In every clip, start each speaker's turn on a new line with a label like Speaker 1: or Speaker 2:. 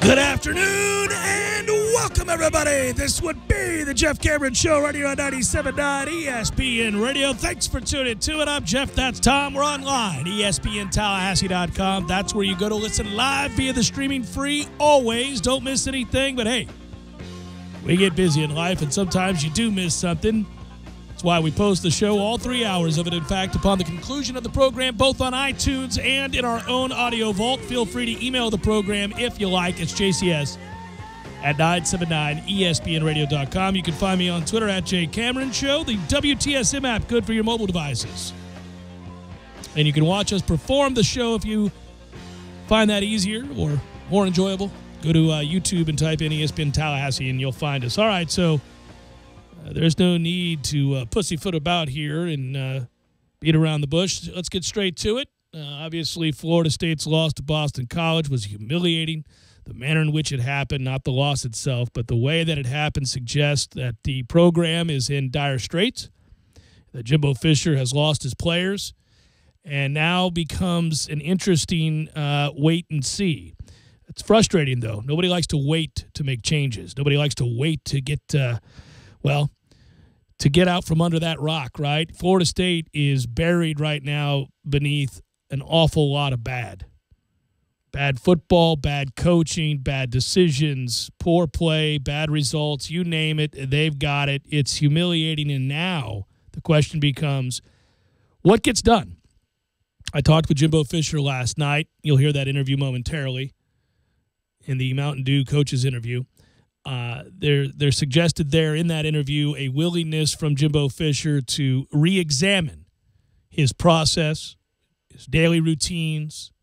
Speaker 1: Good afternoon and welcome, everybody. This would be the Jeff Cameron Show right here on 97.9 ESPN Radio. Thanks for tuning to it. I'm Jeff. That's Tom. We're online, ESPNTallahassee.com. That's where you go to listen live via the streaming free. Always. Don't miss anything. But, hey, we get busy in life, and sometimes you do miss something. That's why we post the show, all 3 hours of it, in fact, upon the conclusion of the program, both on iTunes and in our own audio vault. Feel free to email the program if you like. It's jcs@979espnradio.com. You can find me on Twitter at @JCameronShow, the WTSM app, good for your mobile devices. And you can watch us perform the show if you find that easier or more enjoyable. Go to YouTube and type in ESPN Tallahassee, and you'll find us. All right, so there's no need to pussyfoot about here and beat around the bush. Let's get straight to it. Obviously, Florida State's loss to Boston College was humiliating. The manner in which it happened, not the loss itself, but the way that it happened suggests that the program is in dire straits, that Jimbo Fisher has lost his players, and now becomes an interesting wait and see. It's frustrating, though. Nobody likes to wait to make changes. Nobody likes to wait to get to get out from under that rock, right? Florida State is buried right now beneath an awful lot of bad. Bad football, bad coaching, bad decisions, poor play, bad results, you name it, they've got it. It's humiliating, and now the question becomes, what gets done? I talked with Jimbo Fisher last night. You'll hear that interview momentarily in the Mountain Dew coaches interview. They're suggested there in that interview a willingness from Jimbo Fisher to re-examine his process, his daily routines,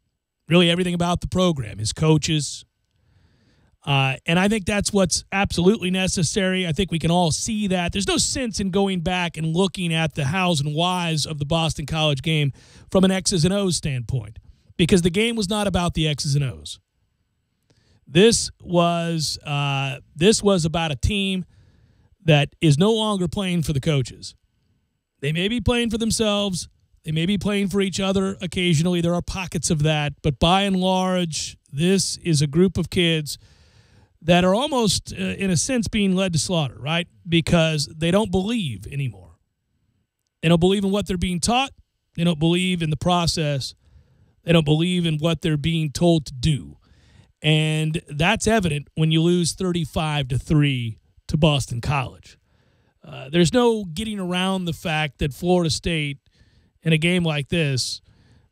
Speaker 1: really everything about the program, his coaches. And I think that's what's absolutely necessary. I think we can all see that. There's no sense in going back and looking at the hows and whys of the Boston College game from an X's and O's standpoint, because the game was not about the X's and O's. This was about a team that is no longer playing for the coaches. They may be playing for themselves. They may be playing for each other occasionally. There are pockets of that. But by and large, this is a group of kids that are almost, in a sense, being led to slaughter, right? Because they don't believe anymore. They don't believe in what they're being taught. They don't believe in the process. They don't believe in what they're being told to do. And that's evident when you lose 35-3 to Boston College. There's no getting around the fact that Florida State, in a game like this,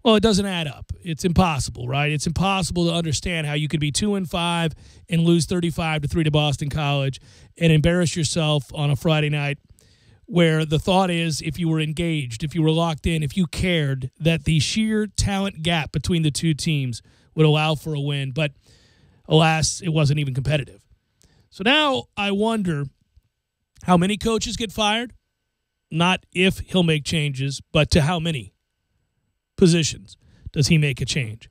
Speaker 1: well, it doesn't add up. It's impossible, right? It's impossible to understand how you could be 2-5 and lose 35-3 to Boston College and embarrass yourself on a Friday night, where the thought is, if you were engaged, if you were locked in, if you cared, that the sheer talent gap between the two teams would allow for a win. But alas, it wasn't even competitive. So now I wonder how many coaches get fired. Not if he'll make changes, but to how many positions does he make a change?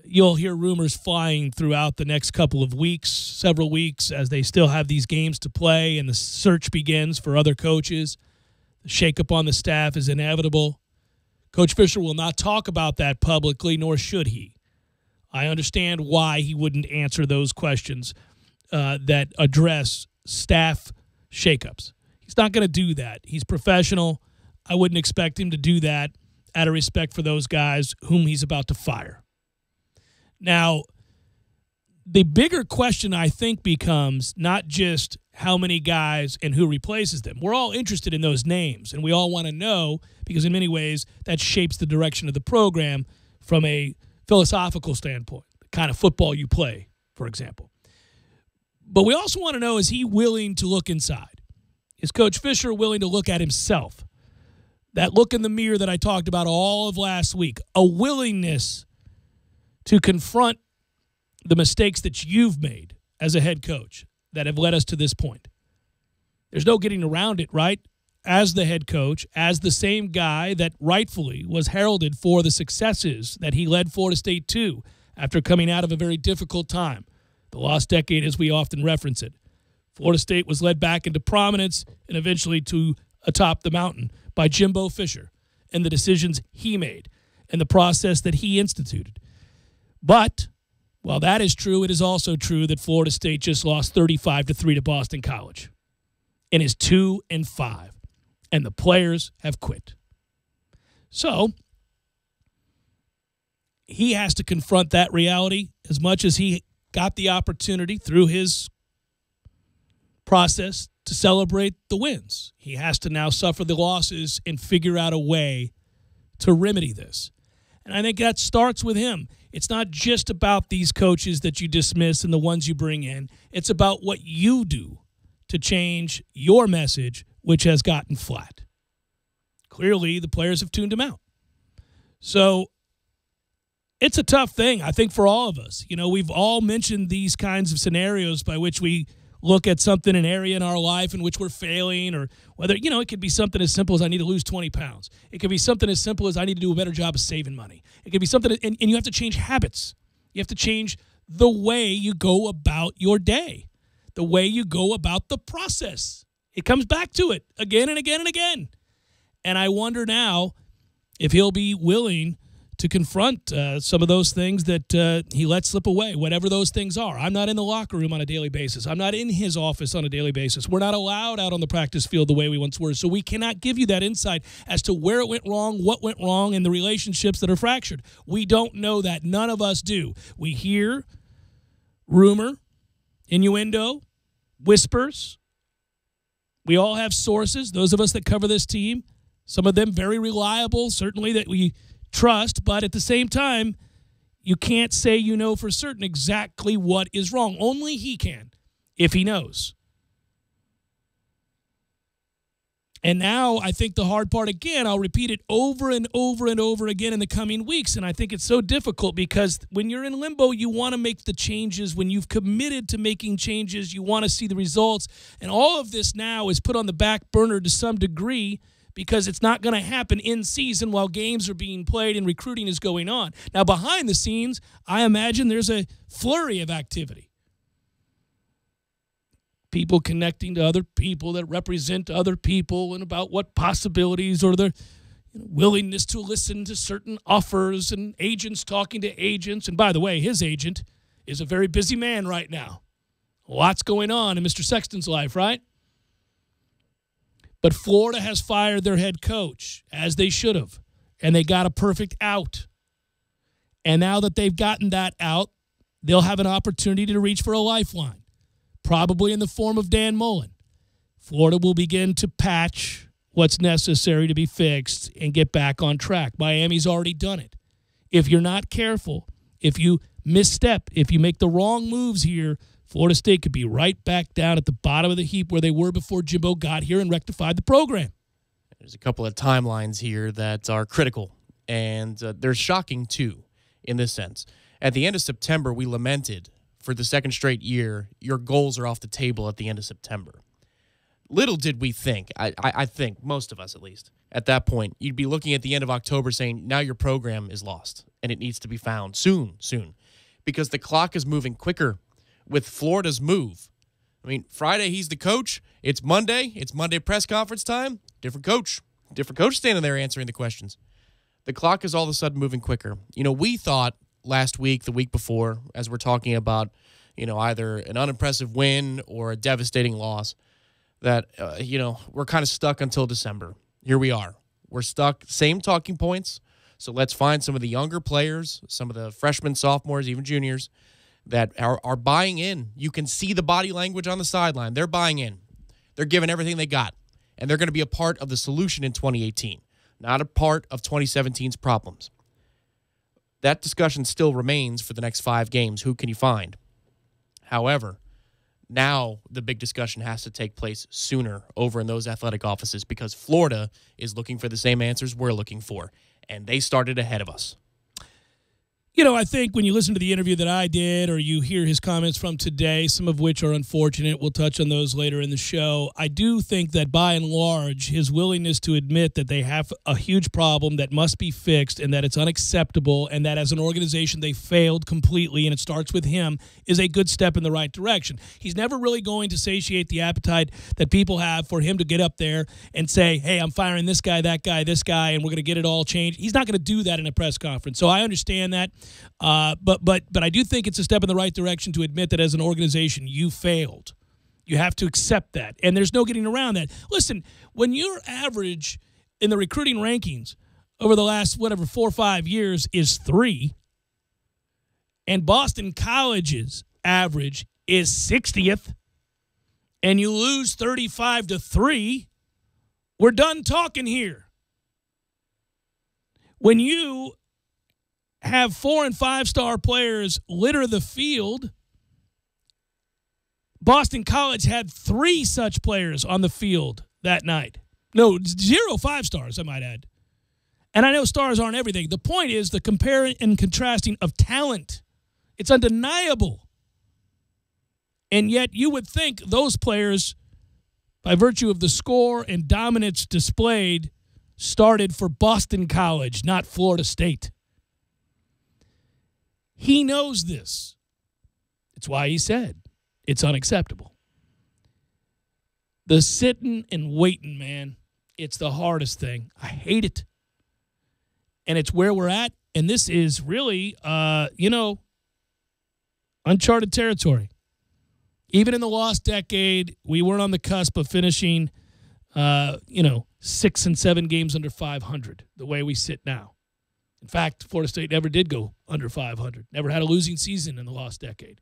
Speaker 1: You'll hear rumors flying throughout the next couple of weeks, several weeks, as they still have these games to play and the search begins for other coaches. The shakeup on the staff is inevitable. Coach Fisher will not talk about that publicly, nor should he. I understand why he wouldn't answer those questions that address staff shakeups. He's not going to do that. He's professional. I wouldn't expect him to do that out of respect for those guys whom he's about to fire. Now, the bigger question, I think, becomes not just how many guys and who replaces them. We're all interested in those names, and we all want to know, because in many ways that shapes the direction of the program from a philosophical standpoint, the kind of football you play, for example. But we also want to know, is he willing to look inside? Is Coach Fisher willing to look at himself? That look in the mirror that I talked about all of last week, a willingness to confront the mistakes that you've made as a head coach that have led us to this point. There's no getting around it, right? As the head coach, as the same guy that rightfully was heralded for the successes that he led Florida State to after coming out of a very difficult time. The lost decade, as we often reference it. Florida State was led back into prominence and eventually to atop the mountain by Jimbo Fisher and the decisions he made and the process that he instituted. But While that is true, it is also true that Florida State just lost 35-3 to Boston College and is 2-5, and the players have quit. So he has to confront that reality as much as he got the opportunity through his process to celebrate the wins. He has to now suffer the losses and figure out a way to remedy this. And I think that starts with him. It's not just about these coaches that you dismiss and the ones you bring in. It's about what you do to change your message, which has gotten flat. Clearly, the players have tuned him out. So it's a tough thing, I think, for all of us. You know, we've all mentioned these kinds of scenarios by which we look at something, an area in our life in which we're failing, or whether, you know, it could be something as simple as I need to lose 20 pounds. It could be something as simple as I need to do a better job of saving money. It could be something, and you have to change habits. You have to change the way you go about your day, the way you go about the process. It comes back to it again and again and again. And I wonder now if he'll be willing to confront some of those things that he let slip away, whatever those things are. I'm not in the locker room on a daily basis. I'm not in his office on a daily basis. We're not allowed out on the practice field the way we once were, so we cannot give you that insight as to where it went wrong, what went wrong, and the relationships that are fractured. We don't know that. None of us do. We hear rumor, innuendo, whispers. We all have sources, those of us that cover this team, some of them very reliable, certainly that we trust, but at the same time, you can't say you know for certain exactly what is wrong. Only he can, if he knows. And now I think the hard part, again, I'll repeat it over and over and over again in the coming weeks, and I think it's so difficult because when you're in limbo, you want to make the changes. When you've committed to making changes, you want to see the results. And all of this now is put on the back burner to some degree because it's not going to happen in season while games are being played and recruiting is going on. Now, behind the scenes, I imagine there's a flurry of activity. People connecting to other people that represent other people and about what possibilities or their willingness to listen to certain offers and agents talking to agents. And by the way, his agent is a very busy man right now. Lots going on in Mr. Sexton's life, right? But Florida has fired their head coach, as they should have, and they got a perfect out. And now that they've gotten that out, they'll have an opportunity to reach for a lifeline, probably in the form of Dan Mullen. Florida will begin to patch what's necessary to be fixed and get back on track. Miami's already done it. If you're not careful, if you misstep, if you make the wrong moves here, Florida State could be right back down at the bottom of the heap where they were before Jimbo got here and rectified the program.
Speaker 2: There's a couple of timelines here that are critical, and they're shocking, too, in this sense. At the end of September, we lamented for the second straight year, your goals are off the table at the end of September. Little did we think, I think, most of us at least, at that point, you'd be looking at the end of October saying, now your program is lost, and it needs to be found soon, because the clock is moving quicker with Florida's move. I mean, Friday, he's the coach. It's Monday press conference time. Different coach standing there answering the questions. The clock is all of a sudden moving quicker. You know, we thought last week, the week before, as we're talking about, you know, either an unimpressive win or a devastating loss, that, you know, we're kind of stuck until December. Here we are. We're stuck. Same talking points. So let's find some of the younger players, some of the freshmen, sophomores, even juniors, that are buying in. You can see the body language on the sideline. They're buying in. They're giving everything they got. And they're going to be a part of the solution in 2018, not a part of 2017's problems. That discussion still remains for the next 5 games. Who can you find? However, now the big discussion has to take place sooner over in those athletic offices because Florida is looking for the same answers we're looking for, and they started ahead of us.
Speaker 1: You know, I think when you listen to the interview that I did or you hear his comments from today, some of which are unfortunate, we'll touch on those later in the show, I do think that by and large, his willingness to admit that they have a huge problem that must be fixed and that it's unacceptable and that as an organization they failed completely and it starts with him is a good step in the right direction. He's never really going to satiate the appetite that people have for him to get up there and say, hey, I'm firing this guy, that guy, this guy, and we're going to get it all changed. He's not going to do that in a press conference. So I understand that. But I do think it's a step in the right direction to admit that as an organization you failed. You have to accept that, and there's no getting around that. Listen, when your average in the recruiting rankings over the last 4 or 5 years is 3, and Boston College's average is 60th, and you lose 35-3, we're done talking here. When you have 4- and 5-star players litter the field, Boston College had 3 such players on the field that night. No, 0 5-stars, I might add. And I know stars aren't everything. The point is the comparing and contrasting of talent. It's undeniable. And yet you would think those players, by virtue of the score and dominance displayed, started for Boston College, not Florida State. He knows this. It's why he said it's unacceptable. The sitting and waiting, man, it's the hardest thing. I hate it. And it's where we're at. And this is really, uncharted territory. Even in the lost decade, we weren't on the cusp of finishing, 6 and 7 games under 500, the way we sit now. In fact, Florida State never did go under 500, never had a losing season in the lost decade.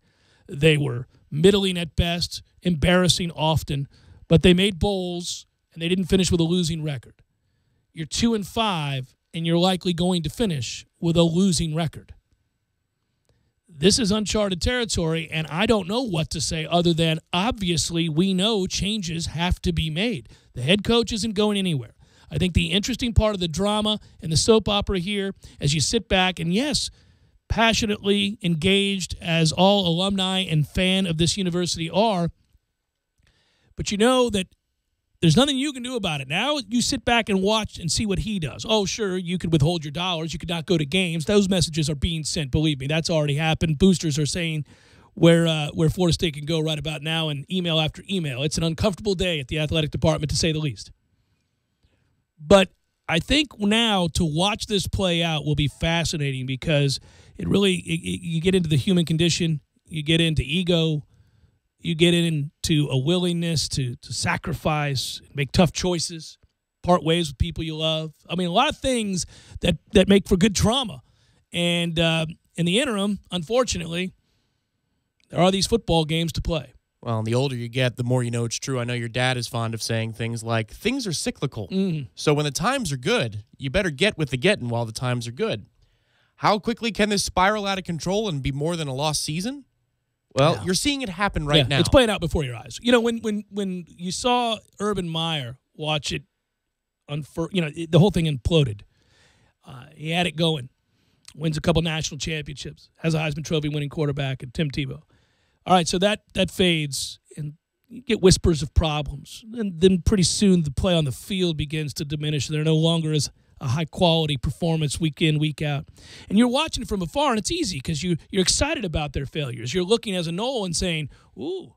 Speaker 1: They were middling at best, embarrassing often, but they made bowls, and they didn't finish with a losing record. You're 2-5, and you're likely going to finish with a losing record. This is uncharted territory, and I don't know what to say other than obviously we know changes have to be made. The head coach isn't going anywhere. I think the interesting part of the drama and the soap opera here, as you sit back and, yes, passionately engaged as all alumni and fan of this university are, but you know that there's nothing you can do about it. Now you sit back and watch and see what he does. Oh, sure, you could withhold your dollars. You could not go to games. Those messages are being sent. Believe me, that's already happened. Boosters are saying where Florida State can go right about now, and email after email. It's an uncomfortable day at the athletic department, to say the least. But I think now to watch this play out will be fascinating because it really you get into the human condition, you get into ego, you get into a willingness to sacrifice, make tough choices, part ways with people you love. I mean, a lot of things that make for good trauma. And in the interim, unfortunately, there are these football games to play.
Speaker 2: Well, and the older you get, the more you know it's true. I know your dad is fond of saying things like, things are cyclical. Mm-hmm. So when the times are good, you better get with the getting while the times are good. How quickly can this spiral out of control and be more than a lost season? Well, you're seeing it happen right now.
Speaker 1: It's playing out before your eyes. You know, when you saw Urban Meyer watch it, the whole thing imploded. He had it going. Wins a couple national championships. Has a Heisman Trophy winning quarterback and Tim Tebow. All right, so that fades, and you get whispers of problems. And then pretty soon the play on the field begins to diminish. They're no longer as a high-quality performance week in, week out. And you're watching it from afar, and it's easy because you're excited about their failures. You're looking as a Noel and saying, ooh,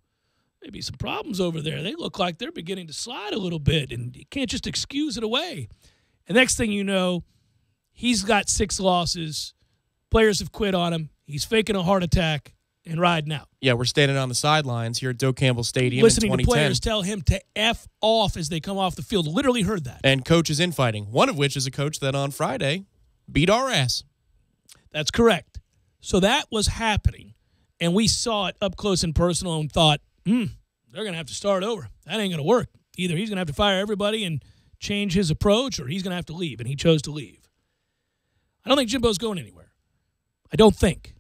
Speaker 1: maybe some problems over there. They look like they're beginning to slide a little bit, and you can't just excuse it away. And next thing you know, he's got 6 losses. Players have quit on him. He's faking a heart attack and riding out.
Speaker 2: Yeah, we're standing on the sidelines here at Doak Campbell Stadium
Speaker 1: listening
Speaker 2: in 2010.
Speaker 1: To players tell him to F off as they come off the field. Literally heard that.
Speaker 2: And coaches infighting, one of which is a coach that on Friday beat our ass.
Speaker 1: That's correct. So that was happening, and we saw it up close and personal and thought, they're going to have to start over. That ain't going to work. Either he's going to have to fire everybody and change his approach, or he's going to have to leave, and he chose to leave. I don't think Jimbo's going anywhere. I don't think.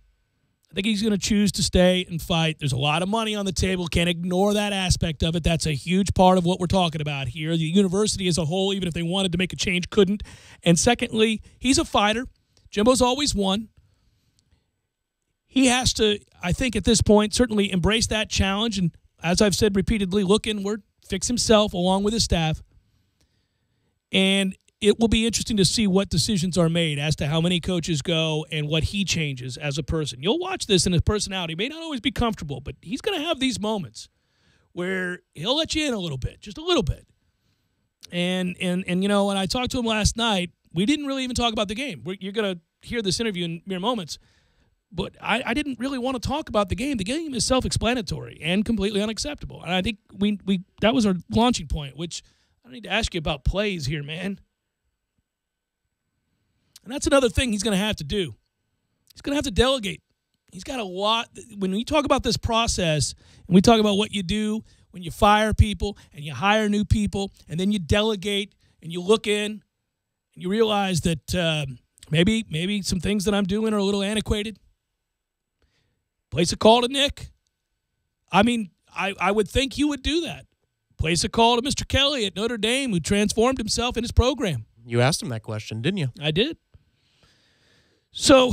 Speaker 1: I think he's going to choose to stay and fight. There's a lot of money on the table. Can't ignore that aspect of it. That's a huge part of what we're talking about here. The university as a whole, even if they wanted to make a change, couldn't. And secondly, he's a fighter. Jimbo's always won. He has to, I think at this point, certainly embrace that challenge. And as I've said repeatedly, look inward, fix himself along with his staff. And it will be interesting to see what decisions are made as to how many coaches go and what he changes as a person. You'll watch this in his personality. He may not always be comfortable, but he's going to have these moments where he'll let you in a little bit, just a little bit. And you know, when I talked to him last night, we didn't really even talk about the game. You're going to hear this interview in mere moments. But I didn't really want to talk about the game. The game is self-explanatory and completely unacceptable. And I think we that was our launching point, which I don't need to ask you about plays here, man. And that's another thing he's going to have to do. He's going to have to delegate. He's got a lot. When we talk about this process and we talk about what you do when you fire people and you hire new people and then you delegate and you look in and you realize that maybe some things that I'm doing are a little antiquated. Place a call to Nick. I mean, I would think you would do that. Place a call to Mr. Kelly at Notre Dame, who transformed himself in his program.
Speaker 2: You asked him that question, didn't you?
Speaker 1: I did. So,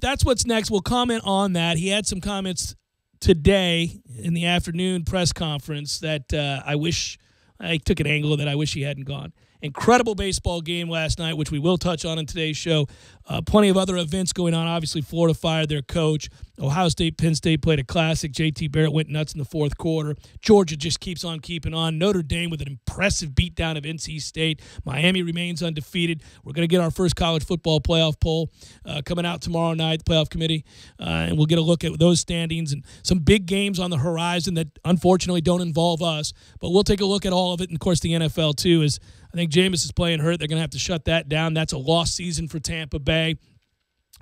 Speaker 1: that's what's next. We'll comment on that. He had some comments today in the afternoon press conference that I took an angle that I wish he hadn't gone. Incredible baseball game last night, which we will touch on in today's show. Plenty of other events going on. Obviously, Florida fired their coach. Ohio State, Penn State played a classic. JT Barrett went nuts in the fourth quarter. Georgia just keeps on keeping on. Notre Dame with an impressive beatdown of NC State. Miami remains undefeated. We're going to get our first college football playoff poll coming out tomorrow night, the playoff committee, and we'll get a look at those standings and some big games on the horizon that unfortunately don't involve us. But we'll take a look at all of it, and, of course, the NFL, too, is I think Jameis is playing hurt. They're going to have to shut that down. That's a lost season for Tampa Bay.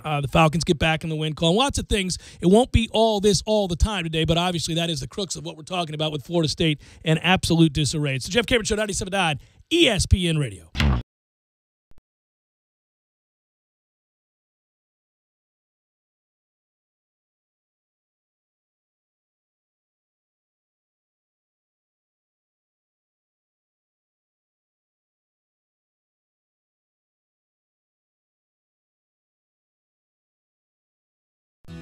Speaker 1: The Falcons get back in the win column. Lots of things. It won't be all this all the time today, but obviously that is the crux of what we're talking about with Florida State and absolute disarray. It's the Jeff Cameron Show, 97.9 ESPN Radio.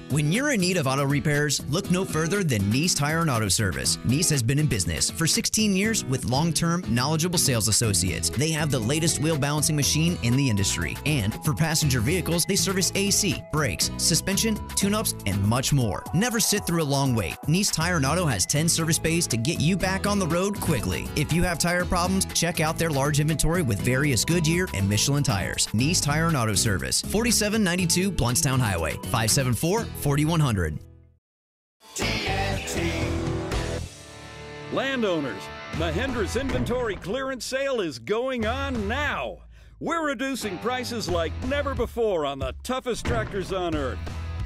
Speaker 3: When you're in need of auto repairs, look no further than Nice Tire and Auto Service. Nice has been in business for 16 years with long-term, knowledgeable sales associates. They have the latest wheel balancing machine in the industry. And for passenger vehicles, they service AC, brakes, suspension, tune-ups, and much more. Never sit through a long wait. Nice Tire and Auto has 10 service bays to get you back on the road quickly. If you have tire problems, check out their large inventory with various Goodyear and Michelin tires. Nice Tire and Auto Service, 4792 Bluntstown Highway, 574-4100.
Speaker 4: Landowners, Mahindra's inventory clearance sale is going on now. We're reducing prices like never before on the toughest tractors on earth.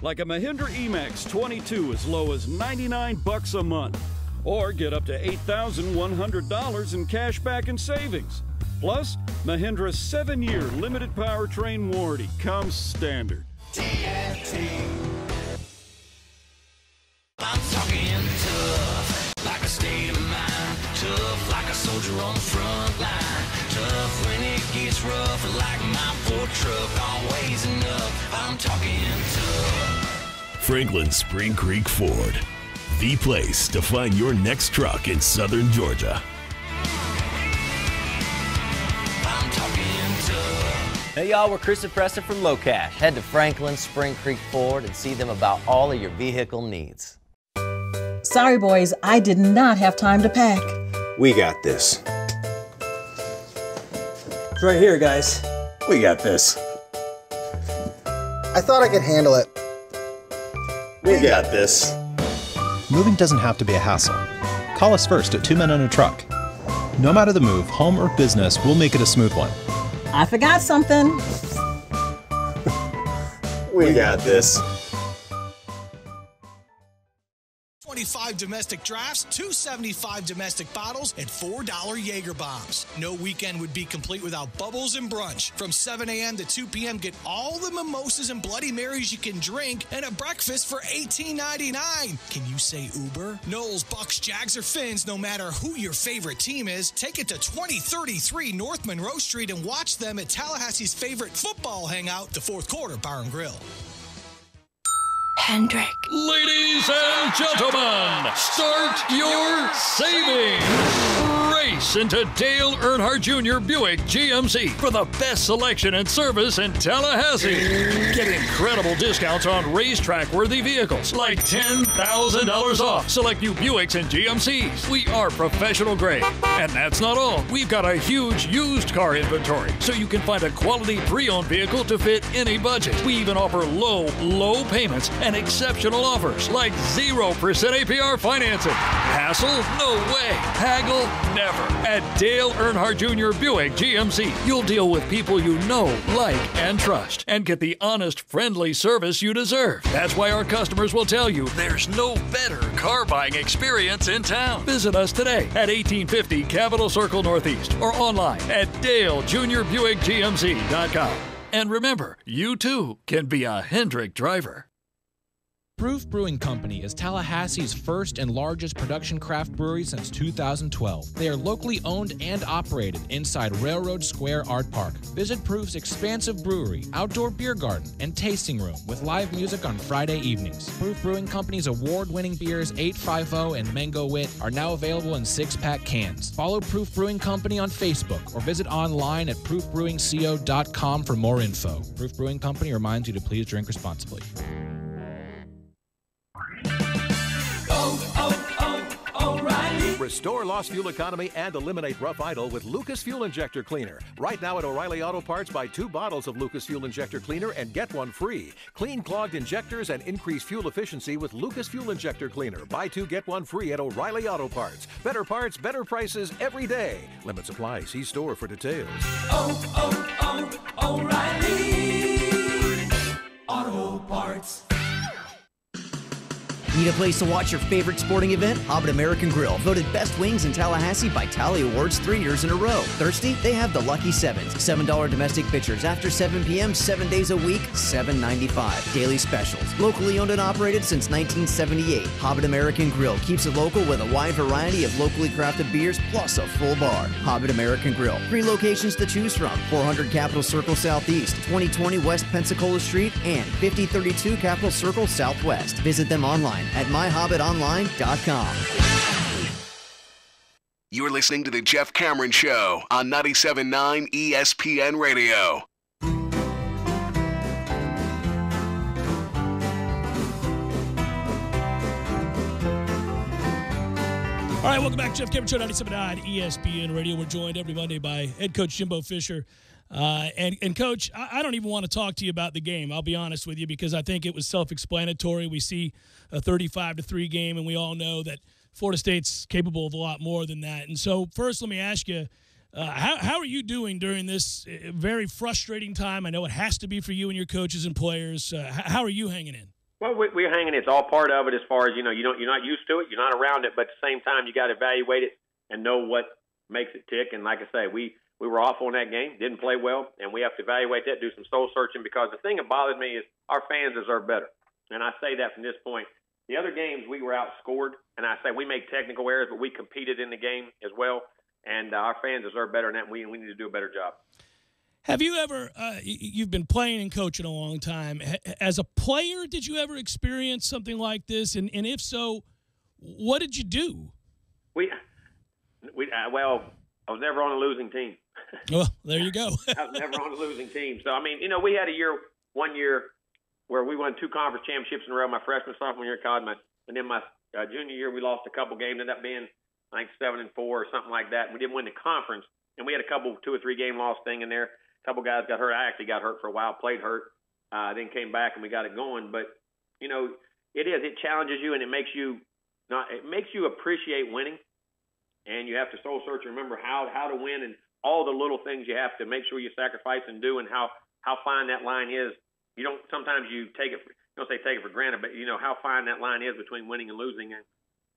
Speaker 4: Like a Mahindra E-Max 22 as low as $99 a month. Or get up to $8,100 in cash back and savings. Plus, Mahindra's 7-year limited powertrain warranty comes standard.
Speaker 5: I'm talking tough, like a state of mind. Tough, like a soldier on the front line. Tough when it gets rough, like my Ford truck, always enough. I'm talking tough.
Speaker 6: Franklin Spring Creek Ford, the place to find your next truck in southern Georgia.
Speaker 5: I'm talking tough.
Speaker 7: Hey y'all, we're Chris and Preston from Low Cash. Head to Franklin Spring Creek Ford and see them about all of your vehicle needs.
Speaker 8: Sorry, boys, I did not have time to pack.
Speaker 9: We got this.
Speaker 10: It's right here, guys.
Speaker 9: We got this.
Speaker 10: I thought I could handle it.
Speaker 9: We got this.
Speaker 11: Moving doesn't have to be a hassle. Call us first at 2 Men on a Truck. No matter the move, home or business, we'll make it a smooth one.
Speaker 8: I forgot something.
Speaker 9: We got this.
Speaker 12: 25 domestic drafts, 275 domestic bottles, and $4 Jaeger bombs. No weekend would be complete without Bubbles and Brunch. From 7 a.m. to 2 p.m., get all the mimosas and Bloody Marys you can drink and a breakfast for $18.99. Can you say Uber? Knowles, Bucks, Jags, or Finns, no matter who your favorite team is, take it to 2033 North Monroe Street and watch them at Tallahassee's favorite football hangout, the Fourth Quarter Bar and Grill.
Speaker 13: Hendrick.
Speaker 4: Ladies and gentlemen, start your savings. Race into Dale Earnhardt Jr. Buick GMC for the best selection and service in Tallahassee. Get incredible discounts on racetrack-worthy vehicles like $10,000 off select new Buicks and GMCs. We are professional grade. And that's not all. We've got a huge used car inventory, so you can find a quality pre-owned vehicle to fit any budget. We even offer low payments and exceptional offers like 0% APR financing. Hassle? No way. Haggle? Never. At Dale Earnhardt Jr. Buick GMC, you'll deal with people you know, like, and trust, and get the honest, friendly service you deserve. That's why our customers will tell you there's no better car buying experience in town. Visit us today at 1850 Capitol Circle Northeast or online at DaleJuniorBuickGMC.com. And remember, you too can be a Hendrick driver.
Speaker 14: Proof Brewing Company is Tallahassee's first and largest production craft brewery since 2012. They are locally owned and operated inside Railroad Square Art Park. Visit Proof's expansive brewery, outdoor beer garden, and tasting room with live music on Friday evenings. Proof Brewing Company's award-winning beers 850 and Mango Wit are now available in 6-pack cans. Follow Proof Brewing Company on Facebook or visit online at proofbrewingco.com for more info. Proof Brewing Company reminds you to please drink responsibly.
Speaker 15: O'Reilly. Restore lost fuel economy and eliminate rough idle with Lucas Fuel Injector Cleaner. Right now at O'Reilly Auto Parts, buy 2 bottles of Lucas Fuel Injector Cleaner and get 1 free. Clean clogged injectors and increase fuel efficiency with Lucas Fuel Injector Cleaner. Buy 2, get 1 free at O'Reilly Auto Parts. Better parts, better prices every day. Limit supply. See store for details.
Speaker 5: O'Reilly Auto Parts.
Speaker 3: Need a place to watch your favorite sporting event? Hobbit American Grill, voted best wings in Tallahassee by Tally Awards 3 years in a row. Thirsty? They have the Lucky Sevens. $7 domestic pitchers after 7 p.m., 7 days a week, $7.95. Daily specials. Locally owned and operated since 1978. Hobbit American Grill keeps it local with a wide variety of locally crafted beers plus a full bar. Hobbit American Grill. 3 locations to choose from. 400 Capitol Circle Southeast, 2020 West Pensacola Street, and 5032 Capitol Circle Southwest. Visit them online at myhobbitonline.com.
Speaker 16: You're listening to The Jeff Cameron Show on 97.9 ESPN Radio.
Speaker 1: All right, welcome back. Jeff Cameron Show, 97.9 ESPN Radio. We're joined every Monday by head coach Jimbo Fisher. And Coach, I don't even want to talk to you about the game, I'll be honest with you, because I think it was self-explanatory. We see a 35-3 game, and we all know that Florida State's capable of a lot more than that. And so first, let me ask you, how are you doing during this very frustrating time? I know it has to be for you and your coaches and players. How are you hanging in?
Speaker 17: Well, we're hanging. It's all part of it as far as, you're not used to it. You're not around it. But at the same time, you got to evaluate it and know what makes it tick. And like I say, we were awful in that game, didn't play well, and we have to evaluate that, do some soul searching, because the thing that bothered me is our fans deserve better. And I say that from this point. The other games, we were outscored, and I say we made technical errors, but we competed in the game as well, and our fans deserve better than that, and we need to do a better job.
Speaker 1: Have you ever, you've been playing and coaching a long time. As a player, did you ever experience something like this? And if so, what did you do?
Speaker 17: Well, I was never on a losing team.
Speaker 1: Well, there you go.
Speaker 17: I was never on a losing team. So, I mean, we had one year where we won 2 conference championships in a row, my freshman, sophomore year of college. And then my junior year, we lost a couple games, ended up being, I think, 7-4 or something like that. We didn't win the conference. And we had a couple 2 or 3 game loss thing in there. A couple guys got hurt. I actually got hurt for a while, played hurt, then came back and we got it going. But, it challenges you, and it makes you appreciate winning. And you have to soul search and remember how to win and all the little things you have to make sure you sacrifice and do, and how fine that line is. Sometimes you take it for granted, but how fine that line is between winning and losing. And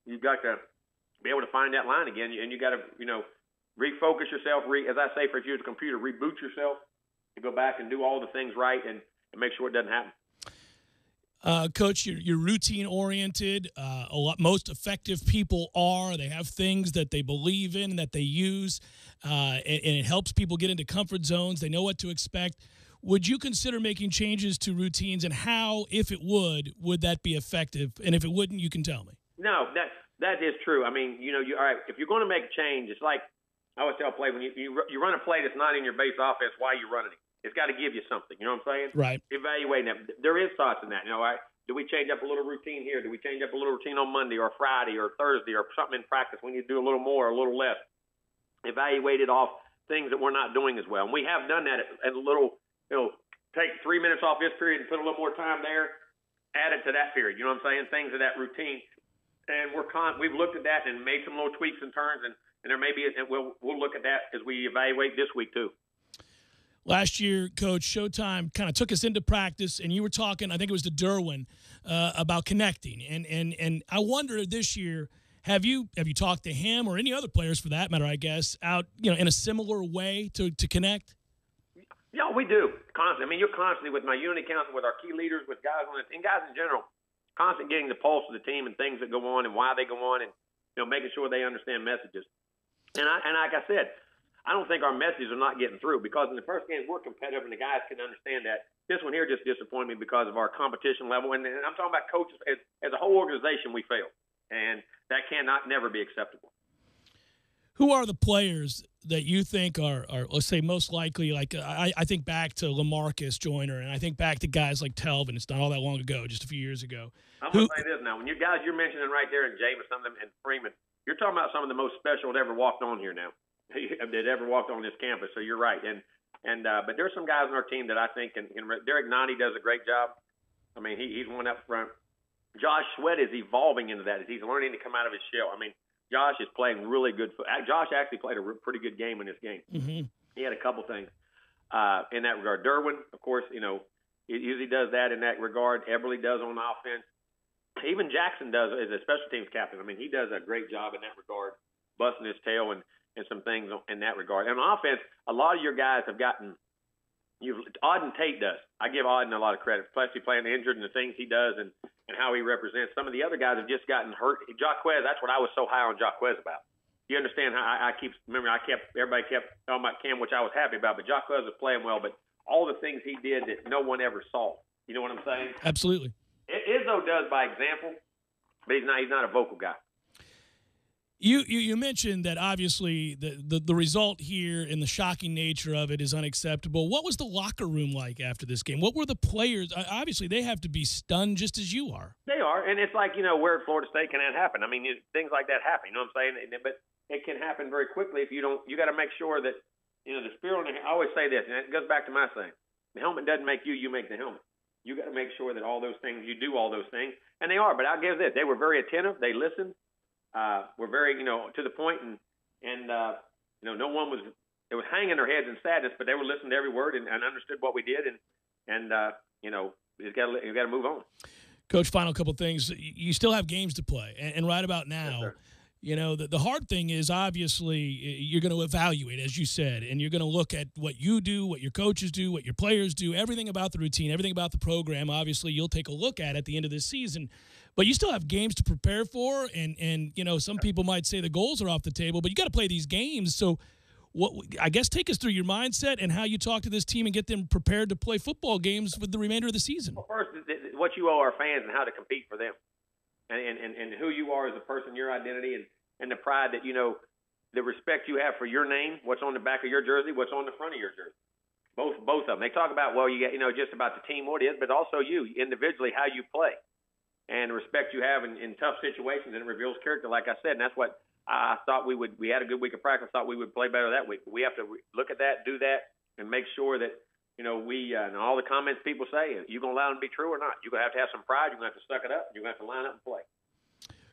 Speaker 17: you've got to be able to find that line again. And you got to, refocus yourself. As I say, if you use a computer, reboot yourself to go back and do all the things right and make sure it doesn't happen.
Speaker 1: Coach, you're routine oriented. Most effective people are. They have things that they believe in and that they use, and it helps people get into comfort zones. They know what to expect. Would you consider making changes to routines, and how, if it would that be effective? And if it wouldn't, you can tell me.
Speaker 17: No, that is true. I mean, all right, if you're going to make a change, it's like I always tell play when you run a play that's not in your base offense, why are you running it? It's got to give you something. You know what I'm saying?
Speaker 1: Right.
Speaker 17: Evaluating that. There is thoughts in that. All right, do we change up a little routine here? Do we change up a little routine on Monday or Friday or Thursday or something in practice? We need to do a little more or a little less. Evaluate it off things that we're not doing as well. And we have done that at a little, take 3 minutes off this period and put a little more time there, add it to that period. You know what I'm saying? Things of that routine. And we've looked at that and made some little tweaks and turns, and there may be, and we'll look at that as we evaluate this week too.
Speaker 1: Last year, Coach, Showtime kind of took us into practice, and you were talking, I think it was to Derwin, about connecting. And I wonder this year, have you talked to him or any other players for that matter, I guess, out in a similar way to connect?
Speaker 17: Yeah, we do constantly. I mean, you're constantly with my unit council, with our key leaders, with guys on it, and guys in general, constantly getting the pulse of the team and things that go on and why they go on, and making sure they understand messages. And like I said, I don't think our messages are not getting through, because in the first game we're competitive and the guys can understand that. This one here just disappointed me because of our competition level, and I'm talking about coaches as a whole organization. We failed, and that cannot never be acceptable.
Speaker 1: Who are the players that you think are let's say, most likely? Like I think back to LaMarcus Joyner, and I think back to guys like Telvin. It's not all that long ago, just a few years ago.
Speaker 17: I'm going to say this now. When you guys you're mentioning right there, and James and Freeman, you're talking about some of the most special that ever walked on here now, that ever walked on this campus. So you're right. But there's some guys on our team that I think, and Derek Nani does a great job. I mean, he's one up front. Josh Sweat is evolving into that as he's learning to come out of his shell. I mean, Josh is playing really good. Josh actually played a pretty good game in this game.
Speaker 1: Mm-hmm.
Speaker 17: He had a couple things in that regard. Derwin, of course, he usually does that in that regard. Eberle does on offense. Even Jackson does as a special teams captain. I mean, he does a great job in that regard, busting his tail and some things in that regard. And on offense, a lot of your guys have gotten Auden Tate does. I give Auden a lot of credit, especially playing injured and the things he does and how he represents. Some of the other guys have just gotten hurt. Jacquez, that's what I was so high on Jacquez about. You understand how everybody kept talking about Cam, which I was happy about, but Jacquez was playing well, but all the things he did that no one ever saw. You know what I'm saying?
Speaker 1: Absolutely.
Speaker 17: Izzo does by example, but he's not a vocal guy.
Speaker 1: You mentioned that obviously the result here and the shocking nature of it is unacceptable. What was the locker room like after this game? What were the players? Obviously, they have to be stunned just as you are.
Speaker 17: They are, and it's like, where at Florida State can that happen? I mean, things like that happen. You know what I'm saying? But it can happen very quickly if you don't. You got to make sure that the spirit. I always say this, and it goes back to my saying: the helmet doesn't make you; you make the helmet. You got to make sure that all those things, you do all those things, and they are. But I'll give this: they were very attentive. They listened. Were very, to the point, and no one was hanging their heads in sadness, but they were listening to every word and understood what we did, and you got to move on.
Speaker 1: Coach, final couple things. You still have games to play, and right about now, yes, the hard thing is obviously you're going to evaluate, as you said, and you're going to look at what you do, what your coaches do, what your players do, everything about the routine, everything about the program. Obviously, you'll take a look at the end of this season. But you still have games to prepare for, and some people might say the goals are off the table, but you got to play these games. So, I guess take us through your mindset and how you talk to this team and get them prepared to play football games with the remainder of the season.
Speaker 17: Well, first, what you owe our fans and how to compete for them, and who you are as a person, your identity, and the pride that the respect you have for your name, what's on the back of your jersey, what's on the front of your jersey. Both of them. They talk about you get just about the team, what it is, but also you individually, how you play. And the respect you have in tough situations, and it reveals character, like I said. And that's what I thought we would. We had a good week of practice. Thought we would play better that week. But we have to look at that, do that, and make sure that we and all the comments people say, you're gonna allow them to be true or not. You're gonna have to have some pride. You're gonna have to suck it up. You're gonna have to line up and play.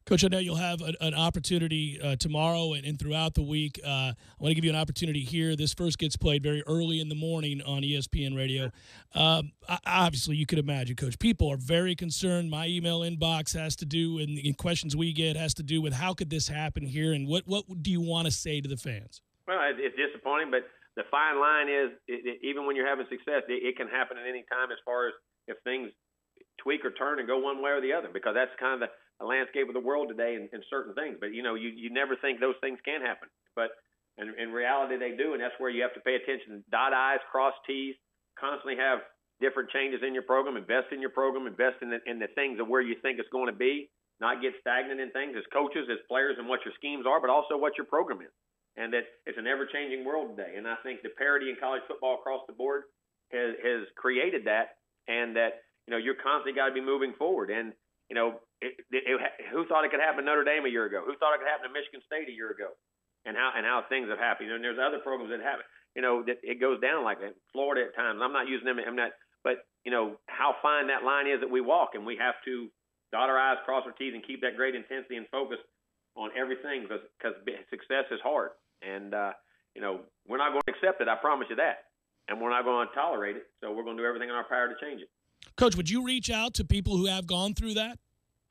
Speaker 1: Coach, I know you'll have an opportunity tomorrow and throughout the week. I want to give you an opportunity here. This first gets played very early in the morning on ESPN Radio. Obviously, you could imagine, Coach, people are very concerned. My email inbox has to do, and the questions we get has to do with how could this happen here, and what do you want to say to the fans?
Speaker 17: Well, it's disappointing, but the fine line is even when you're having success, it can happen at any time as far as if things tweak or turn and go one way or the other, because that's kind of the landscape of the world today in certain things. But, you never think those things can happen. But in reality, they do, and that's where you have to pay attention. Dot I's, cross T's, constantly have different changes in your program, invest in your program, invest in the things of where you think it's going to be, not get stagnant in things as coaches, as players, and what your schemes are, but also what your program is. And that it's an ever-changing world today. And I think the parity in college football across the board has created that, and that, you're constantly got to be moving forward. And, who thought it could happen to Notre Dame a year ago? Who thought it could happen to Michigan State a year ago? And how things have happened. And there's other programs that happen, that it goes down like that. Florida at times. I'm not using them. But how fine that line is that we walk, and we have to dot our I's, cross our T's, and keep that great intensity and focus on everything, because success is hard. And, we're not going to accept it. I promise you that. And we're not going to tolerate it. So we're going to do everything in our power to change it.
Speaker 1: Coach, would you reach out to people who have gone through that?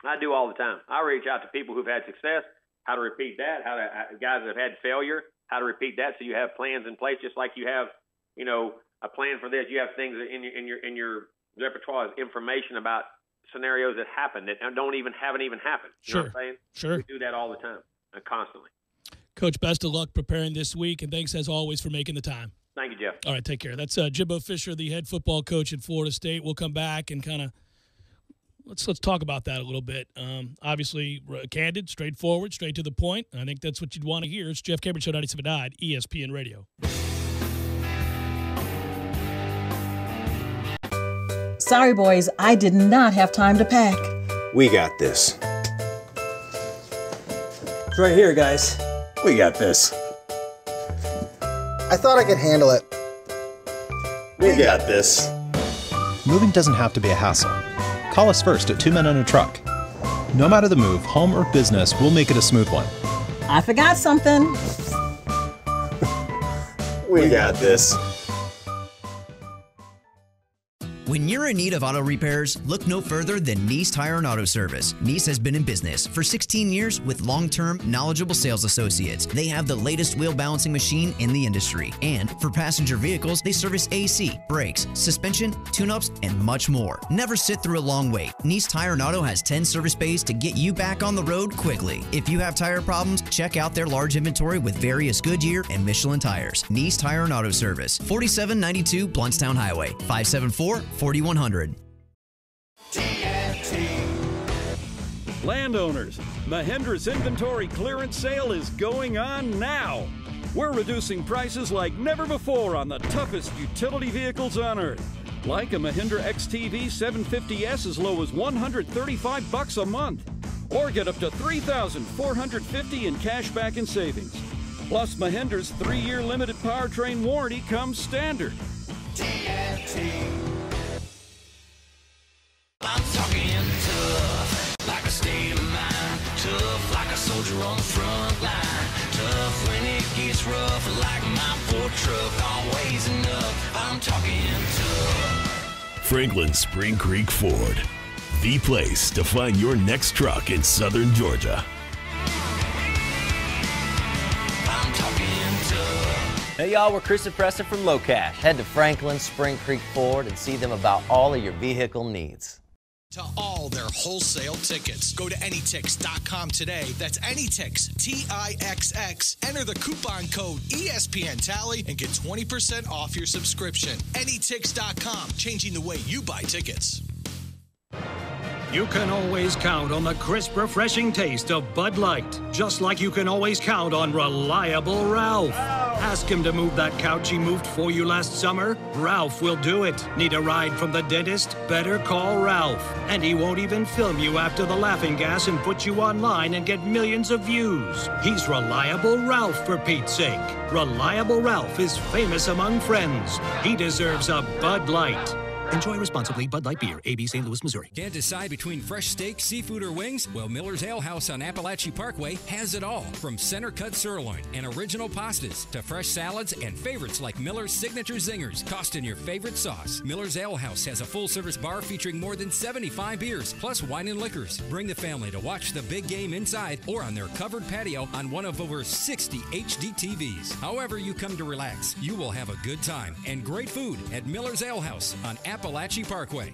Speaker 17: I do all the time. I reach out to people who've had success, how to repeat that, guys that have had failure, how to repeat that, so you have plans in place, just like you have, a plan for this. You have things in your repertoire, information about scenarios that happen that haven't even happened. You know what I'm saying?
Speaker 1: Sure.
Speaker 17: We do that all the time, constantly.
Speaker 1: Coach, best of luck preparing this week, and thanks as always for making the time.
Speaker 17: Thank you, Jeff.
Speaker 1: All right, take care. That's Jimbo Fisher, the head football coach at Florida State. We'll come back and kind of let's talk about that a little bit. Obviously, candid, straightforward, straight to the point. I think that's what you'd want to hear. It's Jeff Cameron Show, 97.9 ESPN Radio.
Speaker 8: Sorry, boys, I did not have time to pack.
Speaker 9: We got this.
Speaker 10: It's right here, guys.
Speaker 9: We got this.
Speaker 10: I thought I could handle it.
Speaker 9: We got this.
Speaker 11: Moving doesn't have to be a hassle. Call us first at 2 Men on a Truck. No matter the move, home or business, we'll make it a smooth one.
Speaker 8: I forgot something.
Speaker 9: We got this.
Speaker 3: When you're in need of auto repairs, look no further than Nice Tire and Auto Service. Nice has been in business for 16 years with long-term, knowledgeable sales associates. They have the latest wheel balancing machine in the industry. And for passenger vehicles, they service AC, brakes, suspension, tune-ups, and much more. Never sit through a long wait. Nice Tire and Auto has 10 service bays to get you back on the road quickly. If you have tire problems, check out their large inventory with various Goodyear and Michelin tires. Nice Tire and Auto Service, 4792 Bluntstown Highway, 574-4100.
Speaker 4: Landowners, Mahindra's inventory clearance sale is going on now. We're reducing prices like never before on the toughest utility vehicles on earth. Like a Mahindra XTV 750S as low as $135 a month. Or get up to $3,450 in cash back and savings. Plus, Mahindra's 3-year limited powertrain warranty comes standard.
Speaker 5: I'm talking tough, like a state of mind. Tough, like a soldier on the front line. Tough when it gets rough, like my Ford truck. Always enough, I'm talking tough.
Speaker 6: Franklin Spring Creek Ford, the place to find your next truck in southern Georgia.
Speaker 5: I'm talking tough.
Speaker 7: Hey y'all, we're Chris and Preston from Low Cash. Head to Franklin Spring Creek Ford and see them about all of your vehicle needs.
Speaker 12: To all their wholesale tickets. Go to Anytix.com today. That's Anytix, T-I-X-X. Enter the coupon code ESPN Tally and get 20% off your subscription. Anytix.com, changing the way you buy tickets.
Speaker 13: You can always count on the crisp, refreshing taste of Bud Light, just like you can always count on reliable Ralph. Ask him to move that couch he moved for you last summer. Ralph will do it. Need a ride from the dentist? Better call Ralph. And he won't even film you after the laughing gas and put you online and get millions of views. He's Reliable Ralph, for Pete's sake. Reliable Ralph is famous among friends. He deserves a Bud Light. Enjoy responsibly. Bud Light Beer, AB St. Louis, Missouri.
Speaker 18: Can't decide between fresh steak, seafood, or wings? Well, Miller's Ale House on Appalachia Parkway has it all. From center-cut sirloin and original pastas to fresh salads and favorites like Miller's Signature Zingers, tossed in your favorite sauce. Miller's Ale House has a full-service bar featuring more than 75 beers, plus wine and liquors. Bring the family to watch the big game inside or on their covered patio on one of over 60 HD TVs. However you come to relax, you will have a good time and great food at Miller's Ale House on Appalachia Parkway.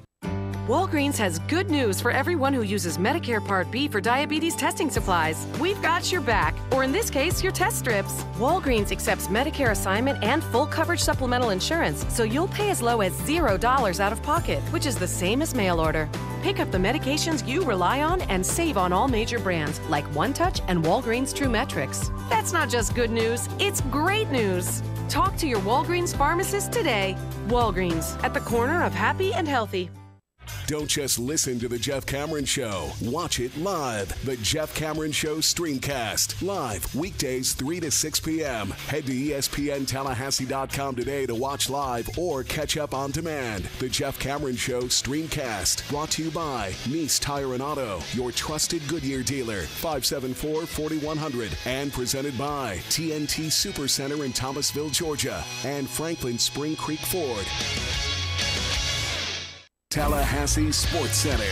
Speaker 19: Walgreens has good news for everyone who uses Medicare Part B for diabetes testing supplies. We've got your back, or in this case, your test strips. Walgreens accepts Medicare assignment and full coverage supplemental insurance, so you'll pay as low as $0 out of pocket, which is the same as mail order. Pick up the medications you rely on and save on all major brands like One Touch and Walgreens True Metrics. That's not just good news, it's great news. Talk to your Walgreens pharmacist today. Walgreens, at the corner of happy and healthy.
Speaker 16: Don't just listen to The Jeff Cameron Show. Watch it live. The Jeff Cameron Show Streamcast. Live weekdays 3 to 6 p.m. Head to ESPNTallahassee.com today to watch live or catch up on demand. The Jeff Cameron Show Streamcast. Brought to you by Nice Tire and Auto, your trusted Goodyear dealer. 574-4100. And presented by TNT Supercenter in Thomasville, Georgia. And Franklin Spring Creek Ford. Tallahassee Sports Center.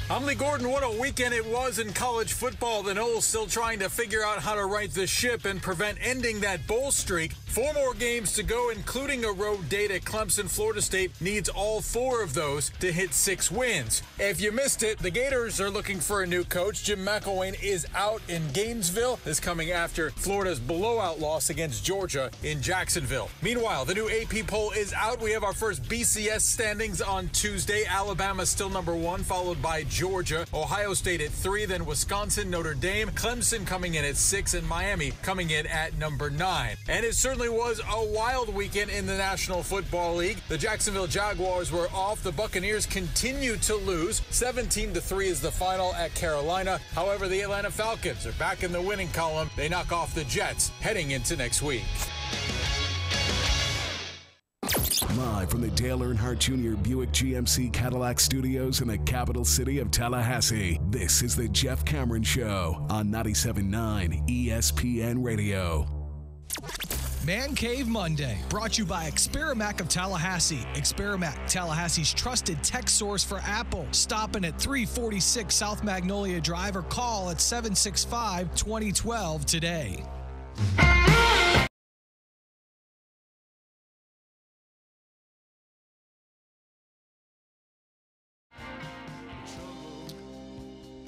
Speaker 20: I'm Lee Gordon. What a weekend it was in college football. The Noles still trying to figure out how to right the ship and prevent ending that bowl streak. 4 more games to go, including a road date at Clemson. Florida State needs all 4 of those to hit 6 wins. If you missed it, the Gators are looking for a new coach. Jim McElwain is out in Gainesville. This coming after Florida's blowout loss against Georgia in Jacksonville. Meanwhile, the new AP poll is out. We have our first BCS standings on Tuesday. Alabama still number 1, followed by Georgia. Ohio State at 3, then Wisconsin, Notre Dame, Clemson coming in at 6, and Miami coming in at number 9. And it certainly was a wild weekend in the National Football League. The Jacksonville Jaguars were off. The Buccaneers continue to lose. 17-3 is the final at Carolina. However, the Atlanta Falcons are back in the winning column. They knock off the Jets heading into next week.
Speaker 16: Live from the Dale Earnhardt Jr. Buick GMC Cadillac Studios in the capital city of Tallahassee, this is the Jeff Cameron Show on 97.9 ESPN Radio.
Speaker 12: Man Cave Monday, brought to you by Experamac of Tallahassee. Experamac, Tallahassee's trusted tech source for Apple. Stopping at 346 South Magnolia Drive or call at 765-2012 today.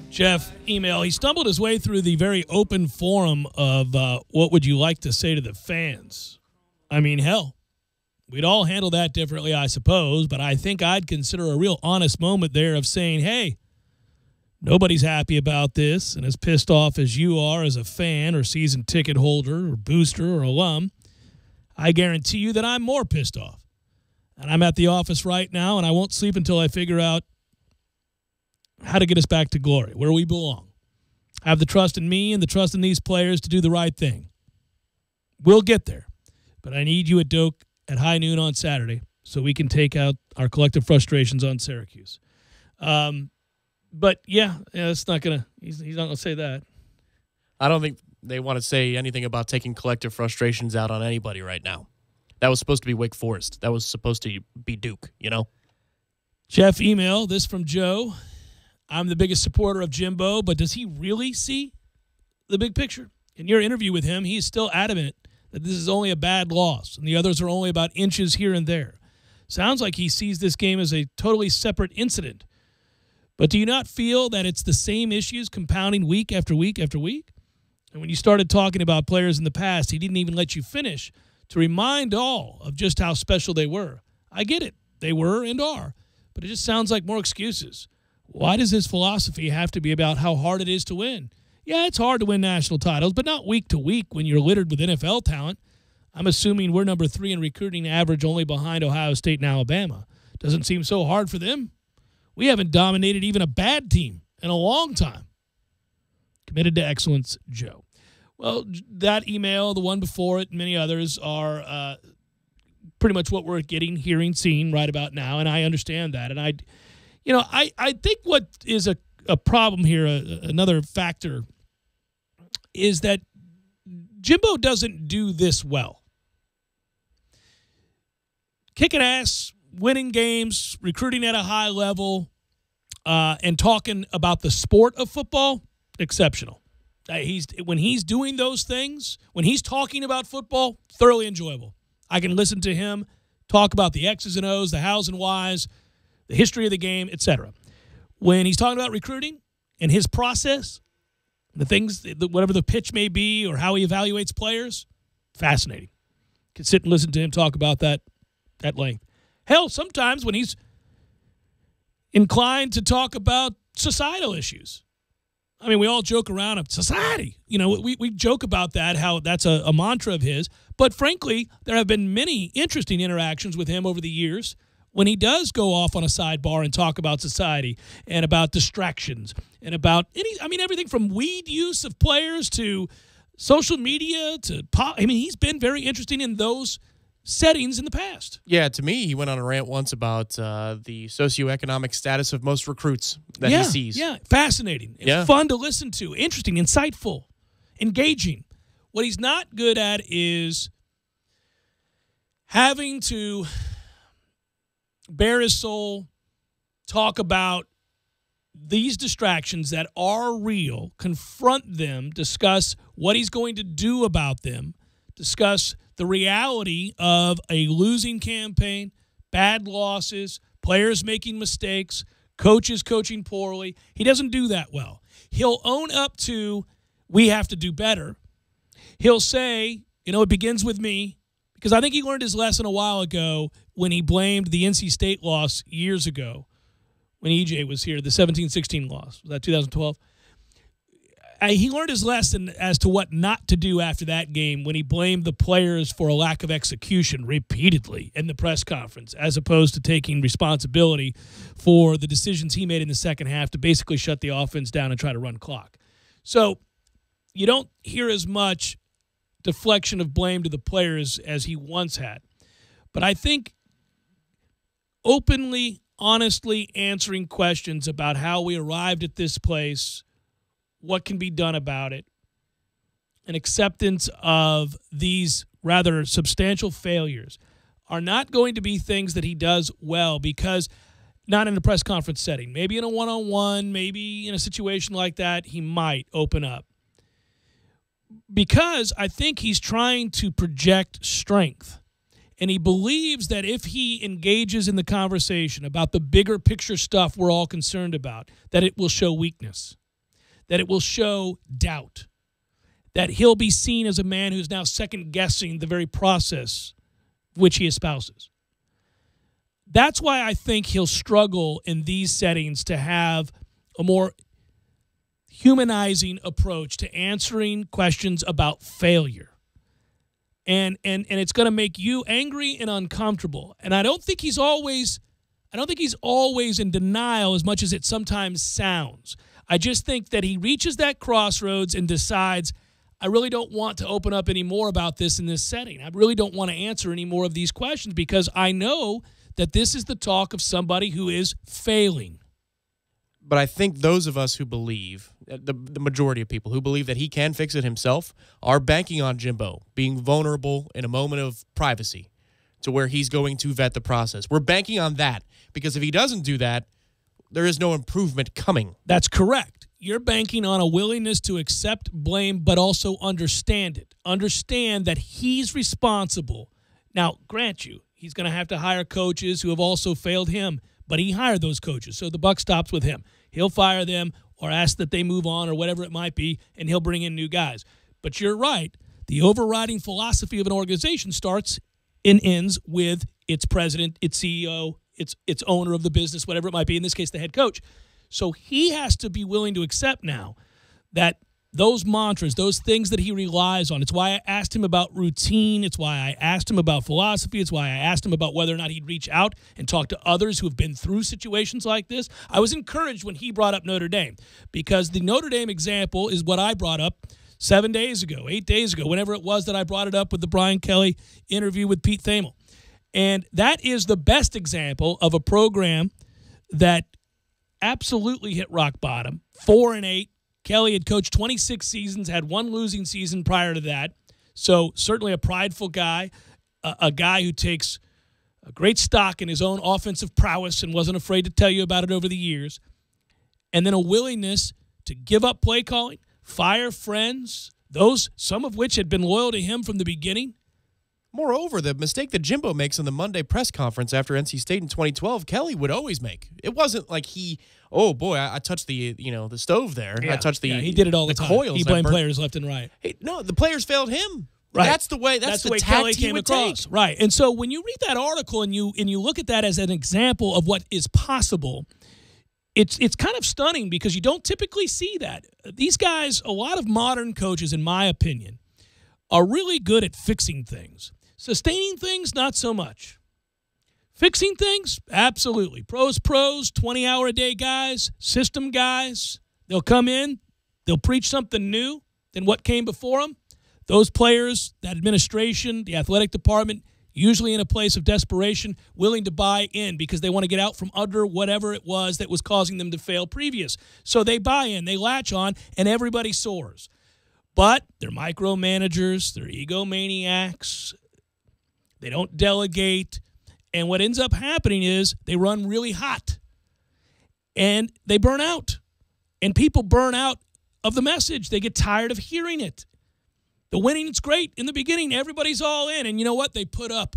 Speaker 1: Jeff, email. He stumbled his way through the very open forum of what would you like to say to the fans? I mean, hell, we'd all handle that differently, I suppose, but I think I'd consider a real honest moment there of saying, hey, nobody's happy about this, and as pissed off as you are as a fan or season ticket holder or booster or alum, I guarantee you that I'm more pissed off. And I'm at the office right now, and I won't sleep until I figure out how to get us back to glory, where we belong. Have the trust in me and the trust in these players to do the right thing. We'll get there, but I need you at Doak at high noon on Saturday so we can take out our collective frustrations on Syracuse. But, yeah, it's not going to – he's not going to say that.
Speaker 2: I don't think they want to say anything about taking collective frustrations out on anybody right now. That was supposed to be Wake Forest. That was supposed to be Duke, you know?
Speaker 1: Jeff, email, this from Joe. I'm the biggest supporter of Jimbo, but does he really see the big picture? In your interview with him, he's still adamant that this is only a bad loss, and the others are only about inches here and there. Sounds like he sees this game as a totally separate incident. But do you not feel that it's the same issues compounding week after week after week? And when you started talking about players in the past, he didn't even let you finish to remind all of just how special they were. I get it. They were and are. But it just sounds like more excuses. Why does his philosophy have to be about how hard it is to win? Yeah, it's hard to win national titles, but not week to week when you're littered with NFL talent. I'm assuming we're number 3 in recruiting average, only behind Ohio State and Alabama. Doesn't seem so hard for them. We haven't dominated even a bad team in a long time. Committed to excellence, Joe. Well, that email, the one before it, and many others are pretty much what we're getting, hearing, seeing right about now, and I understand that. And I think what is a problem here, another factor, is that Jimbo doesn't do this well. Kicking ass, winning games, recruiting at a high level, and talking about the sport of football, exceptional. When he's doing those things, when he's talking about football, thoroughly enjoyable. I can listen to him talk about the X's and O's, the hows and whys, the history of the game, etc. When he's talking about recruiting and his process, the things, whatever the pitch may be or how he evaluates players, fascinating. You can sit and listen to him talk about that at length. Hell, sometimes when he's inclined to talk about societal issues. I mean, we all joke around of society. You know, we joke about that, how that's a mantra of his. But frankly, there have been many interesting interactions with him over the years when he does go off on a sidebar and talk about society and about distractions and about everything from weed use of players to social media to pop. I mean, he's been very interesting in those settings in the past.
Speaker 2: Yeah, to me, he went on a rant once about the socioeconomic status of most recruits that he sees.
Speaker 1: Yeah, fascinating. It's fun to listen to, interesting, insightful, engaging. What he's not good at is having to bare his soul, talk about these distractions that are real, confront them, discuss what he's going to do about them, discuss the reality of a losing campaign, bad losses, players making mistakes, coaches coaching poorly. He doesn't do that well. He'll own up to, we have to do better. He'll say, it begins with me, because I think he learned his lesson a while ago when he blamed the NC State loss years ago when EJ was here, the 17-16 loss. Was that 2012? He learned his lesson as to what not to do after that game when he blamed the players for a lack of execution repeatedly in the press conference, as opposed to taking responsibility for the decisions he made in the second half to basically shut the offense down and try to run clock. So you don't hear as much deflection of blame to the players as he once had. But I think openly, honestly answering questions about how we arrived at this place, what can be done about it, and acceptance of these rather substantial failures are not going to be things that he does well, because not in a press conference setting. Maybe in a one-on-one, maybe in a situation like that, he might open up. Because I think he's trying to project strength. And he believes that if he engages in the conversation about the bigger picture stuff we're all concerned about, that it will show weakness, that it will show doubt, that he'll be seen as a man who's now second-guessing the very process which he espouses. That's why I think he'll struggle in these settings to have a more humanizing approach to answering questions about failure. And it's going to make you angry and uncomfortable. And I don't think he's always in denial as much as it sometimes sounds. I just think that he reaches that crossroads and decides, I really don't want to open up any more about this in this setting. I really don't want to answer any more of these questions, because I know that this is the talk of somebody who is failing.
Speaker 2: But I think those of us who believe, the majority of people who believe that he can fix it himself, are banking on Jimbo being vulnerable in a moment of privacy to where he's going to vet the process. We're banking on that, because if he doesn't do that, there is no improvement coming.
Speaker 1: That's correct. You're banking on a willingness to accept blame, but also understand it. Understand that he's responsible. Now, grant you, he's going to have to hire coaches who have also failed him, but he hired those coaches, so the buck stops with him. He'll fire them or ask that they move on or whatever it might be, and he'll bring in new guys. But you're right. The overriding philosophy of an organization starts and ends with its president, its CEO, its owner of the business, whatever it might be, in this case, the head coach. So he has to be willing to accept now that those mantras, those things that he relies on. It's why I asked him about routine. It's why I asked him about philosophy. It's why I asked him about whether or not he'd reach out and talk to others who have been through situations like this. I was encouraged when he brought up Notre Dame, because the Notre Dame example is what I brought up 7 days ago, 8 days ago, whenever it was that I brought it up with the Brian Kelly interview with Pete Thamel. And that is the best example of a program that absolutely hit rock bottom, 4-8. Kelly had coached 26 seasons, had one losing season prior to that. So certainly a prideful guy, a guy who takes a great stock in his own offensive prowess and wasn't afraid to tell you about it over the years. And then a willingness to give up play calling, fire friends, those some of which had been loyal to him from the beginning.
Speaker 2: Moreover, the mistake that Jimbo makes in the Monday press conference after NC State in 2012, Kelly would always make. It wasn't like I touched the stove there.
Speaker 1: Yeah.
Speaker 2: I touched the
Speaker 1: he did it all the time.
Speaker 2: coils.
Speaker 1: He blamed players left and right.
Speaker 2: Hey, no, the players failed him.
Speaker 1: Right.
Speaker 2: That's the way
Speaker 1: Kelly came across. Right. And so when you read that article and you look at that as an example of what is possible, it's kind of stunning because you don't typically see that. These guys, a lot of modern coaches, in my opinion, are really good at fixing things. Sustaining things, not so much. Fixing things, absolutely. Pros, 20-hour-a-day guys, system guys. They'll come in, they'll preach something new than what came before them. Those players, that administration, the athletic department, usually in a place of desperation, willing to buy in because they want to get out from under whatever it was that was causing them to fail previous. So they buy in, they latch on, and everybody soars. But they're micromanagers, they're egomaniacs, they don't delegate, and what ends up happening is they run really hot, and they burn out. And people burn out of the message. They get tired of hearing it. The winning is great. In the beginning, everybody's all in. And you know what? They put up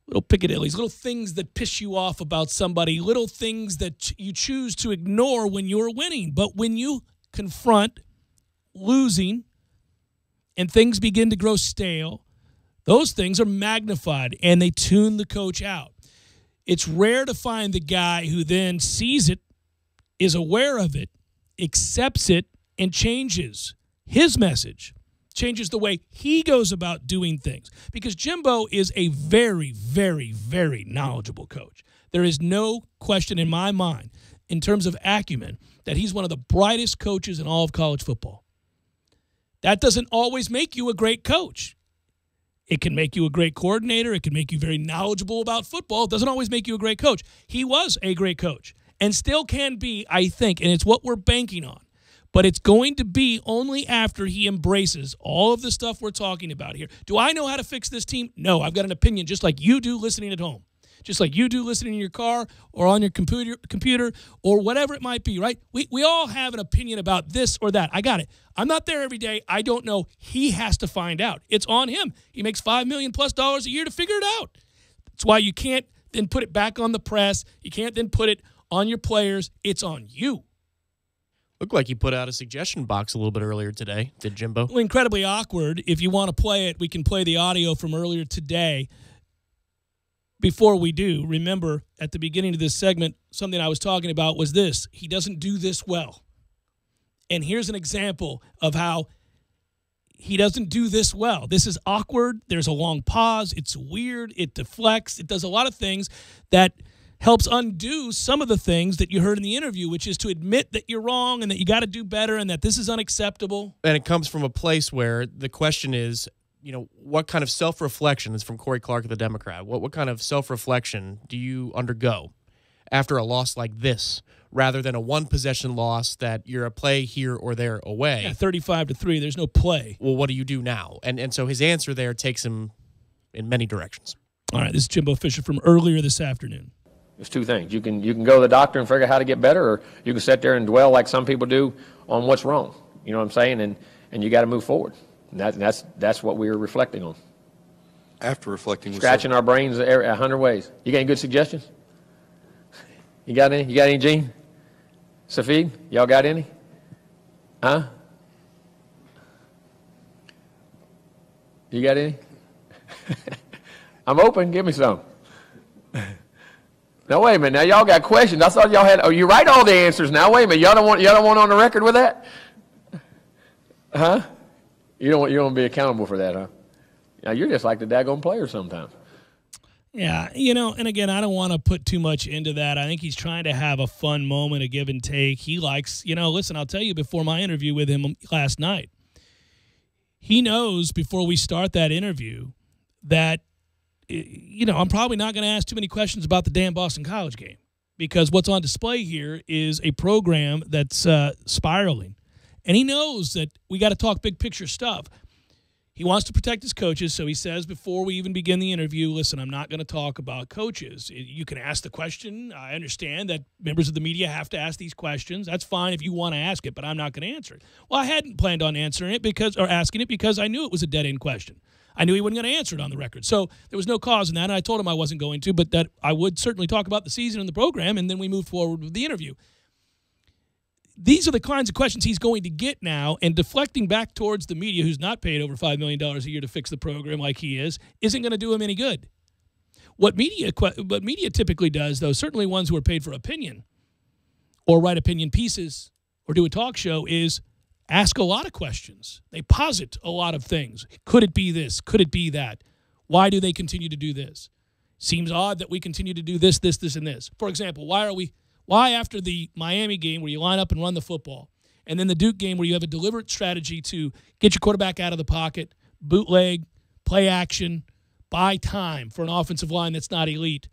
Speaker 1: little piccadillies, little things that piss you off about somebody, little things that you choose to ignore when you're winning. But when you confront losing and things begin to grow stale, those things are magnified and they tune the coach out. It's rare to find the guy who then sees it, is aware of it, accepts it, and changes his message. Changes the way he goes about doing things. Because Jimbo is a very, very, very knowledgeable coach. There is no question in my mind, in terms of acumen, that he's one of the brightest coaches in all of college football. That doesn't always make you a great coach. It can make you a great coordinator. It can make you very knowledgeable about football. It doesn't always make you a great coach. He was a great coach and still can be, I think, and it's what we're banking on. But it's going to be only after he embraces all of the stuff we're talking about here. Do I know how to fix this team? No, I've got an opinion just like you do listening at home. Just like you do listening in your car or on your computer or whatever it might be, right? We all have an opinion about this or that. I got it. I'm not there every day. I don't know. He has to find out. It's on him. He makes $5 million+ a year to figure it out. That's why you can't then put it back on the press. You can't then put it on your players. It's on you.
Speaker 2: Looked like you put out a suggestion box a little bit earlier today, did Jimbo?
Speaker 1: Well, incredibly awkward. If you want to play it, we can play the audio from earlier today. Before we do, remember at the beginning of this segment, something I was talking about was this. He doesn't do this well. And here's an example of how he doesn't do this well. This is awkward. There's a long pause. It's weird. It deflects. It does a lot of things that helps undo some of the things that you heard in the interview, which is to admit that you're wrong and that you got to do better and that this is unacceptable.
Speaker 2: And it comes from a place where the question is, what kind of self-reflection is from Corey Clark of the Democrat? What kind of self-reflection do you undergo after a loss like this, rather than a one-possession loss that you're a play here or there away?
Speaker 1: Yeah, 35-3, there's no play.
Speaker 2: Well, what do you do now? And so his answer there takes him in many directions.
Speaker 1: All right, this is Jimbo Fisher from earlier this afternoon.
Speaker 21: There's two things. You can go to the doctor and figure out how to get better, or you can sit there and dwell like some people do on what's wrong. You know what I'm saying? And you got to move forward. And that's what we were reflecting on.
Speaker 22: After reflecting,
Speaker 21: scratching our brains 100 ways. You got any good suggestions? You got any? You got any, Gene? Safid? Y'all got any? Huh? You got any? I'm open. Give me some. Now wait a minute. Now y'all got questions. I thought y'all had. Oh, you write all the answers. Now wait a minute. Y'all don't want on the record with that, huh? You don't want to be accountable for that, huh? Now you're just like the daggone player sometimes.
Speaker 1: Yeah, and again, I don't want to put too much into that. I think he's trying to have a fun moment, a give and take. He likes, listen, I'll tell you before my interview with him last night, he knows before we start that interview that, I'm probably not going to ask too many questions about the damn Boston College game because what's on display here is a program that's spiraling. And he knows that we got to talk big picture stuff. He wants to protect his coaches, so he says before we even begin the interview, listen, I'm not going to talk about coaches. You can ask the question. I understand that members of the media have to ask these questions. That's fine if you want to ask it, but I'm not going to answer it. Well, I hadn't planned on answering it asking it because I knew it was a dead-end question. I knew he wasn't going to answer it on the record. So there was no cause in that, and I told him I wasn't going to, but that I would certainly talk about the season and the program, and then we moved forward with the interview. These are the kinds of questions he's going to get now, and deflecting back towards the media, who's not paid over $5 million a year to fix the program like he is, isn't going to do him any good. What media typically does, though, certainly ones who are paid for opinion or write opinion pieces or do a talk show, is ask a lot of questions. They posit a lot of things. Could it be this? Could it be that? Why do they continue to do this? Seems odd that we continue to do this, this, this, and this. For example, why after the Miami game where you line up and run the football, and then the Duke game where you have a deliberate strategy to get your quarterback out of the pocket, bootleg, play action, buy time for an offensive line that's not elite,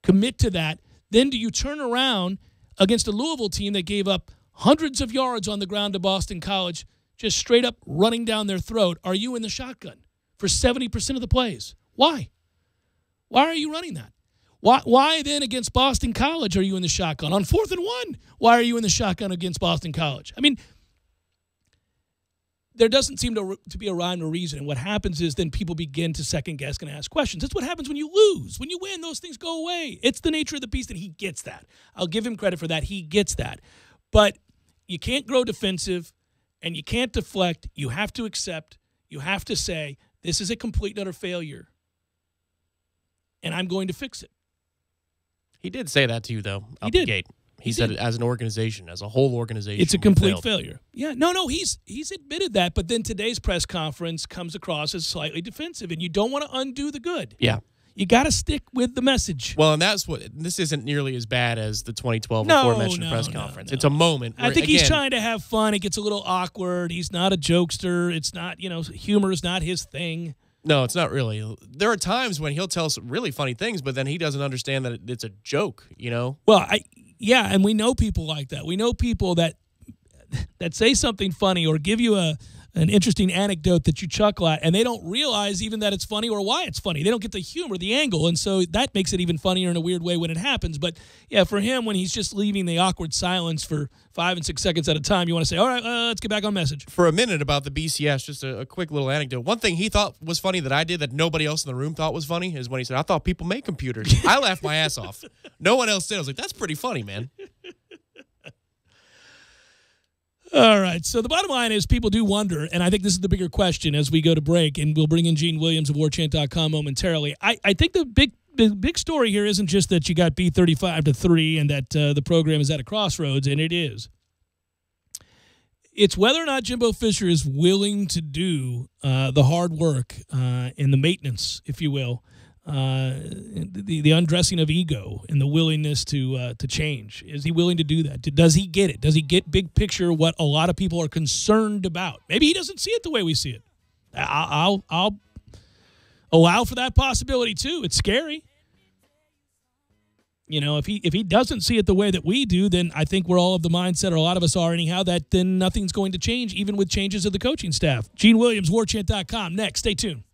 Speaker 1: commit to that, then do you turn around against a Louisville team that gave up hundreds of yards on the ground to Boston College, just straight up running down their throat? Are you in the shotgun for 70% of the plays? Why? Why are you running that? Why then against Boston College are you in the shotgun? On 4th and 1, why are you in the shotgun against Boston College? I mean, there doesn't seem to be a rhyme or reason. And what happens is then people begin to second guess and ask questions. That's what happens when you lose. When you win, those things go away. It's the nature of the beast, and he gets that. I'll give him credit for that. He gets that. But you can't grow defensive, and you can't deflect. You have to accept. You have to say, this is a complete and utter failure, and I'm going to fix it.
Speaker 2: He did say that to you, though, out
Speaker 1: the
Speaker 2: the gate. He said it as an organization, as a whole organization.
Speaker 1: It's a complete failure. Yeah, no, he's admitted that, but then today's press conference comes across as slightly defensive, and you don't want to undo the good.
Speaker 2: Yeah.
Speaker 1: You got to stick with the message.
Speaker 2: Well, and this isn't nearly as bad as the 2012 aforementioned press conference. It's a moment where,
Speaker 1: I think he's trying to have fun. It gets a little awkward. He's not a jokester. It's not, humor is not his thing.
Speaker 2: No, it's not really. There are times when he'll tell some really funny things, but then he doesn't understand that it's a joke,
Speaker 1: Well, and we know people like that. We know people that say something funny or give you an interesting anecdote that you chuckle at, and they don't realize even that it's funny or why it's funny. They don't get the humor, the angle, and so that makes it even funnier in a weird way when it happens. But, yeah, for him, when he's just leaving the awkward silence for 5 and 6 seconds at a time, you want to say, all right, let's get back on message.
Speaker 2: For a minute about the BCS, just a quick little anecdote. One thing he thought was funny that I did that nobody else in the room thought was funny is when he said, I thought people make computers. I laughed my ass off. No one else did. I was like, that's pretty funny, man.
Speaker 1: All right, so the bottom line is people do wonder, and I think this is the bigger question as we go to break, and we'll bring in Gene Williams of WarChant.com momentarily. I think the big story here isn't just that you got beat 35-3 and that the program is at a crossroads, and it is. It's whether or not Jimbo Fisher is willing to do the hard work and the maintenance, if you will, the undressing of ego and the willingness to change. Is he willing to do that? Does he get it? Does he get big picture what a lot of people are concerned about? Maybe he doesn't see it the way we see it. I'll allow for that possibility too. It's scary. If he doesn't see it the way that we do, then I think we're all of the mindset, or a lot of us are anyhow, that then nothing's going to change, even with changes of the coaching staff. Gene Williams, WarChant.com. Next, stay tuned.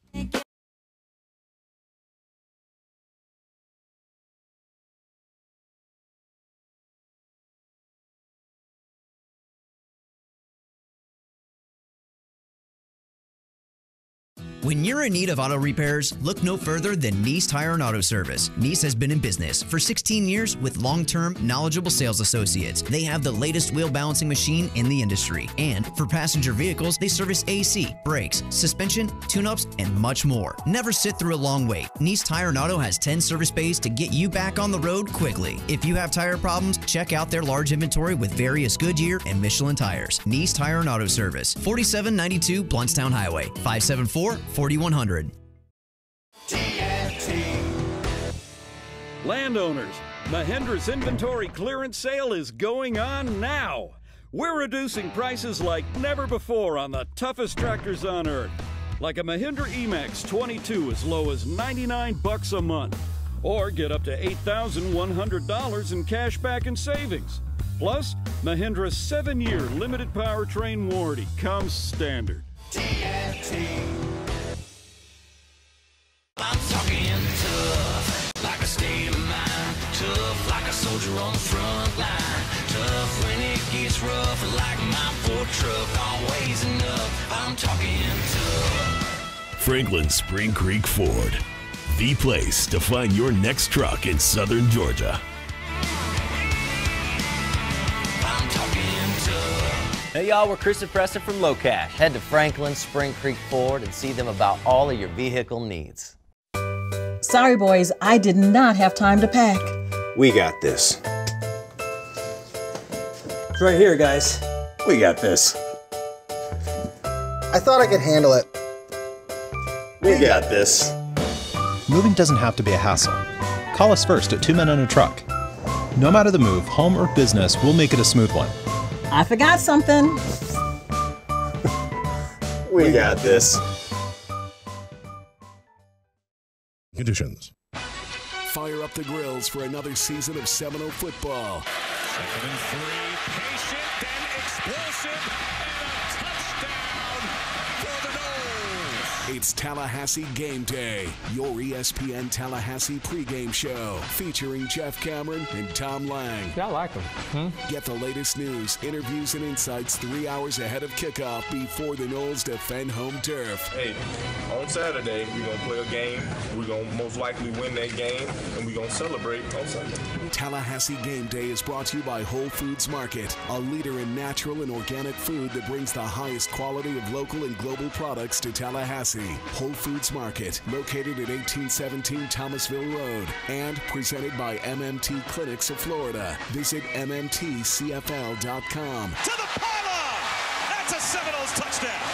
Speaker 3: When you're in need of auto repairs, look no further than Nice Tire and Auto Service. Nice has been in business for 16 years with long-term, knowledgeable sales associates. They have the latest wheel balancing machine in the industry. And for passenger vehicles, they service AC, brakes, suspension, tune-ups, and much more. Never sit through a long wait. Nice Tire and Auto has 10 service bays to get you back on the road quickly. If you have tire problems, check out their large inventory with various Goodyear and Michelin tires. Nice Tire and Auto Service, 4792 Bluntstown Highway, 574-4100.
Speaker 4: Landowners, Mahindra's inventory clearance sale is going on now. We're reducing prices like never before on the toughest tractors on earth. Like a Mahindra Emax 22 as low as $99 a month. Or get up to $8,100 in cash back and savings. Plus, Mahindra's 7-year limited powertrain warranty comes standard.
Speaker 5: TNT. on the front line. Tough when it gets rough, like my Ford truck, always enough. I'm talking tough.
Speaker 6: Franklin Spring Creek Ford, the place to find your next truck in southern Georgia.
Speaker 5: I'm talking tough.
Speaker 7: Hey y'all, we're Chris and Preston from Low Cash. Head to Franklin Spring Creek Ford and see them about all of your vehicle needs.
Speaker 8: Sorry, boys, I did not have time to pack.
Speaker 9: We got this.
Speaker 10: It's right here, guys.
Speaker 9: We got this.
Speaker 10: I thought I could handle it.
Speaker 9: We got this.
Speaker 11: Moving doesn't have to be a hassle. Call us first at 2 Men and a Truck. No matter the move, home or business, we'll make it a smooth one.
Speaker 8: I forgot something.
Speaker 9: We got this.
Speaker 16: Conditions. Fire up the grills for another season of Seminole football.
Speaker 13: 2nd and 3, patient, then explosive, and a touchdown for the Noles.
Speaker 16: It's Tallahassee Game Day, your ESPN Tallahassee pregame show, featuring Jeff Cameron and Tom Lang.
Speaker 21: Yeah, I like them.
Speaker 16: Get the latest news, interviews, and insights 3 hours ahead of kickoff before the Noles defend home turf.
Speaker 14: Hey, on Saturday, we're going to play a game. We're going to most likely win that game, and we're going to celebrate on Sunday.
Speaker 16: Tallahassee Game Day is brought to you by Whole Foods Market, a leader in natural and organic food that brings the highest quality of local and global products to Tallahassee. Whole Foods Market, located at 1817 Thomasville Road, and presented by MMT Clinics of Florida. Visit mmtcfl.com.
Speaker 12: To the pylon! That's a Seminoles touchdown!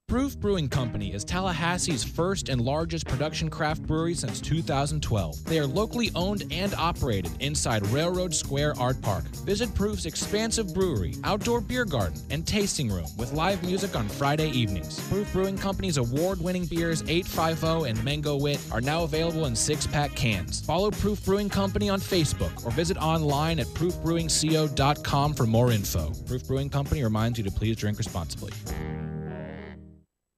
Speaker 15: Proof Brewing Company is Tallahassee's first and largest production craft brewery since 2012. They are locally owned and operated inside Railroad Square Art Park. Visit Proof's expansive brewery, outdoor beer garden, and tasting room with live music on Friday evenings. Proof Brewing Company's award-winning beers 850 and Mango Wit are now available in 6-pack cans. Follow Proof Brewing Company on Facebook or visit online at proofbrewingco.com for more info. Proof Brewing Company reminds you to please drink responsibly.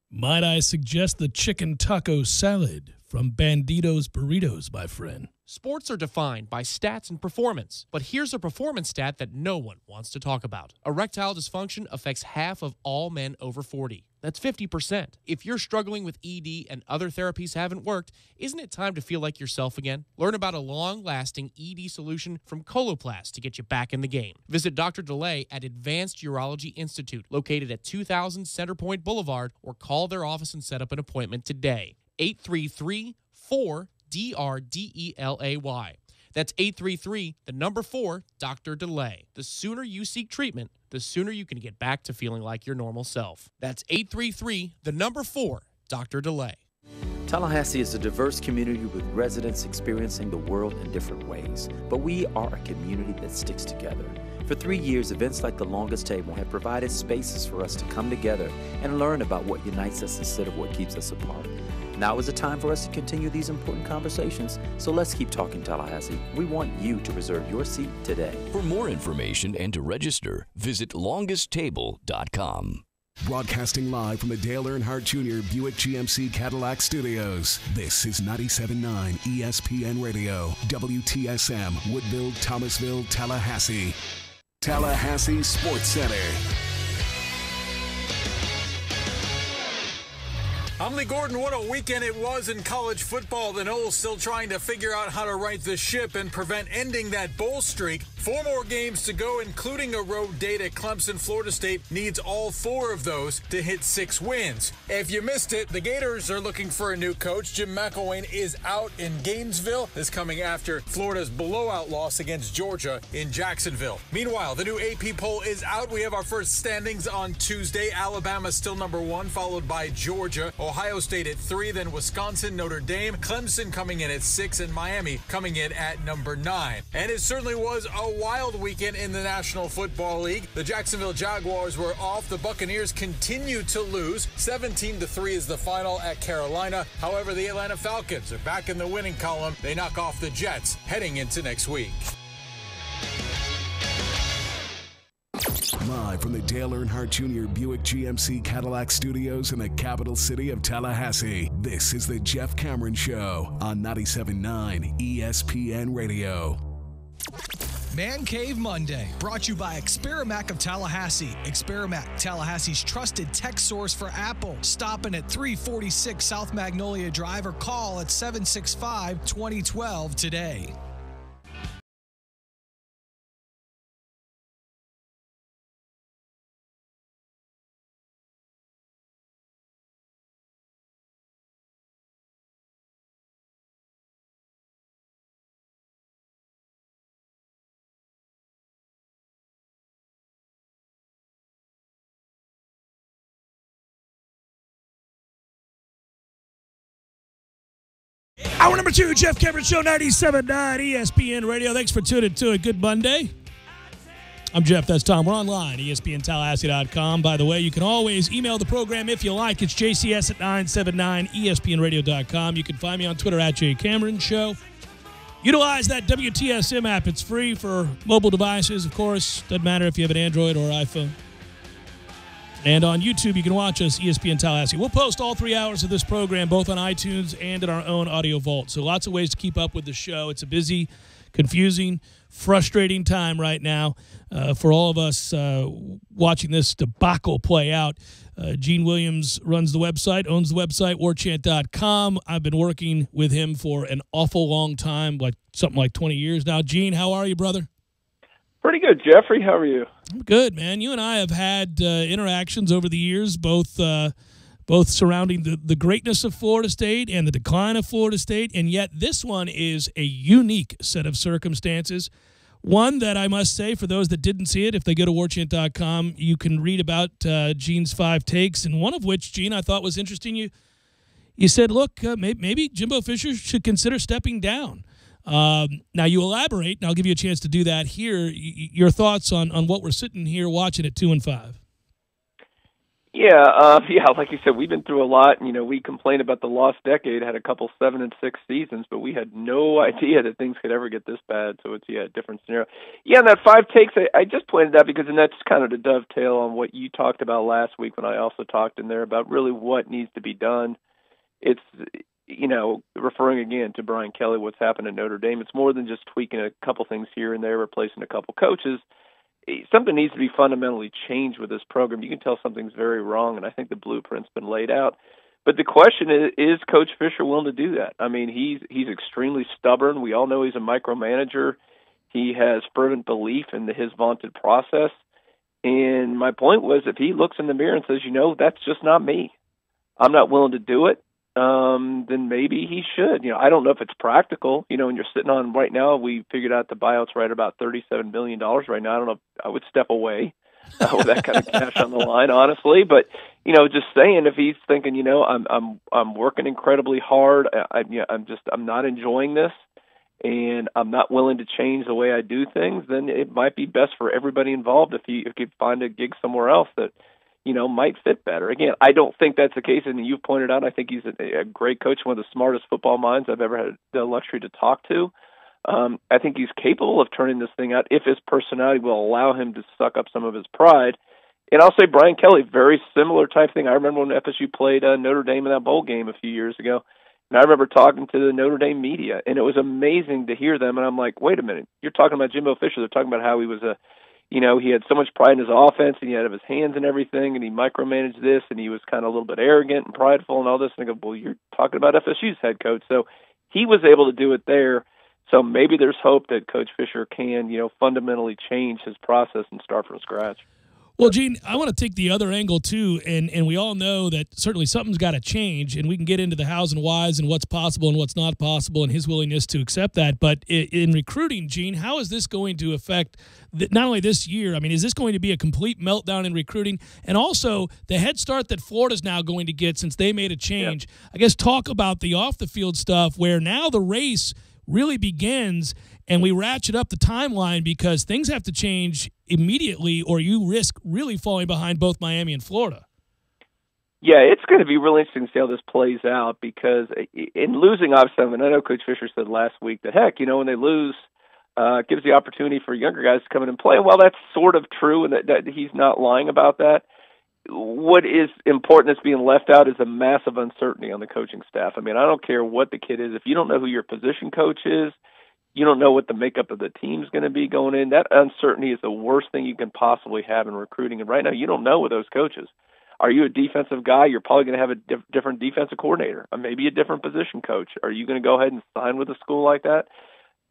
Speaker 1: Might I suggest the chicken taco salad from Bandito's Burritos, my friend?
Speaker 2: Sports are defined by stats and performance, but here's a performance stat that no one wants to talk about. Erectile dysfunction affects half of all men over 40. That's 50%. If you're struggling with ED and other therapies haven't worked, isn't it time to feel like yourself again? Learn about a long-lasting ED solution from Coloplast to get you back in the game. Visit Dr. DeLay at Advanced Urology Institute, located at 2000 Centerpoint Boulevard, or call their office and set up an appointment today. 833-4-DRDELAY. That's 833-4, Dr. DeLay. The sooner you seek treatment, the sooner you can get back to feeling like your normal self. That's 833-4, Dr. DeLay.
Speaker 23: Tallahassee is a diverse community with residents experiencing the world in different ways, but we are a community that sticks together. For 3 years, events like the Longest Table have provided spaces for us to come together and learn about what unites us instead of what keeps us apart. Now is the time for us to continue these important conversations, so let's keep talking Tallahassee. We want you to reserve your seat today.
Speaker 24: For more information and to register, visit longesttable.com.
Speaker 16: Broadcasting live from the Dale Earnhardt Jr. Buick GMC Cadillac Studios. This is 97.9 ESPN Radio, WTSM, Woodville, Thomasville, Tallahassee. Tallahassee Sports Center.
Speaker 20: I'm Lee Gordon. What a weekend it was in college football. The Noles still trying to figure out how to right the ship and prevent ending that bowl streak. 4 more games to go, including a road date at Clemson. Florida State needs all 4 of those to hit 6 wins. If you missed it, the Gators are looking for a new coach. Jim McElwain is out in Gainesville. This coming after Florida's blowout loss against Georgia in Jacksonville. Meanwhile, the new AP poll is out. We have our first standings on Tuesday. Alabama still number 1, followed by Georgia. Ohio State at 3, then Wisconsin, Notre Dame, Clemson coming in at 6, and Miami coming in at number 9. And it certainly was a wild weekend in the National Football League. The Jacksonville Jaguars were off. The Buccaneers continue to lose. 17-3 is the final at Carolina. However, the Atlanta Falcons are back in the winning column. They knock off the Jets heading into next week.
Speaker 16: Live from the Dale Earnhardt Jr. Buick GMC Cadillac Studios in the capital city of Tallahassee, This is the Jeff Cameron Show on 97.9 ESPN Radio.
Speaker 12: Man Cave Monday, brought to you by Experamac of Tallahassee. Experamac, Tallahassee's trusted tech source for Apple. Stopping at 346 South Magnolia Drive or call at 765-2012 today.
Speaker 1: Hour number 2, Jeff Cameron Show, 97.9 ESPN Radio. Thanks for tuning to it. Good Monday. I'm Jeff. That's Tom. We're online, ESPNTallahassee.com. By the way, you can always email the program if you like. It's jcs at 979ESPNradio.com. You can find me on Twitter at JCameronShow. Utilize that WTSM app. It's free for mobile devices, of course. Doesn't matter if you have an Android or iPhone. And on YouTube, you can watch us, ESPN Tallahassee. We'll post all 3 hours of this program, both on iTunes and in our own audio vault. So lots of ways to keep up with the show. It's a busy, confusing, frustrating time right now for all of us watching this debacle play out. Gene Williams runs the website, owns the website, warchant.com. I've been working with him for an awful long time, something like 20 years now. Gene, how are you, brother?
Speaker 17: Pretty good, Jeffrey. How are you?
Speaker 1: I'm good, man. You and I have had interactions over the years, both surrounding the greatness of Florida State and the decline of Florida State, and yet this one is a unique set of circumstances. One that I must say, for those that didn't see it, if they go to warchant.com, you can read about Gene's 5 takes, and one of which, Gene, I thought was interesting. You said, look, maybe Jimbo Fisher should consider stepping down. Now you elaborate, and I'll give you a chance to do that here. Your thoughts on what we're sitting here watching at 2-5.
Speaker 17: Yeah, like you said, we've been through a lot. We complained about the lost decade, had a couple 7-6 seasons, but we had no idea that things could ever get this bad. So it's a different scenario. Yeah, and that 5 takes, I just pointed that because, and that's kind of the dovetail on what you talked about last week when I also talked in there about really what needs to be done. It's referring again to Brian Kelly, what's happened at Notre Dame, it's more than just tweaking a couple things here and there, replacing a couple coaches. Something needs to be fundamentally changed with this program. You can tell something's very wrong, and I think the blueprint's been laid out. But the question is Coach Fisher willing to do that? I mean, he's extremely stubborn. We all know he's a micromanager. He has fervent belief in his vaunted process. And my point was, if he looks in the mirror and says, that's just not me, I'm not willing to do it, then maybe he should. I don't know if it's practical. When you're sitting on right now, we figured out the buyout's right about $37 million right now. I don't know if I would step away with that kind of cash on the line, honestly. But just saying, if he's thinking, I'm working incredibly hard, I'm not enjoying this, and I'm not willing to change the way I do things, then it might be best for everybody involved if you find a gig somewhere else that might fit better. Again, I don't think that's the case, and you've pointed out, I think he's a great coach, one of the smartest football minds I've ever had the luxury to talk to. I think he's capable of turning this thing out if his personality will allow him to suck up some of his pride. And I'll say Brian Kelly, very similar type thing. I remember when FSU played Notre Dame in that bowl game a few years ago, and I remember talking to the Notre Dame media, and it was amazing to hear them, and I'm like, wait a minute, you're talking about Jimbo Fisher. They're talking about how he was he had so much pride in his offense, and he had his hands and everything, and he micromanaged this, and he was kind of a little bit arrogant and prideful and all this. And I go, well, you're talking about FSU's head coach. So he was able to do it there. So maybe there's hope that Coach Fisher can, fundamentally change his process and start from scratch.
Speaker 1: Well, Gene, I want to take the other angle, too, and we all know that certainly something's got to change, and we can get into the hows and whys and what's possible and what's not possible and his willingness to accept that. But in recruiting, Gene, how is this going to affect not only this year? I mean, is this going to be a complete meltdown in recruiting? And also the head start that Florida's now going to get since they made a change. Yeah. I guess talk about the off-the-field stuff where now the race really begins and we ratchet up the timeline because things have to change immediately or you risk really falling behind both Miami and Florida.
Speaker 17: Yeah, it's going to be really interesting to see how this plays out because in losing, obviously, I know Coach Fisher said last week that, heck, when they lose, it gives the opportunity for younger guys to come in and play. Well, that's sort of true, and that he's not lying about that. what is important that's being left out is a massive uncertainty on the coaching staff. I mean, I don't care what the kid is. If you don't know who your position coach is, you don't know what the makeup of the team's going to be going in. That uncertainty is the worst thing you can possibly have in recruiting. And right now, you don't know with those coaches. Are you a defensive guy? You're probably going to have a different defensive coordinator, or maybe a different position coach. Are you going to go ahead and sign with a school like that?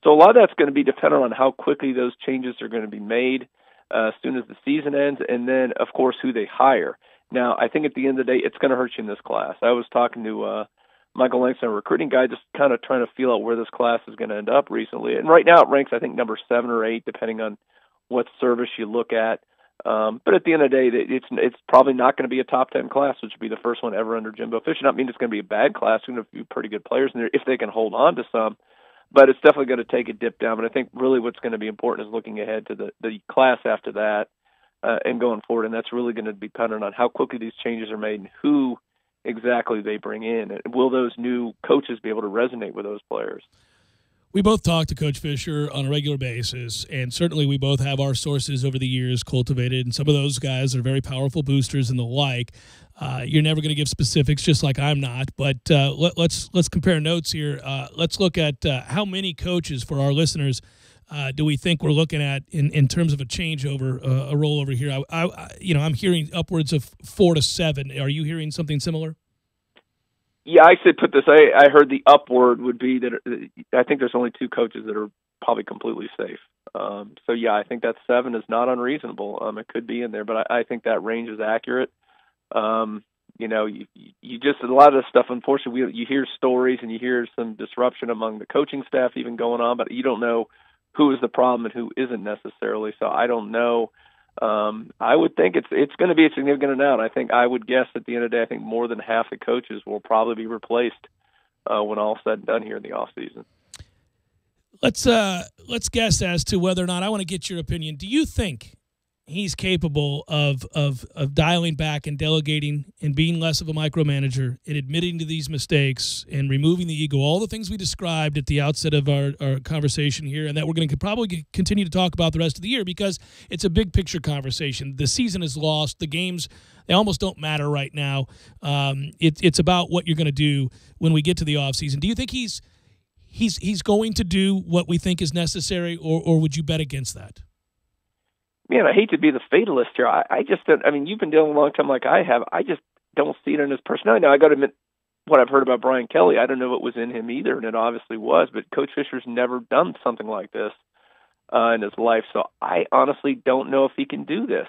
Speaker 17: So a lot of that's going to be dependent on how quickly those changes are going to be made as soon as the season ends, and then, of course, who they hire. Now, I think at the end of the day, it's going to hurt you in this class. I was talking to Michael Langston, a recruiting guy, just kind of trying to feel out where this class is going to end up recently. And right now it ranks, I think, number 7 or 8, depending on what service you look at. But at the end of the day, it's probably not going to be a top 10 class, which would be the first one ever under Jimbo Fisher. Not mean it's going to be a bad class. There's going to be pretty good players in there if they can hold on to some. But it's definitely going to take a dip down. But I think really what's going to be important is looking ahead to the class after that and going forward. And that's really going to be dependent on how quickly these changes are made and who exactly they bring in. Will those new coaches be able to resonate with those players?
Speaker 1: We both talk to Coach Fisher on a regular basis, and certainly we both have our sources over the years cultivated, and some of those guys are very powerful boosters and the like. You're never going to give specifics, just like I'm not, but let's compare notes here. Let's look at how many coaches for our listeners do we think we're looking at in terms of a changeover, a rollover here? I'm hearing upwards of 4 to 7. Are you hearing something similar?
Speaker 17: Yeah, I should put this. I heard the upward would be that I think there's only 2 coaches that are probably completely safe. So yeah, I think that 7 is not unreasonable. It could be in there, but I think that range is accurate. You just, a lot of this stuff, unfortunately, you hear stories and you hear some disruption among the coaching staff even going on, but you don't know who is the problem and who isn't necessarily. So I don't know. I would think it's going to be a significant amount. I would guess at the end of the day, I think more than half the coaches will probably be replaced when all's said and done here in the off season.
Speaker 1: Let's guess as to whether or not, I want to get your opinion. Do you think he's capable of dialing back and delegating and being less of a micromanager and admitting to these mistakes and removing the ego, all the things we described at the outset of our conversation here, and that we're going to probably continue to talk about the rest of the year because it's a big picture conversation. The season is lost. The games, they almost don't matter right now. It's about what you're going to do when we get to the offseason. Do you think he's going to do what we think is necessary, or would you bet against that?
Speaker 17: Man, I hate to be the fatalist here. I just don't. I mean, you've been dealing a long time like I have. I just don't see it in his personality. Now, I got to admit, what I've heard about Brian Kelly, I don't know what was in him either, and it obviously was. But Coach Fisher's never done something like this in his life, so I honestly don't know if he can do this.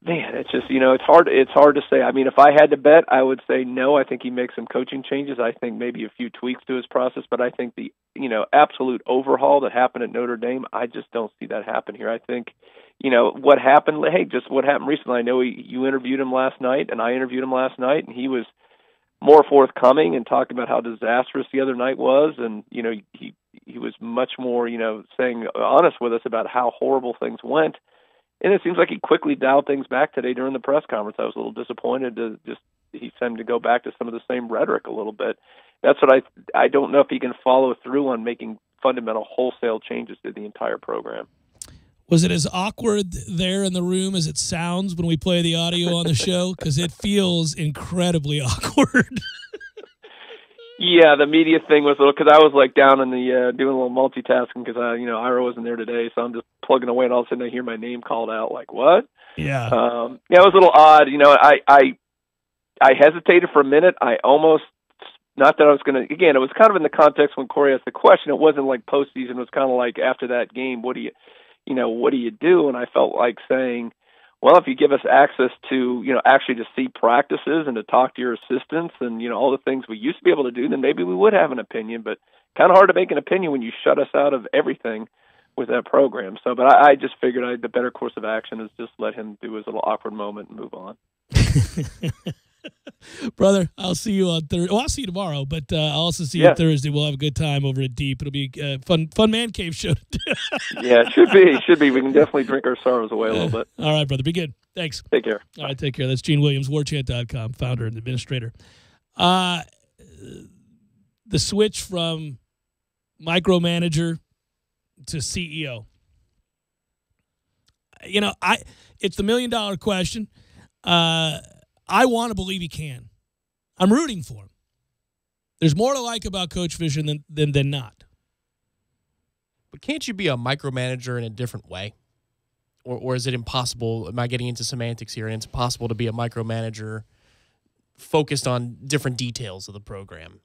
Speaker 17: Man, it's just, it's hard to say. I mean, if I had to bet, I would say no. I think he makes some coaching changes. I think maybe a few tweaks to his process, but I think the, absolute overhaul that happened at Notre Dame, I just don't see that happen here. I think, what happened recently, I know you interviewed him last night, and I interviewed him last night, and he was more forthcoming and talking about how disastrous the other night was, and, he was much more, saying honest with us about how horrible things went. And it seems like he quickly dialed things back today during the press conference. I was a little disappointed he seemed to go back to some of the same rhetoric a little bit. That's what I don't know if he can follow through on making fundamental wholesale changes to the entire program.
Speaker 1: Was it as awkward there in the room as it sounds when we play the audio on the show? Because it feels incredibly awkward.
Speaker 17: Yeah, the media thing was a little, because I was like down in the doing a little multitasking because Ira wasn't there today, so I'm just plugging away, and all of a sudden I hear my name called out. Like, what?
Speaker 1: Yeah.
Speaker 17: It was a little odd. I hesitated for a minute. I almost, not that I was going to. Again, it was kind of in the context when Corey asked the question. It wasn't like postseason. It was kind of like after that game, what do you do? And I felt like saying, well, if you give us access to, actually to see practices and to talk to your assistants and, all the things we used to be able to do, then maybe we would have an opinion. But kind of hard to make an opinion when you shut us out of everything with that program. So, but I just figured the better course of action is just let him do his little awkward moment and move on.
Speaker 1: Brother, I'll see you on Thursday. Well, I'll see you tomorrow, but I'll also see you on Thursday. We'll have a good time over at Deep. It'll be a fun man cave show.
Speaker 17: Yeah, it should be. We can definitely drink our sorrows away a little bit.
Speaker 1: All right, brother. Be good. Thanks.
Speaker 17: Take care.
Speaker 1: All right, take care. That's Gene Williams, warchant.com, founder and administrator. The switch from micromanager to CEO. It's the $1 million question. I want to believe he can. I'm rooting for him. There's more to like about Coach Fisher than not.
Speaker 2: But can't you be a micromanager in a different way? Or is it impossible? Am I getting into semantics here? And it's impossible to be a micromanager focused on different details of the program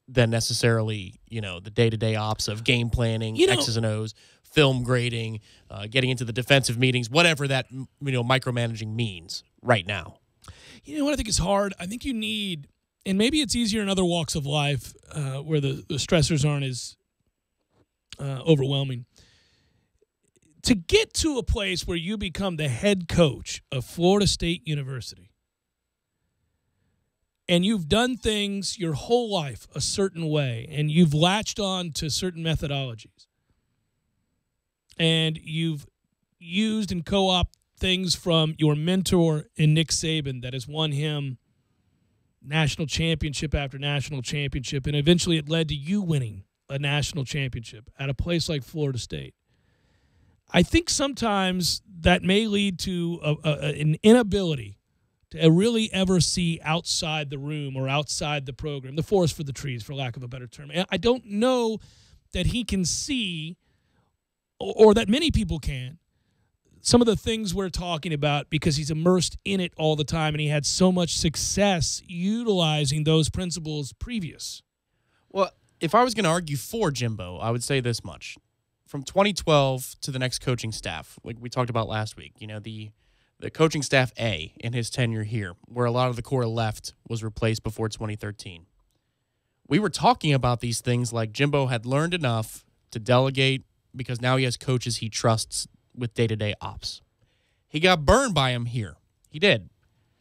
Speaker 2: than necessarily, the day-to-day ops of game planning, X's and O's, film grading, getting into the defensive meetings, whatever that, micromanaging means right now.
Speaker 1: You know what I think is hard? I think you need, and maybe it's easier in other walks of life where the stressors aren't as overwhelming. To get to a place where you become the head coach of Florida State University and you've done things your whole life a certain way and you've latched on to certain methodologies and you've used and co-opted things from your mentor in Nick Saban that has won him national championship after national championship, and eventually it led to you winning a national championship at a place like Florida State. I think sometimes that may lead to an inability to really ever see outside the room or outside the program, the forest for the trees, for lack of a better term. I don't know that he can see, or that many people can, some of the things we're talking about because he's immersed in it all the time and he had so much success utilizing those principles previous.
Speaker 2: Well, if I was going to argue for Jimbo, I would say this much. From 2012 to the next coaching staff, like we talked about last week, the coaching staff A in his tenure here, where a lot of the core left, was replaced before 2013. We were talking about these things like Jimbo had learned enough to delegate because now he has coaches he trusts with day-to-day ops. He got burned by him here. He did.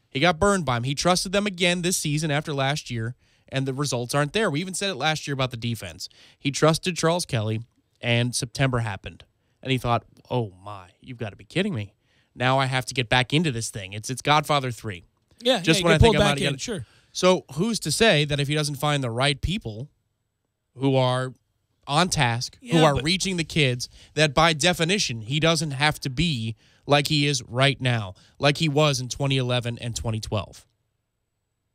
Speaker 2: He got burned by him. He trusted them again this season after last year, and the results aren't there. We even said it last year about the defense. He trusted Charles Kelly, and September happened. And he thought, oh, my, you've got to be kidding me. Now I have to get back into this thing. It's Godfather 3.
Speaker 1: Yeah,
Speaker 2: just
Speaker 1: when
Speaker 2: I think
Speaker 1: about it, sure.
Speaker 2: So who's to say that if he doesn't find the right people who are on task, who are reaching the kids, that by definition he doesn't have to be like he is right now, like he was in 2011 and 2012.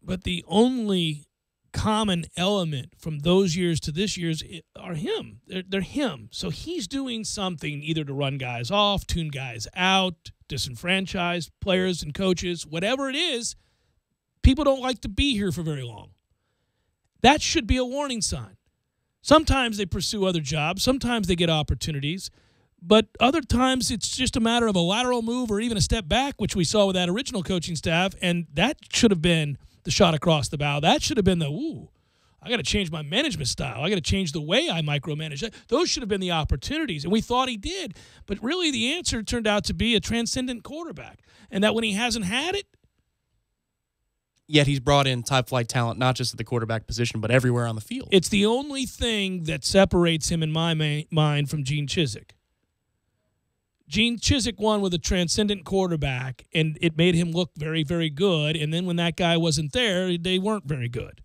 Speaker 1: But the only common element from those years to this year's are him. They're him. So he's doing something either to run guys off, tune guys out, disenfranchise players and coaches, whatever it is. People don't like to be here for very long. That should be a warning sign. Sometimes they pursue other jobs. Sometimes they get opportunities. But other times it's just a matter of a lateral move or even a step back, which we saw with that original coaching staff, and that should have been the shot across the bow. That should have been I got to change my management style. I got to change the way I micromanage. Those should have been the opportunities, and we thought he did. But really the answer turned out to be a transcendent quarterback, and that when he hasn't had it,
Speaker 2: yet he's brought in top-flight talent, not just at the quarterback position, but everywhere on the field.
Speaker 1: It's the only thing that separates him, in my mind, from Gene Chizik. Gene Chizik won with a transcendent quarterback, and it made him look very, very good. And then when that guy wasn't there, they weren't very good.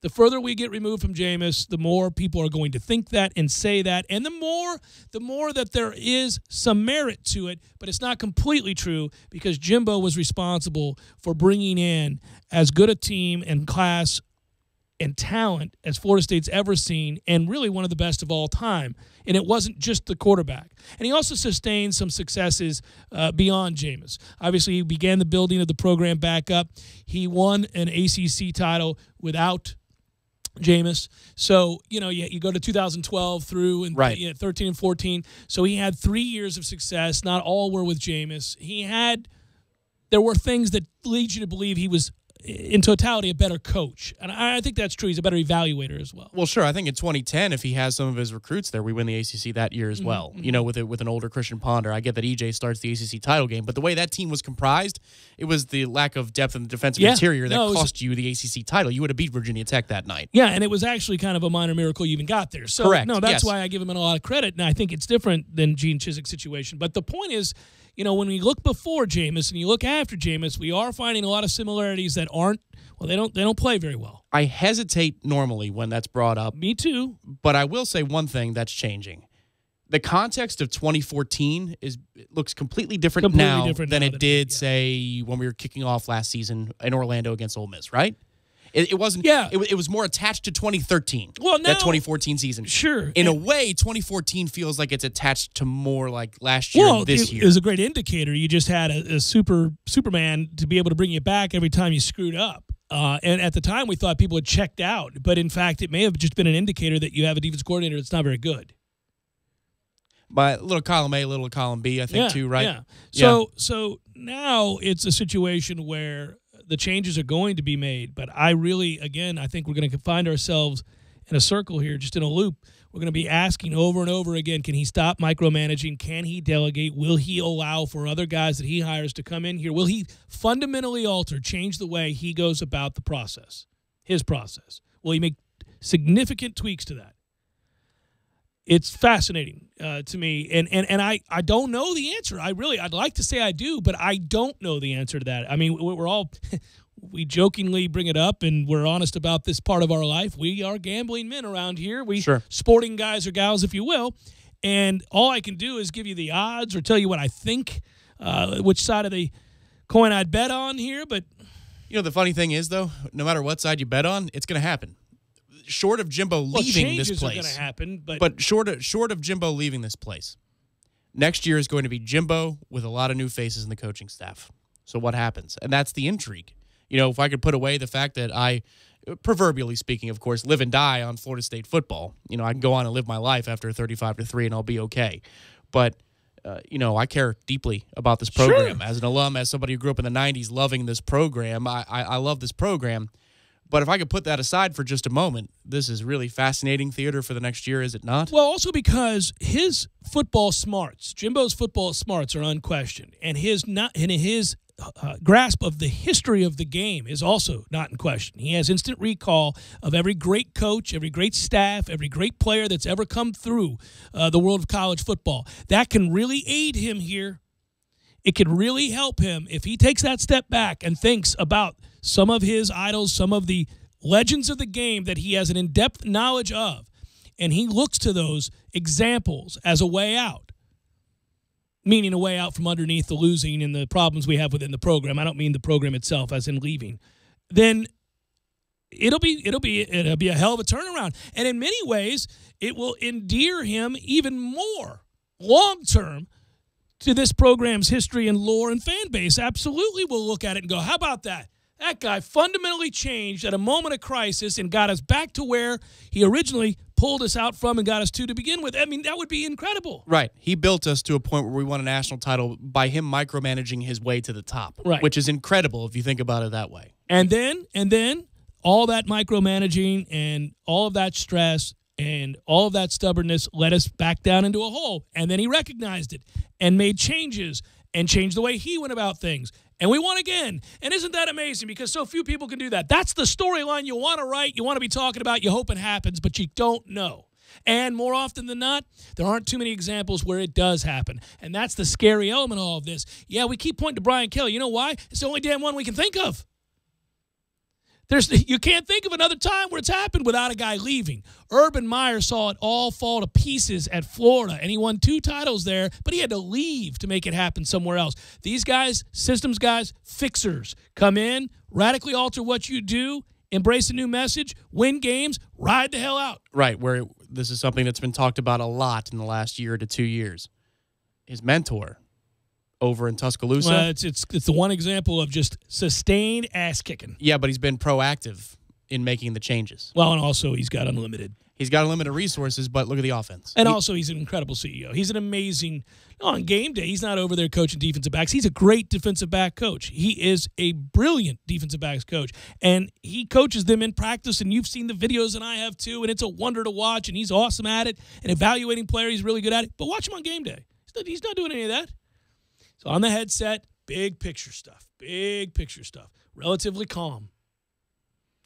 Speaker 1: The further we get removed from Jameis, the more people are going to think that and say that, and the more that there is some merit to it, but it's not completely true because Jimbo was responsible for bringing in as good a team and class and talent as Florida State's ever seen, and really one of the best of all time. And it wasn't just the quarterback. And he also sustained some successes beyond Jameis. Obviously, he began the building of the program back up. He won an ACC title without Jameis. So, you go to 2012 through and 13 and 14. So he had 3 years of success. Not all were with Jameis. There were things that lead you to believe he was, in totality, a better coach. And I think that's true. He's a better evaluator as well.
Speaker 2: Well, sure. I think in 2010, if he has some of his recruits there, we win the ACC that year as well. Mm-hmm. With an older Christian Ponder. I get that EJ starts the ACC title game, but the way that team was comprised, it was the lack of depth in the defensive interior that cost you the ACC title. You would have beat Virginia Tech that night.
Speaker 1: Yeah, and it was actually kind of a minor miracle you even got there. So,
Speaker 2: correct.
Speaker 1: No, that's why I give him a lot of credit, and I think it's different than Gene Chizik's situation. But the point is, when we look before Jameis and you look after Jameis, we are finding a lot of similarities that aren't. Well, they don't play very well.
Speaker 2: I hesitate normally when that's brought up.
Speaker 1: Me too.
Speaker 2: But I will say one thing that's changing. the context of 2014 looks completely different now than it did, say, when we were kicking off last season in Orlando against Ole Miss, right? It wasn't. Yeah. It was more attached to 2013.
Speaker 1: Well, now,
Speaker 2: that 2014 season.
Speaker 1: Sure.
Speaker 2: In a way, 2014 feels like it's attached to more like last year and this year.
Speaker 1: It was a great indicator. You just had a Superman to be able to bring you back every time you screwed up. And at the time, we thought people had checked out. But in fact, it may have just been an indicator that you have a defense coordinator that's not very good.
Speaker 2: By little column A, little column B, I think, too, right?
Speaker 1: Yeah. So now it's a situation where the changes are going to be made. But I really, again, I think we're going to find ourselves in a circle here, just in a loop. We're going to be asking over and over again, can he stop micromanaging? Can he delegate? Will he allow for other guys that he hires to come in here? Will he fundamentally change the way he goes about the process, his process? Will he make significant tweaks to that? It's fascinating to me, and I don't know the answer. I'd like to say I do, but I don't know the answer to that. I mean, we're all we jokingly bring it up, and we're honest about this part of our life. We are gambling men around here. Sporting guys or gals, if you will, and all I can do is give you the odds or tell you what I think, which side of the coin I'd bet on here. But
Speaker 2: the funny thing is, though, no matter what side you bet on, it's going to happen. Short of Jimbo leaving this place,
Speaker 1: are going to happen,
Speaker 2: but short of Jimbo leaving this place, next year is going to be Jimbo with a lot of new faces in the coaching staff. So what happens? And that's the intrigue. If I could put away the fact that I, proverbially speaking, of course, live and die on Florida State football. I can go on and live my life after 35-3, and I'll be okay. But I care deeply about this program as an alum, as somebody who grew up in the '90s, loving this program. I love this program. But if I could put that aside for just a moment, this is really fascinating theater for the next year, is it not?
Speaker 1: Well, also because his football smarts, Jimbo's football smarts are unquestioned, and his grasp of the history of the game is also not in question. He has instant recall of every great coach, every great staff, every great player that's ever come through the world of college football. That can really aid him here. It could really help him if he takes that step back and thinks about some of his idols, some of the legends of the game that he has an in-depth knowledge of, and he looks to those examples as a way out, meaning a way out from underneath the losing and the problems we have within the program. I don't mean the program itself as in leaving. Then it'll be a hell of a turnaround. And in many ways, it will endear him even more long-term to this program's history and lore and fan base. Absolutely, we'll look at it and go, how about that? That guy fundamentally changed at a moment of crisis and got us back to where he originally pulled us out from and got us to begin with. I mean, that would be incredible.
Speaker 2: Right. He built us to a point where we won a national title by him micromanaging his way to the top,
Speaker 1: right,
Speaker 2: which is incredible if you think about it that way.
Speaker 1: And then all that micromanaging and all of that stress and all of that stubbornness led us back down into a hole. And then he recognized it and made changes and changed the way he went about things. And we won again. And isn't that amazing? Because so few people can do that. That's the storyline you want to write, you want to be talking about, you hope it happens, but you don't know. And more often than not, there aren't too many examples where it does happen. And that's the scary element of all of this. Yeah, we keep pointing to Brian Kelly. You know why? It's the only damn one we can think of. You can't think of another time where it's happened without a guy leaving. Urban Meyer saw it all fall to pieces at Florida, and he won 2 titles there, but he had to leave to make it happen somewhere else. These guys, systems guys, fixers, come in, radically alter what you do, embrace a new message, win games, ride the hell out.
Speaker 2: Right, where this is something that's been talked about a lot in the last year to 2 years. His mentor over in Tuscaloosa.
Speaker 1: Well, it's the one example of just sustained ass kicking.
Speaker 2: Yeah, but he's been proactive in making the changes.
Speaker 1: Well, and also he's got unlimited
Speaker 2: resources, but look at the offense.
Speaker 1: And also he's an incredible CEO. He's an amazing on game day. He's not over there coaching defensive backs. He's a great defensive back coach. He is a brilliant defensive backs coach, and he coaches them in practice. And you've seen the videos, and I have too. And it's a wonder to watch. And he's awesome at it. And evaluating players, he's really good at it. But watch him on game day. He's not doing any of that. So on the headset, big picture stuff. Relatively calm.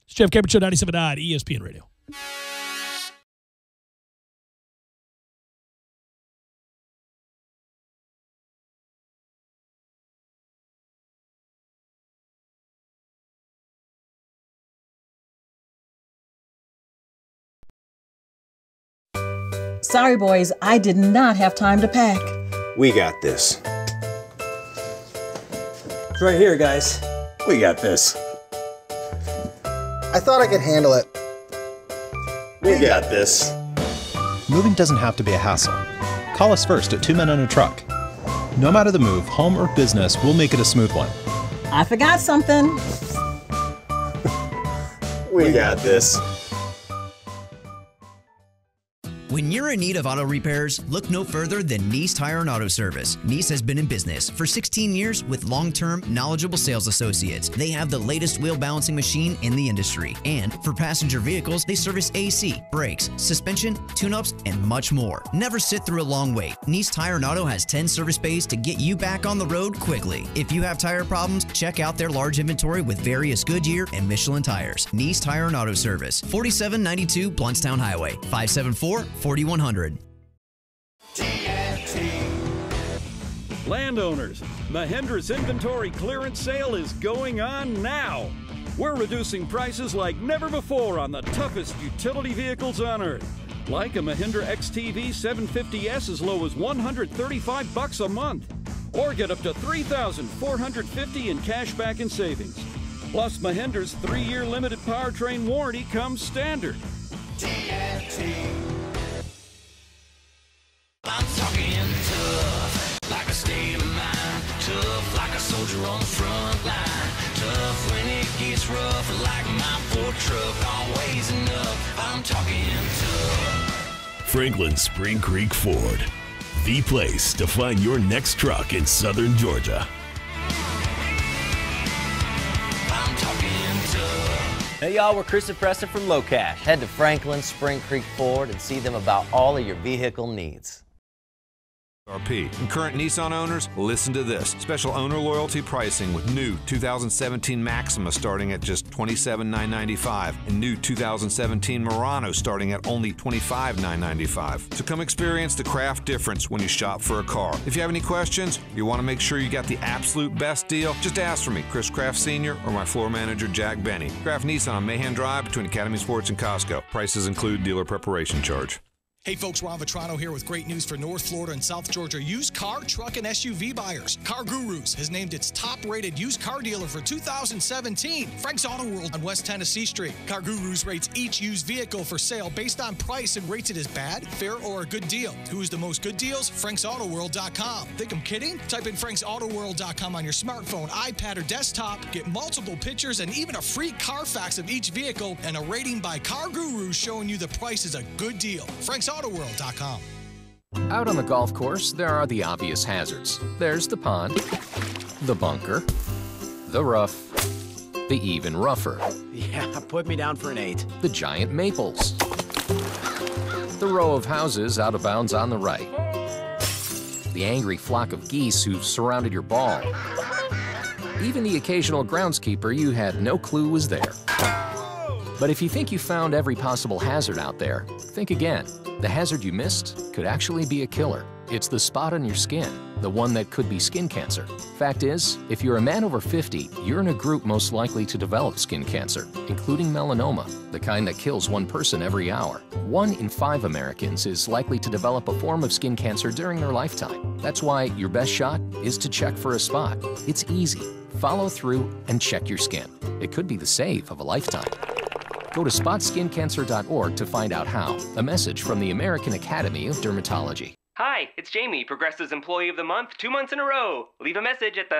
Speaker 1: It's Jeff Cameron Show, 97.9 ESPN Radio.
Speaker 8: Sorry, boys, I did not have time to pack.
Speaker 9: We got this. It's right here, guys. We got this.
Speaker 10: I thought I could handle it.
Speaker 9: We got this.
Speaker 11: Moving doesn't have to be a hassle. Call us first at 2 Men and a Truck. No matter the move, home or business, we'll make it a smooth one.
Speaker 8: I forgot something.
Speaker 9: We got this.
Speaker 3: When you're in need of auto repairs, look no further than Nice Tire and Auto Service. Nice has been in business for 16 years with long-term, knowledgeable sales associates. They have the latest wheel balancing machine in the industry. And for passenger vehicles, they service AC, brakes, suspension, tune-ups, and much more. Never sit through a long wait. Nice Tire and Auto has 10 service bays to get you back on the road quickly. If you have tire problems, check out their large inventory with various Goodyear and Michelin tires. Nice Tire and Auto Service, 4792 Bluntstown Highway, 574-4100.
Speaker 4: Landowners, Mahindra's inventory clearance sale is going on now. We're reducing prices like never before on the toughest utility vehicles on earth. Like a Mahindra XTV 750S as low as $135 a month. Or get up to $3,450 in cash back and savings. Plus, Mahindra's 3-year limited powertrain warranty comes standard.
Speaker 5: I'm talking tough, like a state of mind. Tough, like a soldier on the front line. Tough when it gets rough, like my Ford truck. Always enough, I'm talking tough.
Speaker 6: Franklin Spring Creek Ford, the place to find your next truck in southern Georgia.
Speaker 5: I'm talking tough.
Speaker 7: Hey y'all, we're Chris and Preston from Low Cash. Head to Franklin Spring Creek Ford and see them about all of your vehicle needs.
Speaker 18: And current Nissan owners, listen to this. Special owner loyalty pricing with new 2017 Maxima starting at just $27,995 and new 2017 Murano starting at only $25,995. So come experience the craft difference when you shop for a car. If you have any questions, you want to make sure you got the absolute best deal, just ask for me, Chris Kraft Sr. or my floor manager, Jack Benny. Kraft Nissan on Mahan Drive between Academy Sports and Costco. Prices include dealer preparation charge.
Speaker 12: Hey folks, Ron Vitrano here with great news for North Florida and South Georgia used car, truck, and SUV buyers. Car Gurus has named its top-rated used car dealer for 2017, Frank's Auto World on West Tennessee Street. Car Gurus rates each used vehicle for sale based on price and rates it as bad, fair, or a good deal. Who's the most good deals? FranksAutoWorld.com. Think I'm kidding? Type in FranksAutoWorld.com on your smartphone, iPad, or desktop. Get multiple pictures and even a free Carfax of each vehicle and a rating by Car Gurus showing you the price is a good deal. FranksAutoWorld.com.
Speaker 19: Out on the golf course, there are the obvious hazards. There's the pond, the bunker, the rough, the even rougher.
Speaker 22: Yeah, put me down for an 8.
Speaker 19: The giant maples. The row of houses out of bounds on the right. The angry flock of geese who've surrounded your ball. Even the occasional groundskeeper you had no clue was there. But if you think you found every possible hazard out there, think again. The hazard you missed could actually be a killer. It's the spot on your skin, the one that could be skin cancer. Fact is, if you're a man over 50, you're in a group most likely to develop skin cancer, including melanoma, the kind that kills 1 person every hour. 1 in 5 Americans is likely to develop a form of skin cancer during their lifetime. That's why your best shot is to check for a spot. It's easy. Follow through and check your skin. It could be the save of a lifetime. Go to spotskincancer.org to find out how. A message from the American Academy of Dermatology.
Speaker 25: Hi, it's Jamie, Progressive's Employee of the Month, 2 months in a row. Leave a message at the...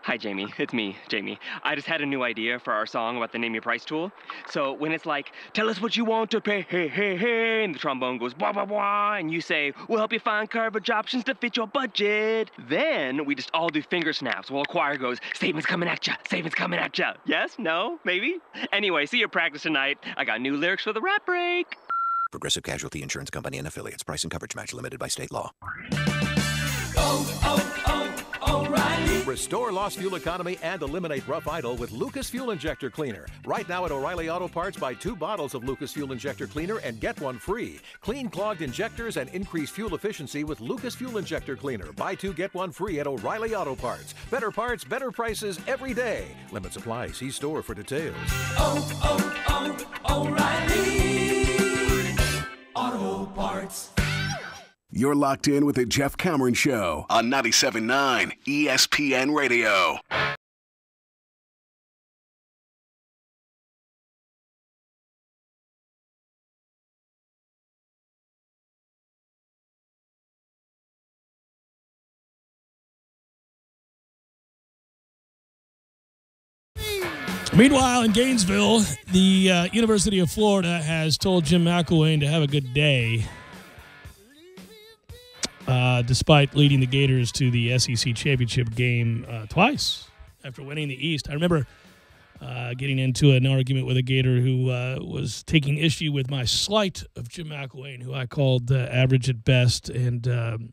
Speaker 25: Hi, Jamie. It's me, Jamie. I just had a new idea for our song about the Name Your Price tool. So when it's like, tell us what you want to pay, hey, hey, hey, and the trombone goes, blah, blah, blah, and you say, we'll help you find coverage options to fit your budget. Then we just all do finger snaps while a choir goes, savings coming at ya, savings coming at ya. Yes? No? Maybe? Anyway, see your practice tonight. I got new lyrics for the rap break.
Speaker 26: Progressive Casualty Insurance Company and Affiliates. Price and coverage match limited by state law.
Speaker 27: O'Reilly. Restore lost fuel economy and eliminate rough idle with Lucas Fuel Injector Cleaner. Right now at O'Reilly Auto Parts, buy 2 bottles of Lucas Fuel Injector Cleaner and get 1 free. Clean clogged injectors and increase fuel efficiency with Lucas Fuel Injector Cleaner. Buy 2, get 1 free at O'Reilly Auto Parts. Better parts, better prices every day. Limit supply. See store for details.
Speaker 5: O'Reilly Auto Parts.
Speaker 16: You're locked in with the Jeff Cameron Show on 97.9 ESPN Radio.
Speaker 1: Meanwhile, in Gainesville, the University of Florida has told Jim McElwain to have a good day, despite leading the Gators to the SEC championship game twice after winning the East. I remember getting into an argument with a Gator who was taking issue with my slight of Jim McElwain, who I called average at best, and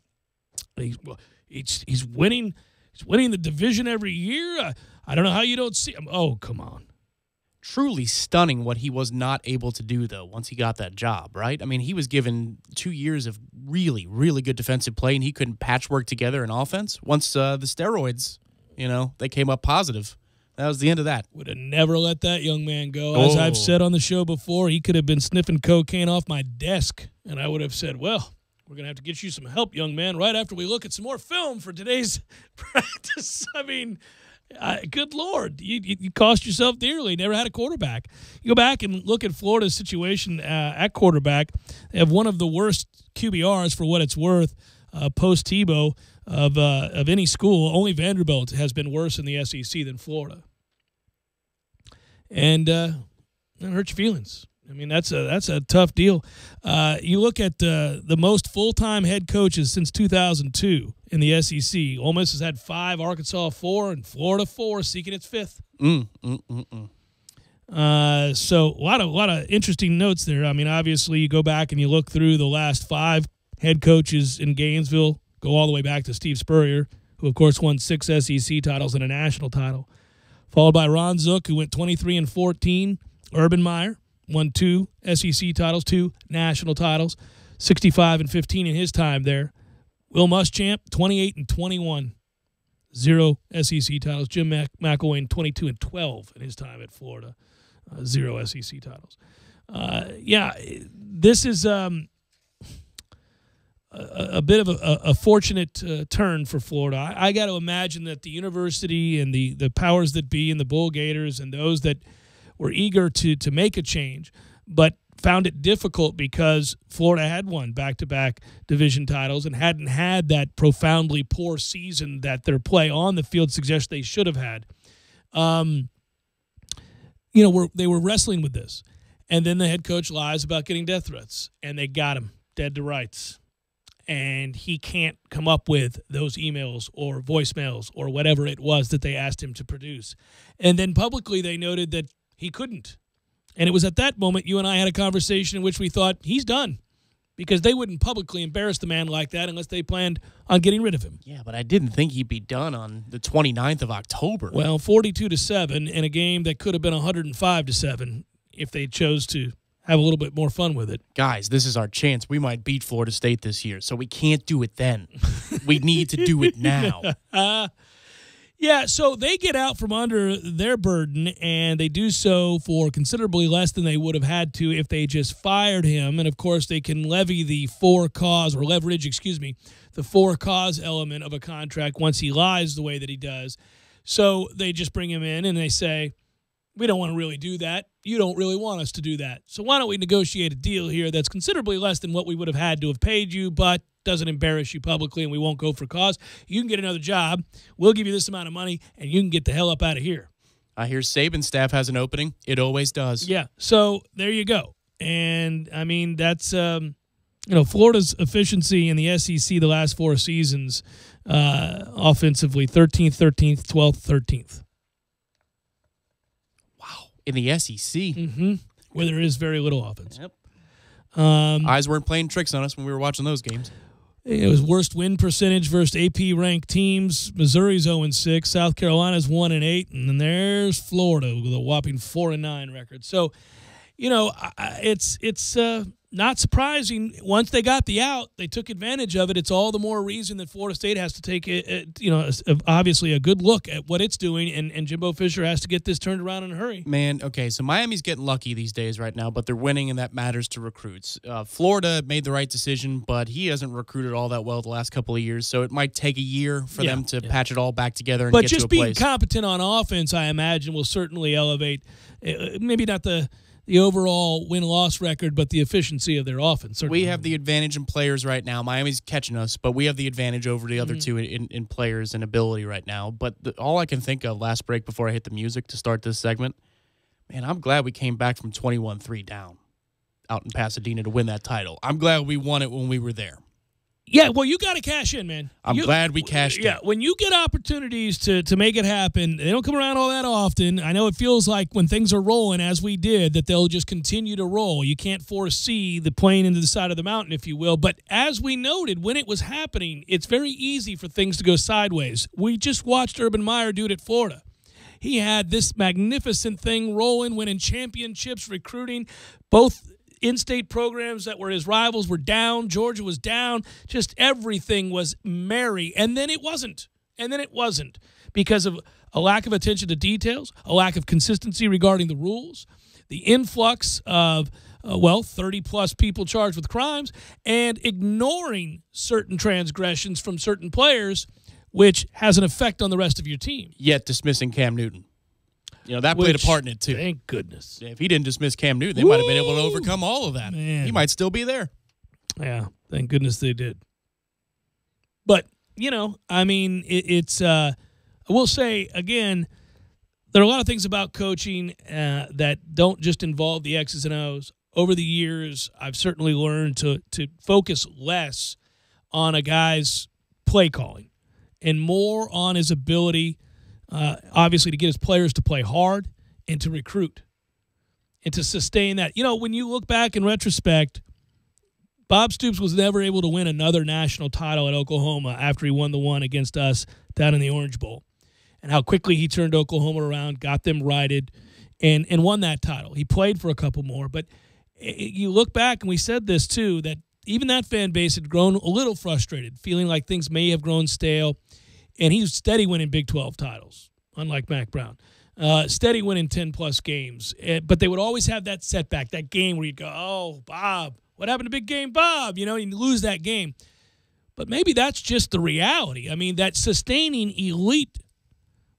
Speaker 1: he's winning. He's winning the division every year. I don't know how you don't see him. Oh, come on.
Speaker 2: Truly stunning what he was not able to do, though, once he got that job, right? I mean, he was given 2 years of really, really good defensive play, and he couldn't patchwork together an offense. Once the steroids, they came up positive. That was the end of that.
Speaker 1: Would have never let that young man go. As I've said on the show before, he could have been sniffing cocaine off my desk, and I would have said, well, we're going to have to get you some help, young man, right after we look at some more film for today's practice. I mean, good Lord, you cost yourself dearly. Never had a quarterback. You go back and look at Florida's situation at quarterback. They have one of the worst QBRs for what it's worth post Tebow of any school. Only Vanderbilt has been worse in the SEC than Florida, and that hurts your feelings. I mean, that's a tough deal. You look at the most full-time head coaches since 2002 in the SEC. Ole Miss has had 5, Arkansas 4, and Florida 4, seeking its 5th. So a lot of interesting notes there. I mean, obviously, you go back and you look through the last 5 head coaches in Gainesville, go all the way back to Steve Spurrier, who, of course, won 6 SEC titles and a national title, followed by Ron Zook, who went 23-14, Urban Meyer, won 2 SEC titles, 2 national titles, 65-15 in his time there. Will Muschamp, 28-21, 0 SEC titles. Jim McElwain, 22-12 in his time at Florida, 0 SEC titles. This is a bit of a fortunate turn for Florida. I got to imagine that the university and the powers that be and the Bull Gators and those that were eager to make a change, but found it difficult because Florida had won back-to-back division titles and hadn't had that profoundly poor season that their play on the field suggests they should have had. They were wrestling with this. And then the head coach lies about getting death threats, and they got him dead to rights. And he can't come up with those emails or voicemails or whatever it was that they asked him to produce. And then publicly they noted that he couldn't. And it was at that moment you and I had a conversation in which we thought, he's done. Because they wouldn't publicly embarrass the man like that unless they planned on getting rid of him.
Speaker 2: Yeah, but I didn't think he'd be done on the 29th of October.
Speaker 1: Well, 42-7 in a game that could have been 105-7 if they chose to have a little bit more fun with it.
Speaker 2: Guys, this is our chance. We might beat Florida State this year, so we can't do it then. We need to do it now.
Speaker 1: So they get out from under their burden, and they do so for considerably less than they would have had to if they just fired him. And, of course, they can leverage the for-cause element of a contract once he lies the way that he does. So they just bring him in, and they say, we don't want to really do that. You don't really want us to do that. So why don't we negotiate a deal here that's considerably less than what we would have had to have paid you, but doesn't embarrass you publicly, and we won't go for cause. You can get another job. We'll give you this amount of money, and you can get the hell up out of here.
Speaker 2: I hear Saban's staff has an opening. It always does.
Speaker 1: Yeah, so there you go. And, I mean, that's, Florida's efficiency in the SEC the last 4 seasons, offensively, 13th, 12th, 13th.
Speaker 2: In the SEC.
Speaker 1: Mm-hmm. Where there is very little offense.
Speaker 2: Yep. Eyes weren't playing tricks on us when we were watching those games.
Speaker 1: It was worst win percentage versus AP-ranked teams. Missouri's 0-6. South Carolina's 1-8. And then there's Florida with a whopping 4-9 record. So, it's not surprising. Once they got the out, they took advantage of it. It's all the more reason that Florida State has to take, obviously a good look at what it's doing, and Jimbo Fisher has to get this turned around in a hurry.
Speaker 2: Man, okay, so Miami's getting lucky these days right now, but they're winning, and that matters to recruits. Florida made the right decision, but he hasn't recruited all that well the last couple of years, so it might take a year for them to patch it all back together and
Speaker 1: but
Speaker 2: get to a
Speaker 1: just
Speaker 2: place.
Speaker 1: being competent on offense, I imagine, will certainly elevate, maybe not the overall win-loss record, but the efficiency of their offense. Certainly.
Speaker 2: We have the advantage in players right now. Miami's catching us, but we have the advantage over the other two in players and ability right now. But all I can think of last break before I hit the music to start this segment, man, I'm glad we came back from 21-3 down out in Pasadena to win that title. I'm glad we won it when we were there.
Speaker 1: Yeah, well, you got to cash in, man.
Speaker 2: I'm glad we cashed in.
Speaker 1: Yeah, when you get opportunities to make it happen, they don't come around all that often. I know it feels like when things are rolling, as we did, that they'll just continue to roll. You can't foresee the plane into the side of the mountain, if you will. But as we noted, when it was happening, it's very easy for things to go sideways. We just watched Urban Meyer do it at Florida. He had this magnificent thing rolling, winning championships, recruiting, both in-state programs that were his rivals were down. Georgia was down. Just everything was merry. And then it wasn't. Because of a lack of attention to details, a lack of consistency regarding the rules, the influx of, 30-plus people charged with crimes, and ignoring certain transgressions from certain players, which has an effect on the rest of your team.
Speaker 2: Yet dismissing Cam Newton. That played a part in it, too.
Speaker 1: Thank goodness.
Speaker 2: If he didn't dismiss Cam Newton, they might have been able to overcome all of that.
Speaker 1: Man.
Speaker 2: He might still be there.
Speaker 1: Yeah, thank goodness they did. But, I will say, again, there are a lot of things about coaching that don't just involve the X's and O's. Over the years, I've certainly learned to focus less on a guy's play calling and more on his ability obviously to get his players to play hard and to recruit and to sustain that. When you look back in retrospect, Bob Stoops was never able to win another national title at Oklahoma after he won the one against us down in the Orange Bowl, and how quickly he turned Oklahoma around, got them righted, and won that title. He played for a couple more, but you look back, and we said this too, that even that fan base had grown a little frustrated, feeling like things may have grown stale. And he was steady winning Big 12 titles, unlike Mac Brown. Steady winning 10-plus games. But they would always have that setback, that game where you'd go, oh, Bob, what happened to Big Game Bob? You lose that game. But maybe that's just the reality. That sustaining elite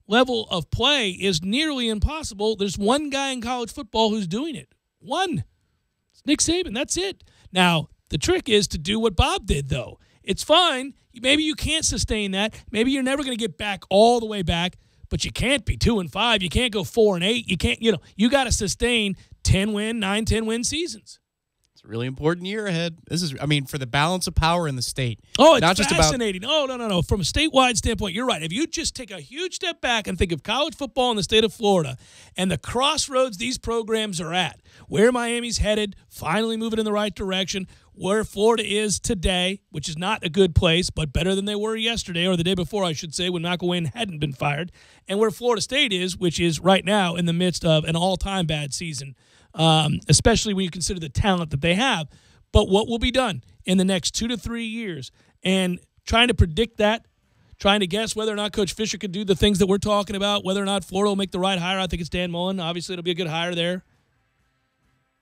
Speaker 1: level of play is nearly impossible. There's one guy in college football who's doing it. One. It's Nick Saban. That's it. Now, the trick is to do what Bob did, though. It's fine. Maybe you can't sustain that. Maybe you're never going to get back all the way back, but you can't be 2-5. You can't go 4-8. You can't, you got to sustain 10-win, 9-10-win seasons.
Speaker 2: It's a really important year ahead. This is, for the balance of power in the state.
Speaker 1: Oh, it's
Speaker 2: not
Speaker 1: fascinating. No. From a statewide standpoint, you're right. If you just take a huge step back and think of college football in the state of Florida and the crossroads these programs are at, where Miami's headed, finally moving in the right direction, where Florida is today, which is not a good place, but better than they were yesterday, or the day before, I should say, when McElwain hadn't been fired, and where Florida State is, which is right now in the midst of an all-time bad season, especially when you consider the talent that they have. But what will be done in the next 2 to 3 years, and trying to predict that, trying to guess whether or not Coach Fisher could do the things that we're talking about, whether or not Florida will make the right hire. I think it's Dan Mullen. Obviously, it'll be a good hire there.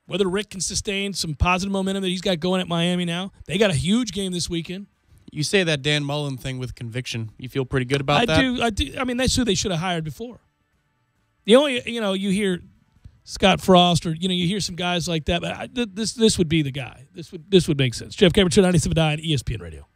Speaker 1: Whether Rick can sustain some positive momentum that he's got going at Miami now. They got a huge game this weekend.
Speaker 2: You say that Dan Mullen thing with conviction. You feel pretty good about that?
Speaker 1: I do. That's who they should have hired before. The only, you hear Scott Frost or, you hear some guys like that, but this would be the guy. This would make sense. Jeff Cameron, 97.9 ESPN Radio.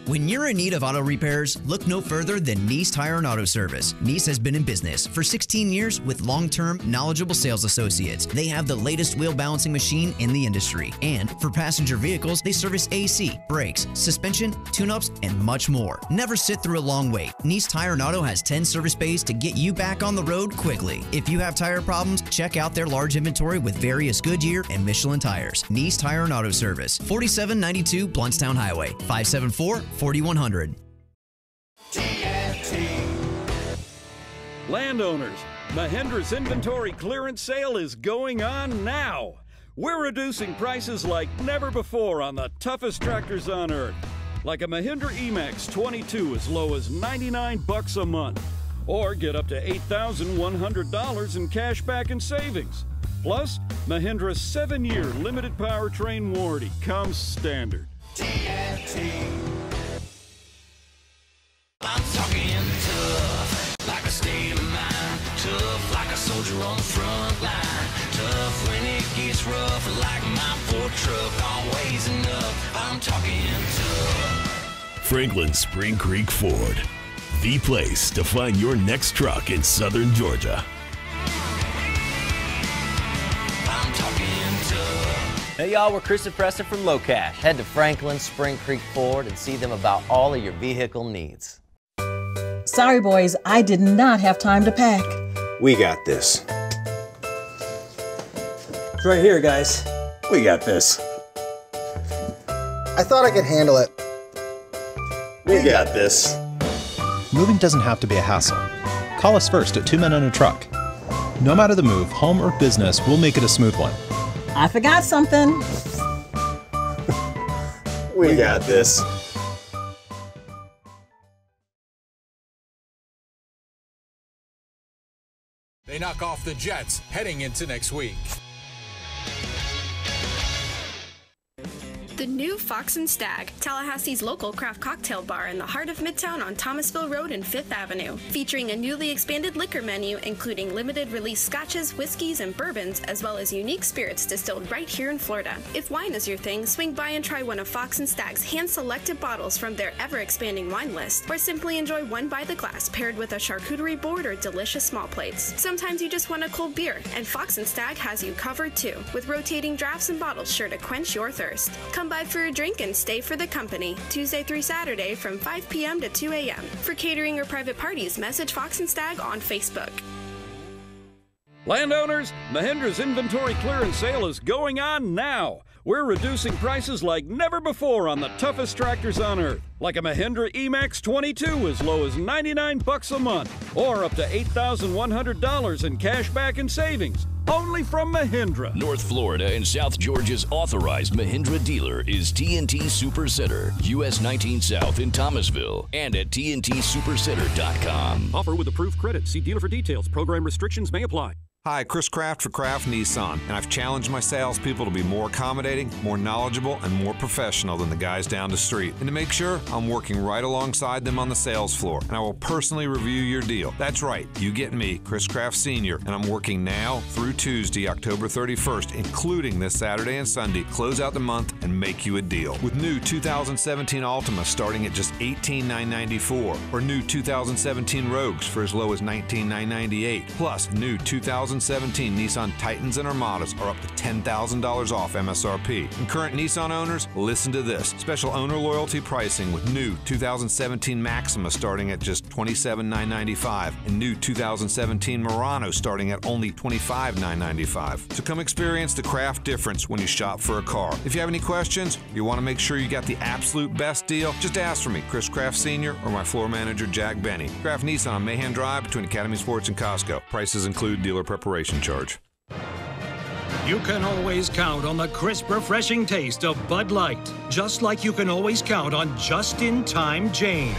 Speaker 3: When you're in need of auto repairs, look no further than Nice Tire and Auto Service. Nice has been in business for 16 years with long-term, knowledgeable sales associates. They have the latest wheel balancing machine in the industry. And for passenger vehicles, they service AC, brakes, suspension, tune-ups, and much more. Never sit through a long wait. Nice Tire and Auto has 10 service bays to get you back on the road quickly. If you have tire problems, check out their large inventory with various Goodyear and Michelin tires. Nice Tire and Auto Service, 4792 Bluntstown Highway, 574-4100.
Speaker 4: Landowners, Mahindra's inventory clearance sale is going on now. We're reducing prices like never before on the toughest tractors on earth. Like a Mahindra Emax 22 as low as $99 a month. Or get up to $8,100 in cash back and savings. Plus, Mahindra's 7-year limited powertrain warranty comes standard.
Speaker 5: I'm talking tough, like a state of mind. Tough, like a soldier on the front line. Tough when it gets rough, like my Ford truck. Always enough, I'm talking tough.
Speaker 6: Franklin Spring Creek Ford, the place to find your next truck in southern Georgia.
Speaker 5: I'm talking tough.
Speaker 7: Hey y'all, we're Chris and Preston from Low Cash. Head to Franklin Spring Creek Ford and see them about all of your vehicle needs.
Speaker 8: Sorry, boys, I did not have time to pack.
Speaker 9: We got this.
Speaker 10: It's right here, guys.
Speaker 9: We got this.
Speaker 10: I thought I could handle it.
Speaker 9: We got this.
Speaker 11: Moving doesn't have to be a hassle. Call us first at 2 Men and a Truck. No matter the move, home or business, we'll make it a smooth one.
Speaker 8: I forgot something.
Speaker 9: We got this.
Speaker 13: They knock off the Jets heading into next week.
Speaker 14: The new Fox and Stag, Tallahassee's local craft cocktail bar in the heart of Midtown on Thomasville Road and 5th Avenue, featuring a newly expanded liquor menu including limited release scotches, whiskeys, and bourbons, as well as unique spirits distilled right here in Florida. If wine is your thing, swing by and try one of Fox and Stag's hand-selected bottles from their ever-expanding wine list, or simply enjoy one by the glass paired with a charcuterie board or delicious small plates. Sometimes you just want a cold beer, and Fox and Stag has you covered too, with rotating drafts and bottles sure to quench your thirst. Come by for a drink and stay for the company, Tuesday through Saturday from 5 p.m. to 2 a.m. For catering or private parties, message Fox and Stag on Facebook.
Speaker 4: Landowners, Mahindra's inventory clearance sale is going on now. We're reducing prices like never before on the toughest tractors on earth. Like a Mahindra Emax 22 as low as $99 a month, or up to $8,100 in cash back and savings. Only from Mahindra.
Speaker 6: North Florida and South Georgia's authorized Mahindra dealer is TNT Super Center, US 19 South in Thomasville, and at TNTSupercenter.com.
Speaker 15: Offer with approved credit. See dealer for details. Program restrictions may apply.
Speaker 18: Hi, Chris Kraft for Kraft Nissan, and I've challenged my salespeople to be more accommodating, more knowledgeable, and more professional than the guys down the street. And to make sure, I'm working right alongside them on the sales floor, and I will personally review your deal. That's right, you get me, Chris Kraft Sr., and I'm working now through Tuesday, October 31st, including this Saturday and Sunday, close out the month and make you a deal. With new 2017 Altima starting at just $18,994, or new 2017 Rogues for as low as $19,998, plus new 2017 Nissan Titans and Armadas are up to $10,000 off MSRP. And current Nissan owners, listen to this. Special owner loyalty pricing with new 2017 Maxima starting at just $27,995 and new 2017 Murano starting at only $25,995. So come experience the Kraft difference when you shop for a car. If you have any questions, you want to make sure you got the absolute best deal, just ask for me, Chris Kraft Sr. or my floor manager, Jack Benny. Kraft Nissan on Mahan Drive between Academy Sports and Costco. Prices include dealer preparation charge.
Speaker 20: You can always count on the crisp, refreshing taste of Bud Light, just like you can always count on just-in-time Jane.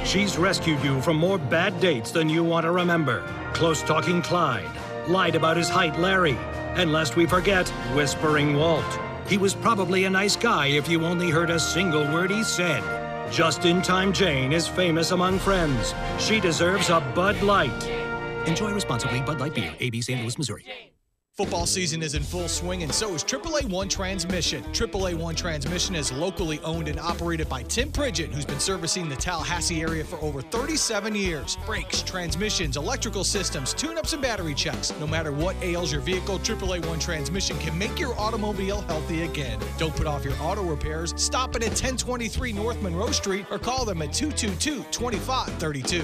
Speaker 20: She's rescued you from more bad dates than you want to remember. Close-talking Clyde, lied about his height Larry, and lest we forget, Whispering Walt. He was probably a nice guy if you only heard a single word he said. Just-in-time Jane is famous among friends. She deserves a Bud Light. Enjoy responsibly. Bud Light Beer, AB, St. Louis, Missouri.
Speaker 12: Football season is in full swing, and so is AAA One Transmission. AAA One Transmission is locally owned and operated by Tim Pridgett, who's been servicing the Tallahassee area for over 37 years. Brakes, transmissions, electrical systems, tune-ups, and battery checks. No matter what ails your vehicle, AAA One Transmission can make your automobile healthy again. Don't put off your auto repairs. Stop it at 1023 North Monroe Street or call them at 222-2532.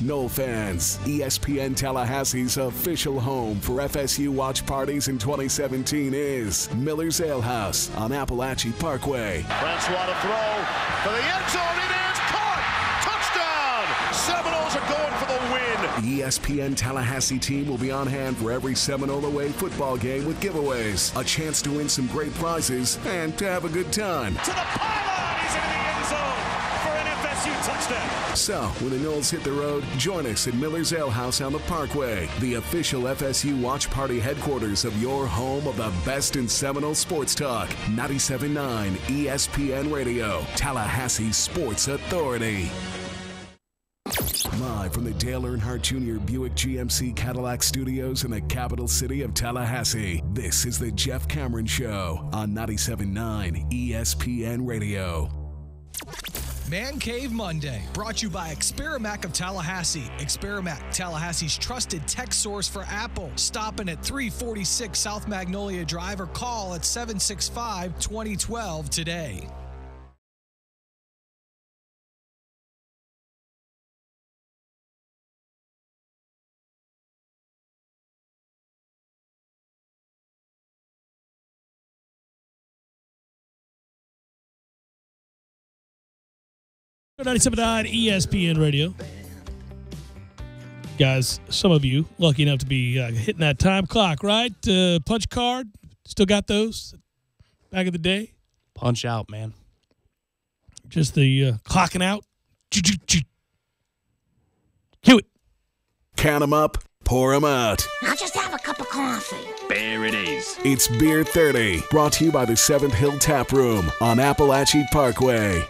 Speaker 16: Nole fans, ESPN Tallahassee's official home for FSU watch parties in 2017 is Miller's Ale House on Appalachia Parkway.
Speaker 17: Francois to throw for the end zone. It is caught. Touchdown. Seminoles are going for the win.
Speaker 16: The ESPN Tallahassee team will be on hand for every Seminole away football game with giveaways, a chance to win some great prizes, and to have a good time.
Speaker 17: To the pylon. He's into the end zone for an FSU touchdown.
Speaker 16: So, when the Noles hit the road, join us at Miller's Ale House on the Parkway, the official FSU watch party headquarters of your home of the best in Seminole sports talk. 97.9 ESPN Radio, Tallahassee Sports Authority. Live from the Dale Earnhardt Jr. Buick GMC Cadillac Studios in the capital city of Tallahassee, this is the Jeff Cameron Show on 97.9 ESPN Radio.
Speaker 12: Man Cave Monday, brought to you by Experamac of Tallahassee. Experamac, Tallahassee's trusted tech source for Apple. Stopping at 346 South Magnolia Drive or call at 765-2012 today.
Speaker 1: .9 ESPN Radio. Guys, some of you lucky enough to be hitting that time clock, right? Punch card, still got those back in the day?
Speaker 2: Punch out, man.
Speaker 1: Just the clocking out. Cue it.
Speaker 16: Count 'em up, pour 'em out.
Speaker 19: I'll just have a cup of coffee.
Speaker 17: There it is.
Speaker 16: It's Beer 30, brought to you by the 7th Hill Tap Room on Appalachia Parkway.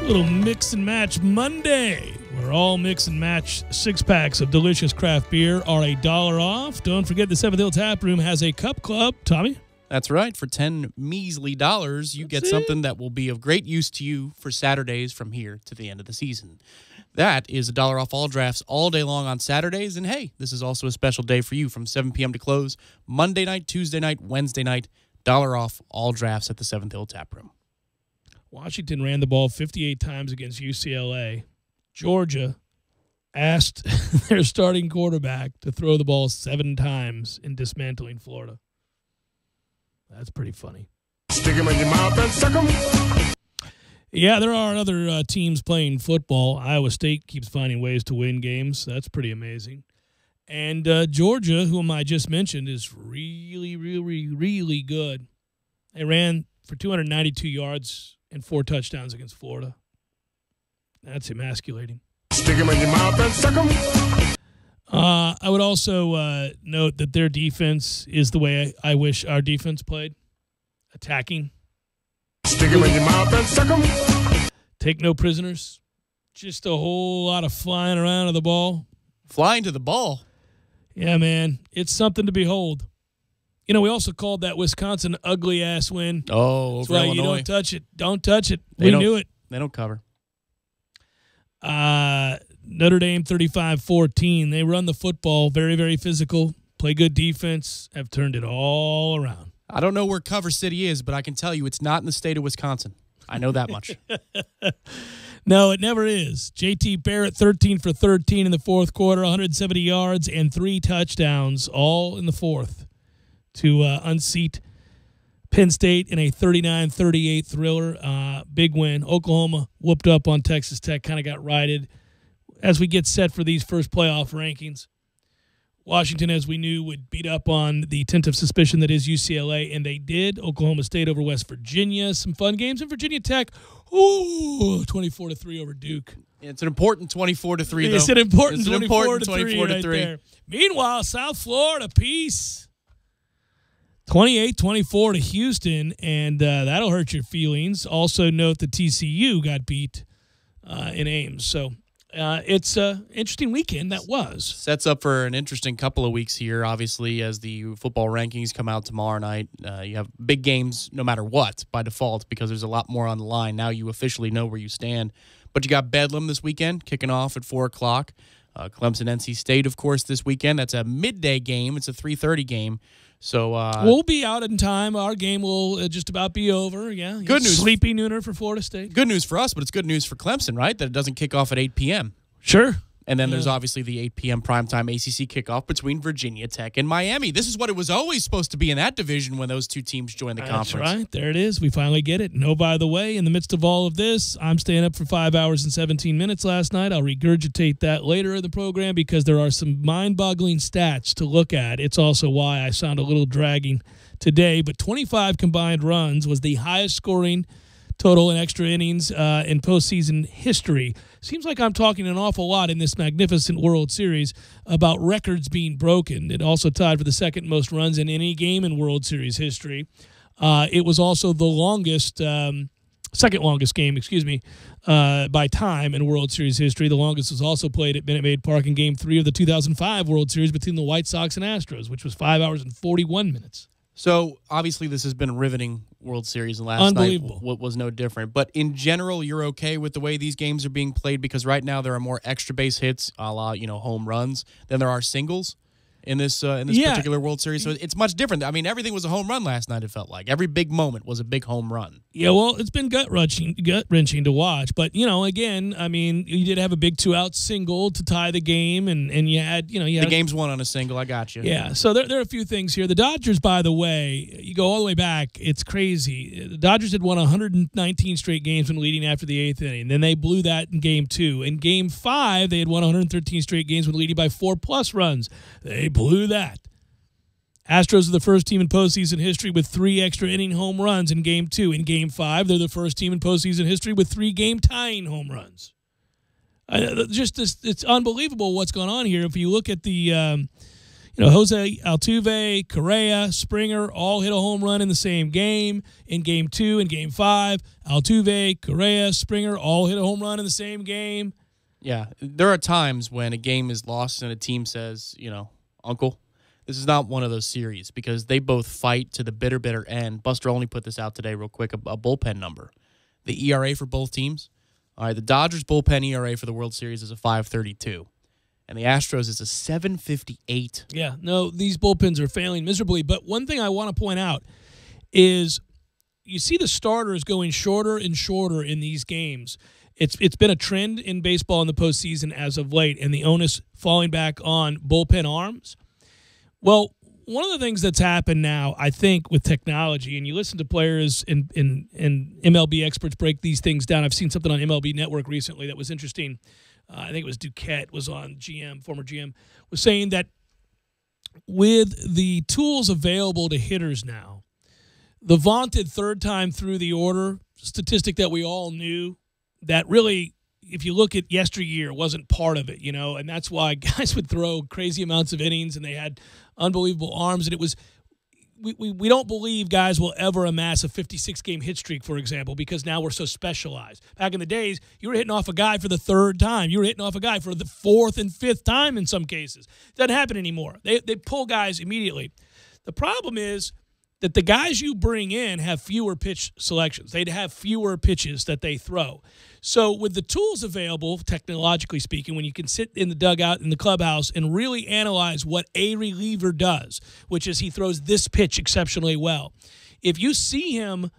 Speaker 1: Little mix and match Monday, where all mix and match 6-packs of delicious craft beer are $1 off. Don't forget the 7th Hill Tap Room has a cup club. Tommy?
Speaker 2: That's right. For $10 measly, you get something that will be of great use to you for Saturdays from here to the end of the season. That is $1 off all drafts all day long on Saturdays. And hey, this is also a special day for you from 7 p.m. to close. Monday night, Tuesday night, Wednesday night, $1 off all drafts at the 7th Hill Tap Room.
Speaker 1: Washington ran the ball 58 times against UCLA. Georgia asked their starting quarterback to throw the ball 7 times in dismantling Florida. That's pretty funny.
Speaker 17: Stick him in your mouth and suck him.
Speaker 1: Yeah, there are other teams playing football. Iowa State keeps finding ways to win games. That's pretty amazing. And Georgia, whom I just mentioned, is really, really, really good. They ran for 292 yards and 4 touchdowns against Florida. That's emasculating.
Speaker 17: Stick him in your mouth and suck him.
Speaker 1: I would also note that their defense is the way I wish our defense played. Attacking.
Speaker 17: Stick him in your mouth and suck him.
Speaker 1: Take no prisoners. Just a whole lot of flying around to the ball.
Speaker 2: Flying to the ball?
Speaker 1: Yeah, man. It's something to behold. You know, we also called that Wisconsin ugly-ass win.
Speaker 2: Oh,
Speaker 1: that's
Speaker 2: over
Speaker 1: why
Speaker 2: Illinois.
Speaker 1: You don't touch it. Don't touch it. We knew it.
Speaker 2: They don't cover.
Speaker 1: Notre Dame 35-14. They run the football, very, very physical, play good defense, have turned it all around.
Speaker 2: I don't know where Cover City is, but I can tell you it's not in the state of Wisconsin. I know that much.
Speaker 1: No, it never is. J.T. Barrett, 13 for 13 in the fourth quarter, 170 yards and 3 touchdowns, all in the fourth, to unseat Penn State in a 39-38 thriller. Big win. Oklahoma whooped up on Texas Tech, kind of got righted as we get set for these first playoff rankings. Washington, as we knew, would beat up on the tent of suspicion that is UCLA, and they did. Oklahoma State over West Virginia, some fun games. And Virginia Tech, 24-3 over Duke.
Speaker 2: It's an important 24-3, though.
Speaker 1: It's an important 24-3 right there. Meanwhile, South Florida, peace. 28-24 to Houston, and that'll hurt your feelings. Also note that TCU got beat in Ames. So it's an interesting weekend that was.
Speaker 2: Sets up for an interesting couple of weeks here, obviously, as the football rankings come out tomorrow night. You have big games no matter what by default because there's a lot more on the line. Now you officially know where you stand. But you got Bedlam this weekend kicking off at 4 o'clock. Clemson, NC State, of course, this weekend. That's a midday game. It's a 3:30 game. So
Speaker 1: we'll be out in time. Our game will just about be over. Yeah.
Speaker 2: Good news.
Speaker 1: Sleepy nooner for Florida State.
Speaker 2: Good news for us, but it's good news for Clemson, right? That it doesn't kick off at 8 p.m.
Speaker 1: Sure.
Speaker 2: And then there's obviously the 8 p.m. primetime ACC kickoff between Virginia Tech and Miami. This is what it was always supposed to be in that division when those two teams joined the conference.
Speaker 1: That's right. There it is. We finally get it. And oh, by the way, in the midst of all of this, I'm staying up for 5 hours and 17 minutes last night. I'll regurgitate that later in the program because there are some mind-boggling stats to look at. It's also why I sound a little dragging today. But 25 combined runs was the highest scoring total in extra innings in postseason history. Seems like I'm talking an awful lot in this magnificent World Series about records being broken. It also tied for the second most runs in any game in World Series history. It was also the longest, second longest game, by time in World Series history. The longest was also played at Minute Maid Park in Game 3 of the 2005 World Series between the White Sox and Astros, which was 5 hours and 41 minutes.
Speaker 2: So, obviously, this has been a riveting World Series, and last night was no different. But in general, you're okay with the way these games are being played because right now there are more extra base hits, a la, home runs, than there are singles in this particular World Series. So it's much different. I mean, everything was a home run last night, it felt like. Every big moment was a big home run.
Speaker 1: Yeah, well, it's been gut-wrenching to watch. But, again, I mean, you did have a big 2-out single to tie the game, and you had,
Speaker 2: The game's won on a single, I got you.
Speaker 1: Yeah, so there are a few things here. The Dodgers, by the way, you go all the way back, it's crazy. The Dodgers had won 119 straight games when leading after the 8th inning. Then they blew that in Game 2. In Game 5, they had won 113 straight games when leading by 4+ runs. They blew that. Astros are the first team in postseason history with 3 extra inning home runs in Game 2. In Game 5, they're the first team in postseason history with 3 game tying home runs. It's unbelievable what's going on here. If you look at the, Jose Altuve, Correa, Springer all hit a home run in the same game. In Game 2 and Game 5, Altuve, Correa, Springer all hit a home run in the same game.
Speaker 2: Yeah, there are times when a game is lost and a team says, Uncle, this is not one of those series because they both fight to the bitter end. Buster only put this out today real quick, a bullpen number. The ERA for both teams. All right, the Dodgers bullpen ERA for the World Series is a 5.32, and the Astros is a 7.58.
Speaker 1: Yeah, no, these bullpens are failing miserably. But one thing I want to point out is you see the starters going shorter and shorter in these games. It's been a trend in baseball in the postseason as of late, and the onus falling back on bullpen arms. Well, one of the things that's happened now, I think, with technology, and you listen to players and MLB experts break these things down. I've seen something on MLB Network recently that was interesting. I think it was Duquette was on former GM, was saying that with the tools available to hitters now, the vaunted third time through the order statistic that we all knew, that really, if you look at yesteryear, wasn't part of it, and that's why guys would throw crazy amounts of innings and they had unbelievable arms, and it was we don't believe guys will ever amass a 56-game hit streak, for example, because now we're so specialized. Back in the days, you were hitting off a guy for the 3rd time. You were hitting off a guy for the 4th and 5th time in some cases. Doesn't happen anymore. They pull guys immediately. The problem is that the guys you bring in have fewer pitch selections. They'd have fewer pitches that they throw. So with the tools available, technologically speaking, when you can sit in the dugout in the clubhouse and really analyze what a reliever does, which is he throws this pitch exceptionally well. If you see him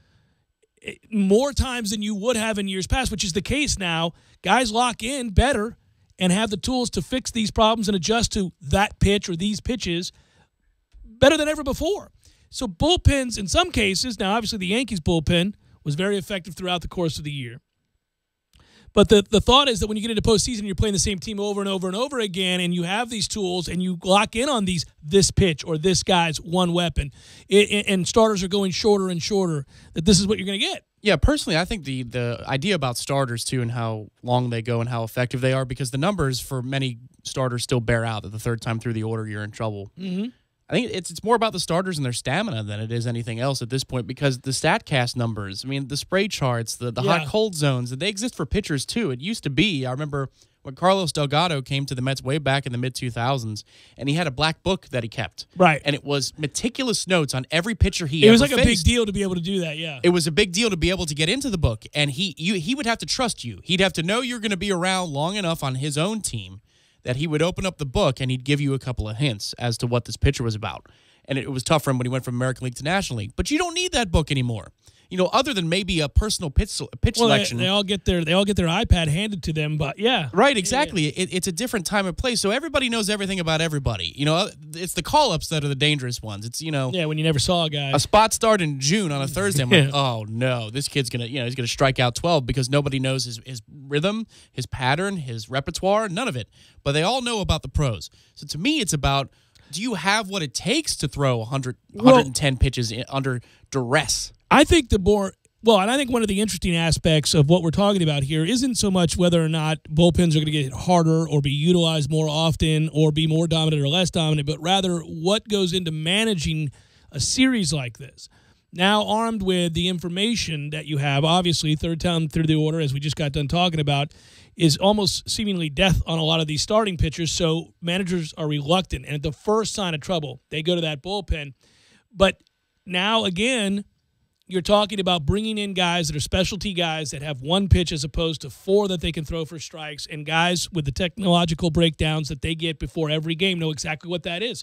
Speaker 1: more times than you would have in years past, which is the case now, guys lock in better and have the tools to fix these problems and adjust to that pitch or these pitches better than ever before. So bullpens, in some cases, now obviously the Yankees bullpen was very effective throughout the course of the year. But the thought is that when you get into postseason, you're playing the same team over and over and over again, and you have these tools, and you lock in on this pitch or this guy's one weapon, and starters are going shorter and shorter, that this is what you're going to get.
Speaker 2: Yeah, personally, I think the idea about starters, too, and how long they go and how effective they are, because the numbers for many starters still bear out that the 3rd time through the order, you're in trouble.
Speaker 1: Mm-hmm.
Speaker 2: I think it's more about the starters and their stamina than it is anything else at this point, because the StatCast numbers, I mean, the spray charts, the hot-cold zones, they exist for pitchers too. It used to be, I remember when Carlos Delgado came to the Mets way back in the mid-2000s, and he had a black book that he kept.
Speaker 1: Right.
Speaker 2: And it was meticulous notes on every pitcher he
Speaker 1: It
Speaker 2: ever
Speaker 1: was like
Speaker 2: faced.
Speaker 1: a big deal to be able to do that, yeah.
Speaker 2: It was a big deal to be able to get into the book, and he would have to trust you. He'd have to know you're going to be around long enough on his own team that he would open up the book and he'd give you a couple of hints as to what this pitcher was about. And it was tough for him when he went from American League to National League. But you don't need that book anymore. You know, other than maybe a personal pitch selection.
Speaker 1: They all get their iPad handed to them, but yeah.
Speaker 2: Right, exactly. It's a different time and place, so everybody knows everything about everybody. You know, it's the call-ups that are the dangerous ones. It's, you know.
Speaker 1: Yeah, when you never saw a guy.
Speaker 2: A spot start in June on a Thursday. I'm like, oh, no, this kid's going to, he's going to strike out 12 because nobody knows his rhythm, his pattern, his repertoire, none of it. But they all know about the pros. So to me, it's about, do you have what it takes to throw 110 pitches under duress?
Speaker 1: I think and I think one of the interesting aspects of what we're talking about here isn't so much whether or not bullpens are going to get hit harder or be utilized more often or be more dominant or less dominant, but rather what goes into managing a series like this. Now, armed with the information that you have, obviously, third time through the order, as we just got done talking about, is almost seemingly death on a lot of these starting pitchers, so managers are reluctant. And at the first sign of trouble, they go to that bullpen. But now, again, you're talking about bringing in guys that are specialty guys that have one pitch as opposed to four that they can throw for strikes, and guys with the technological breakdowns that they get before every game know exactly what that is.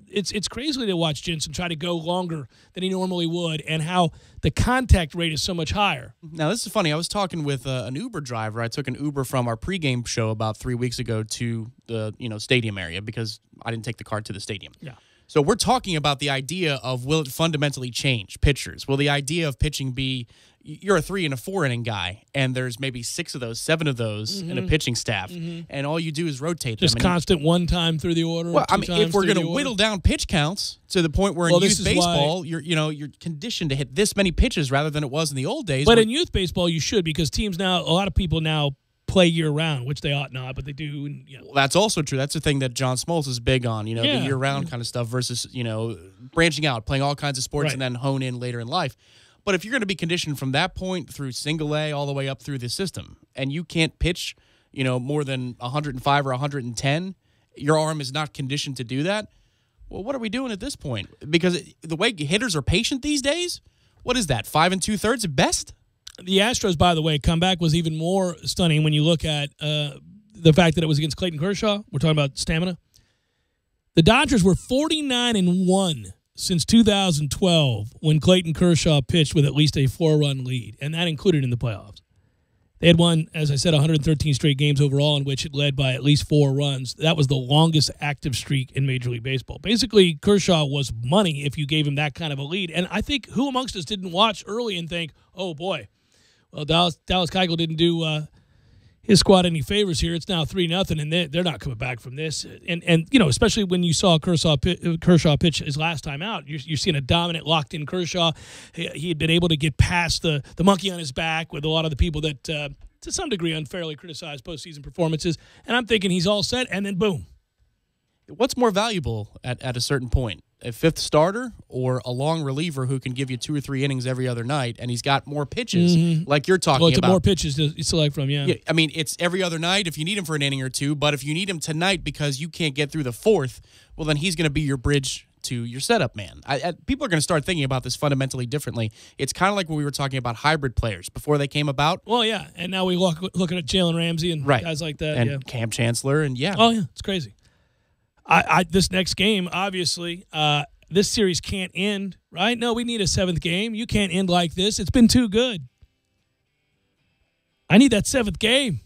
Speaker 1: It's crazy to watch Jensen try to go longer than he normally would, and how the contact rate is so much higher.
Speaker 2: Now, this is funny. I was talking with an Uber driver. I took an Uber from our pregame show about 3 weeks ago to the stadium area because I didn't take the car to the stadium.
Speaker 1: Yeah.
Speaker 2: So we're talking about the idea of, will it fundamentally change pitchers? Will the idea of pitching be, you're a 3 and a 4 inning guy, and there's maybe 6 of those, 7 of those in a pitching staff, and all you do is rotate
Speaker 1: Just
Speaker 2: them.
Speaker 1: constant one time through the order.
Speaker 2: Well, I mean, if we're going to whittle down pitch counts to the point where in youth baseball, you're conditioned to hit this many pitches rather than it was in the old days.
Speaker 1: But in youth baseball, you should, because teams now, a lot of people now play year-round, which they ought not, but they do. And,
Speaker 2: Well, that's also true. That's the thing that John Smoltz is big on, the year-round kind of stuff versus, branching out, playing all kinds of sports and then hone in later in life. But if you're going to be conditioned from that point through single A all the way up through the system, and you can't pitch, more than 105 or 110, your arm is not conditioned to do that, well, what are we doing at this point? Because the way hitters are patient these days, what is that, 5 2/3 at best?
Speaker 1: The Astros, by the way, comeback was even more stunning when you look at the fact that it was against Clayton Kershaw. We're talking about stamina. The Dodgers were 49-1 since 2012 when Clayton Kershaw pitched with at least a 4-run lead, and that included in the playoffs. They had won, as I said, 113 straight games overall in which it led by at least 4 runs. That was the longest active streak in Major League Baseball. Basically, Kershaw was money if you gave him that kind of a lead. And I think who amongst us didn't watch early and think, oh, boy, well, Dallas Keuchel didn't do his squad any favors here. It's now 3-0, and they're not coming back from this. And especially when you saw Kershaw pitch his last time out, you're seeing a dominant, locked-in Kershaw. He had been able to get past the monkey on his back with a lot of the people that, to some degree, unfairly criticized postseason performances. And I'm thinking he's all set, and then boom.
Speaker 2: What's more valuable at a certain point? A fifth starter or a long reliever who can give you 2 or 3 innings every other night, and he's got more pitches like you're talking about.
Speaker 1: More pitches to select from, yeah.
Speaker 2: I mean, it's every other night if you need him for an inning or two, but if you need him tonight because you can't get through the 4th, well, then he's going to be your bridge to your setup man. People are going to start thinking about this fundamentally differently. It's kind of like when we were talking about hybrid players before they came about.
Speaker 1: Well, yeah, and now we looking at Jalen Ramsey and guys like that.
Speaker 2: And Cam Chancellor, and
Speaker 1: Oh, yeah, it's crazy. This next game, obviously, this series can't end, right? No, we need a 7th game. You can't end like this. It's been too good. I need that 7th game.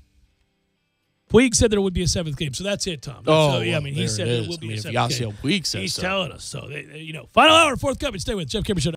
Speaker 1: Puig said there would be a 7th game, so that's it, Tom. He said there will be a 7th game.
Speaker 2: If Puig says
Speaker 1: He's telling us. So, final hour, 4th Cup. Stay with Jeff Cameron Show.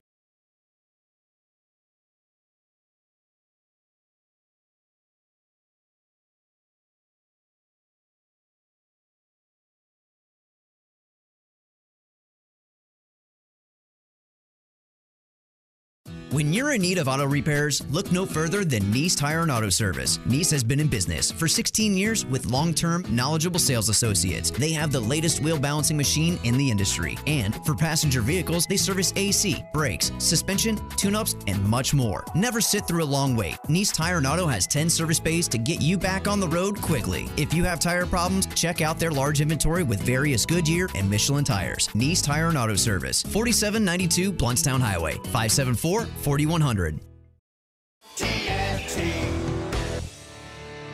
Speaker 3: When you're in need of auto repairs, look no further than Nice Tire and Auto Service. Nice has been in business for 16 years with long-term, knowledgeable sales associates. They have the latest wheel balancing machine in the industry. And for passenger vehicles, they service AC, brakes, suspension, tune-ups, and much more. Never sit through a long wait. Nice Tire and Auto has 10 service bays to get you back on the road quickly. If you have tire problems, check out their large inventory with various Goodyear and Michelin tires. Nice Tire and Auto Service, 4792 Bluntstown Highway, 574-4100.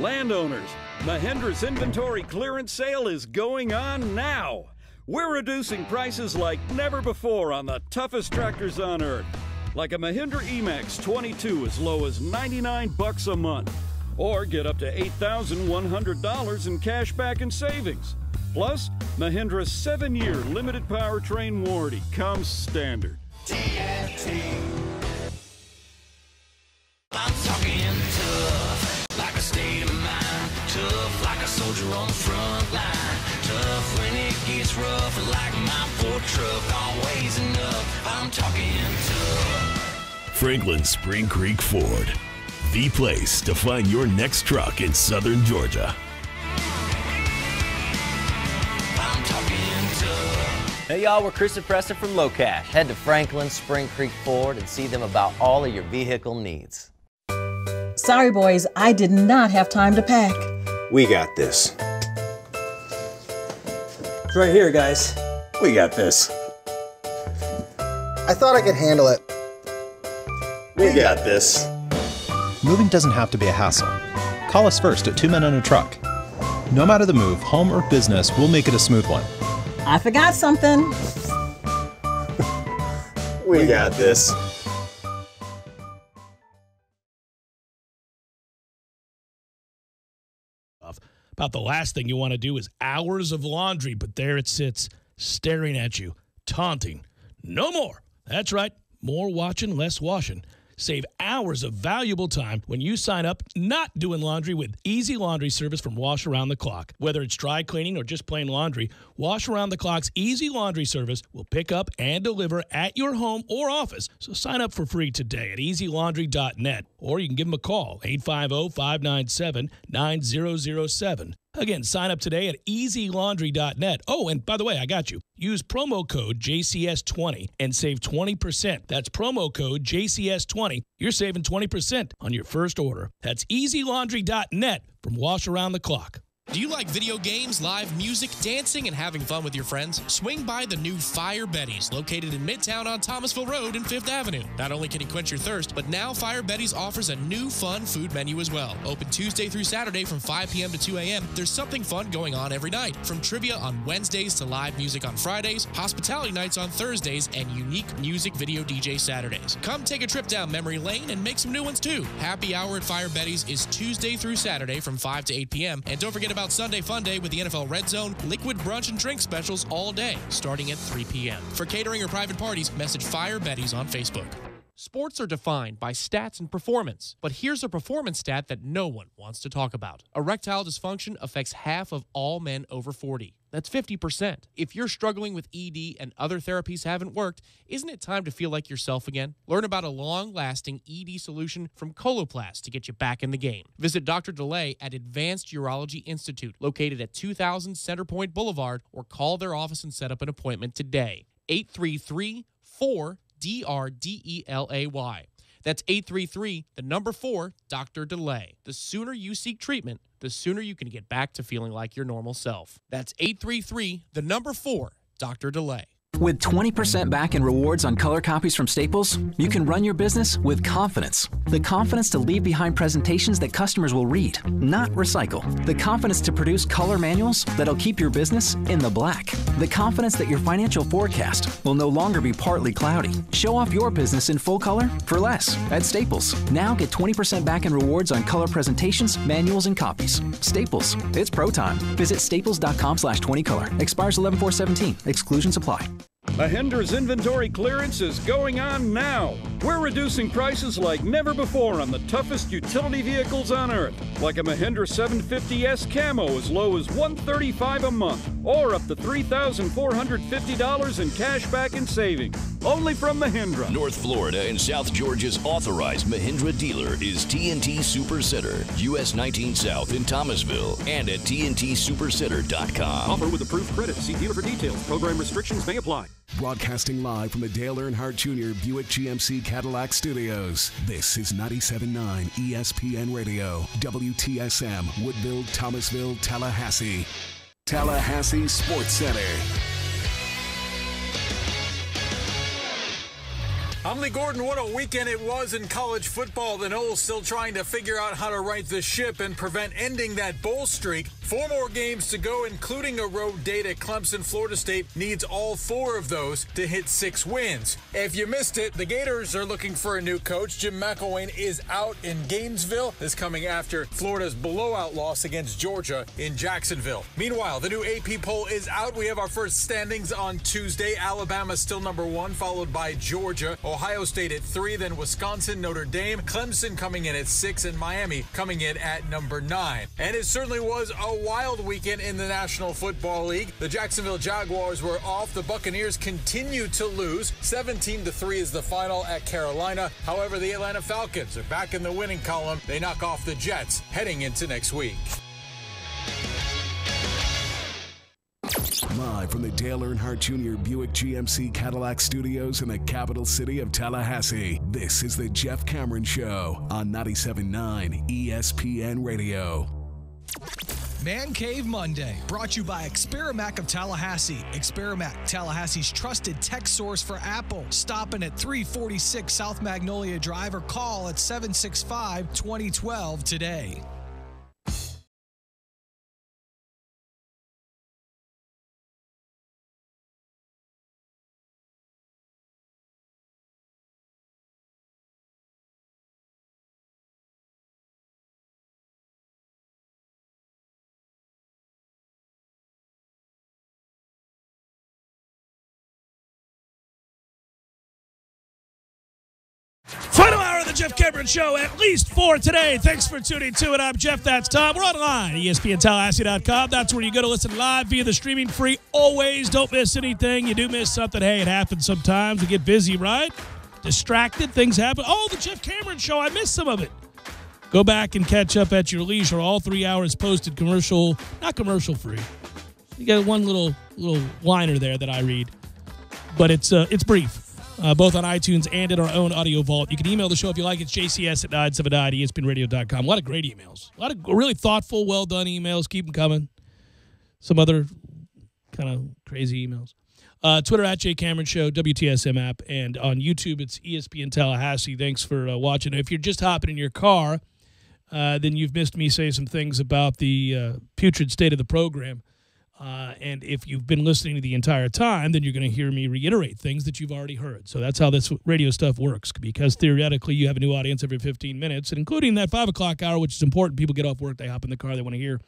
Speaker 4: Landowners, Mahindra's inventory clearance sale is going on now. We're reducing prices like never before on the toughest tractors on earth. Like a Mahindra Emax 22 as low as $99 a month. Or get up to $8,100 in cash back and savings. Plus, Mahindra's 7-year limited powertrain warranty comes standard.
Speaker 5: I'm talking tough, like a state of mind. Tough, like a soldier on the front line. Tough when it gets rough, like my poor truck. Always enough, I'm talking tough.
Speaker 21: Franklin Spring Creek Ford, the place to find your next truck in southern Georgia.
Speaker 5: I'm talking tough.
Speaker 7: Hey y'all, we're Chris and Preston from Low Cash. Head to Franklin Spring Creek Ford and see them about all of your vehicle needs.
Speaker 8: Sorry, boys, I did not have time to pack.
Speaker 9: We got this.
Speaker 10: It's right here, guys.
Speaker 9: We got this.
Speaker 10: I thought I could handle it.
Speaker 9: We got this.
Speaker 11: Moving doesn't have to be a hassle. Call us first at 2 Men and a Truck. No matter the move, home or business, we'll make it a smooth one.
Speaker 8: I forgot something.
Speaker 9: We got this.
Speaker 1: About the last thing you want to do is hours of laundry, but there it sits, staring at you, taunting. No more. That's right. More watching, less washing. Save hours of valuable time when you sign up not doing laundry with Easy Laundry Service from Wash Around the Clock. Whether it's dry cleaning or just plain laundry, Wash Around the Clock's Easy Laundry Service will pick up and deliver at your home or office. So sign up for free today at easylaundry.net, or you can give them a call, 850-597-9007. Again, sign up today at easylaundry.net. Oh, and by the way, I got you. Use promo code JCS20 and save 20%. That's promo code JCS20. You're saving 20% on your first order. That's easylaundry.net from Wash Around the Clock.
Speaker 2: Do you like video games, live music, dancing, and having fun with your friends? Swing by the new Fire Betty's, located in Midtown on Thomasville Road and 5th Avenue. Not only can you quench your thirst, but now Fire Betty's offers a new fun food menu as well. Open Tuesday through Saturday from 5 p.m. to 2 a.m. There's something fun going on every night, from trivia on Wednesdays to live music on Fridays, hospitality nights on Thursdays, and unique music video DJ Saturdays. Come take a trip down memory lane and make some new ones too. Happy hour at Fire Betty's is Tuesday through Saturday from 5 to 8 p.m. And don't forget about Sunday Fun Day with the NFL Red Zone, liquid brunch and drink specials all day, starting at 3 p.m. For catering or private parties, message Fire Betty's on Facebook. Sports are defined by stats and performance, but here's a performance stat that no one wants to talk about. Erectile dysfunction affects half of all men over 40. That's 50%. If you're struggling with ED and other therapies haven't worked, isn't it time to feel like yourself again? Learn about a long-lasting ED solution from Coloplast to get you back in the game. Visit Dr. DeLay at Advanced Urology Institute, located at 2000 Centerpoint Boulevard, or call their office and set up an appointment today. 833-4DRDELAY. That's 833-4, Dr. DeLay. The sooner you seek treatment, the sooner you can get back to feeling like your normal self. That's 833-4, Dr. DeLay.
Speaker 22: With 20% back in rewards on color copies from Staples, you can run your business with confidence. The confidence to leave behind presentations that customers will read, not recycle. The confidence to produce color manuals that'll keep your business in the black. The confidence that your financial forecast will no longer be partly cloudy. Show off your business in full color for less at Staples. Now get 20% back in rewards on color presentations, manuals, and copies. Staples. It's pro time. Visit staples.com/20color. Expires 11/4/17. Exclusions apply.
Speaker 4: Mahindra's inventory clearance is going on now. We're reducing prices like never before on the toughest utility vehicles on earth, like a Mahindra 750S Camo as low as $135 a month, or up to $3,450 in cash back and savings. only from Mahindra.
Speaker 6: North Florida and South Georgia's authorized Mahindra dealer is TNT Super Center, US 19 South in Thomasville, and at TNTSupercenter.com.
Speaker 15: Offer with approved credit. See dealer for details. Program restrictions may apply.
Speaker 16: Broadcasting live from the Dale Earnhardt Jr. Buick GMC Cadillac Studios. This is 97.9 ESPN Radio, WTSM, Woodville, Thomasville, Tallahassee. Tallahassee Sports Center.
Speaker 12: I'm Lee Gordon. What a weekend it was in college football. The Noles still trying to figure out how to right the ship and prevent ending that bowl streak. 4 more games to go, including a road date at Clemson. Florida State needs all 4 of those to hit 6 wins. If you missed it, the Gators are looking for a new coach. Jim McElwain is out in Gainesville. This coming after Florida's blowout loss against Georgia in Jacksonville. Meanwhile, the new AP poll is out. We have our first standings on Tuesday. Alabama still number 1, followed by Georgia. Ohio State at 3, then Wisconsin, Notre Dame, Clemson coming in at 6, and Miami coming in at number 9. And it certainly was a wild weekend in the National Football League. The Jacksonville Jaguars were off. The Buccaneers continue to lose. 17-3 is the final at Carolina. However, the Atlanta Falcons are back in the winning column. They knock off the Jets heading into next week.
Speaker 16: Live from the Dale Earnhardt Jr. Buick GMC Cadillac Studios in the capital city of Tallahassee, this is the Jeff Cameron Show on 97.9 ESPN Radio.
Speaker 12: Man Cave Monday, brought to you by Experamac of Tallahassee. Experamac, Tallahassee's trusted tech source for Apple. Stopping at 346 South Magnolia Drive or call at 765-2012 today.
Speaker 1: Final hour of the Jeff Cameron Show, at least for today. Thanks for tuning to it. I'm Jeff. That's Tom. We're online, ESPNTallahassee.com. That's where you go to listen live via the streaming free. Always don't miss anything. You do miss something. Hey, it happens sometimes. We get busy, right? Distracted. Things happen. Oh, the Jeff Cameron Show. I missed some of it. Go back and catch up at your leisure. All 3 hours posted commercial, not commercial free. You got one little liner there that I read, but it's brief. Both on iTunes and in our own audio vault. You can email the show if you like. It's jcs@979espnradio.com. A lot of great emails. A lot of really thoughtful, well-done emails. Keep them coming. Some other kind of crazy emails. Twitter @JCameronShow, WTSM app, and on YouTube it's ESPN Tallahassee. Thanks for watching. If you're just hopping in your car, then you've missed me say some things about the putrid state of the program. And if you've been listening to the entire time, then you're going to hear me reiterate things that you've already heard. So that's how this radio stuff works, because theoretically you have a new audience every 15 minutes, and including that 5 o'clock hour, which is important. People get off work, they hop in the car, they want to hear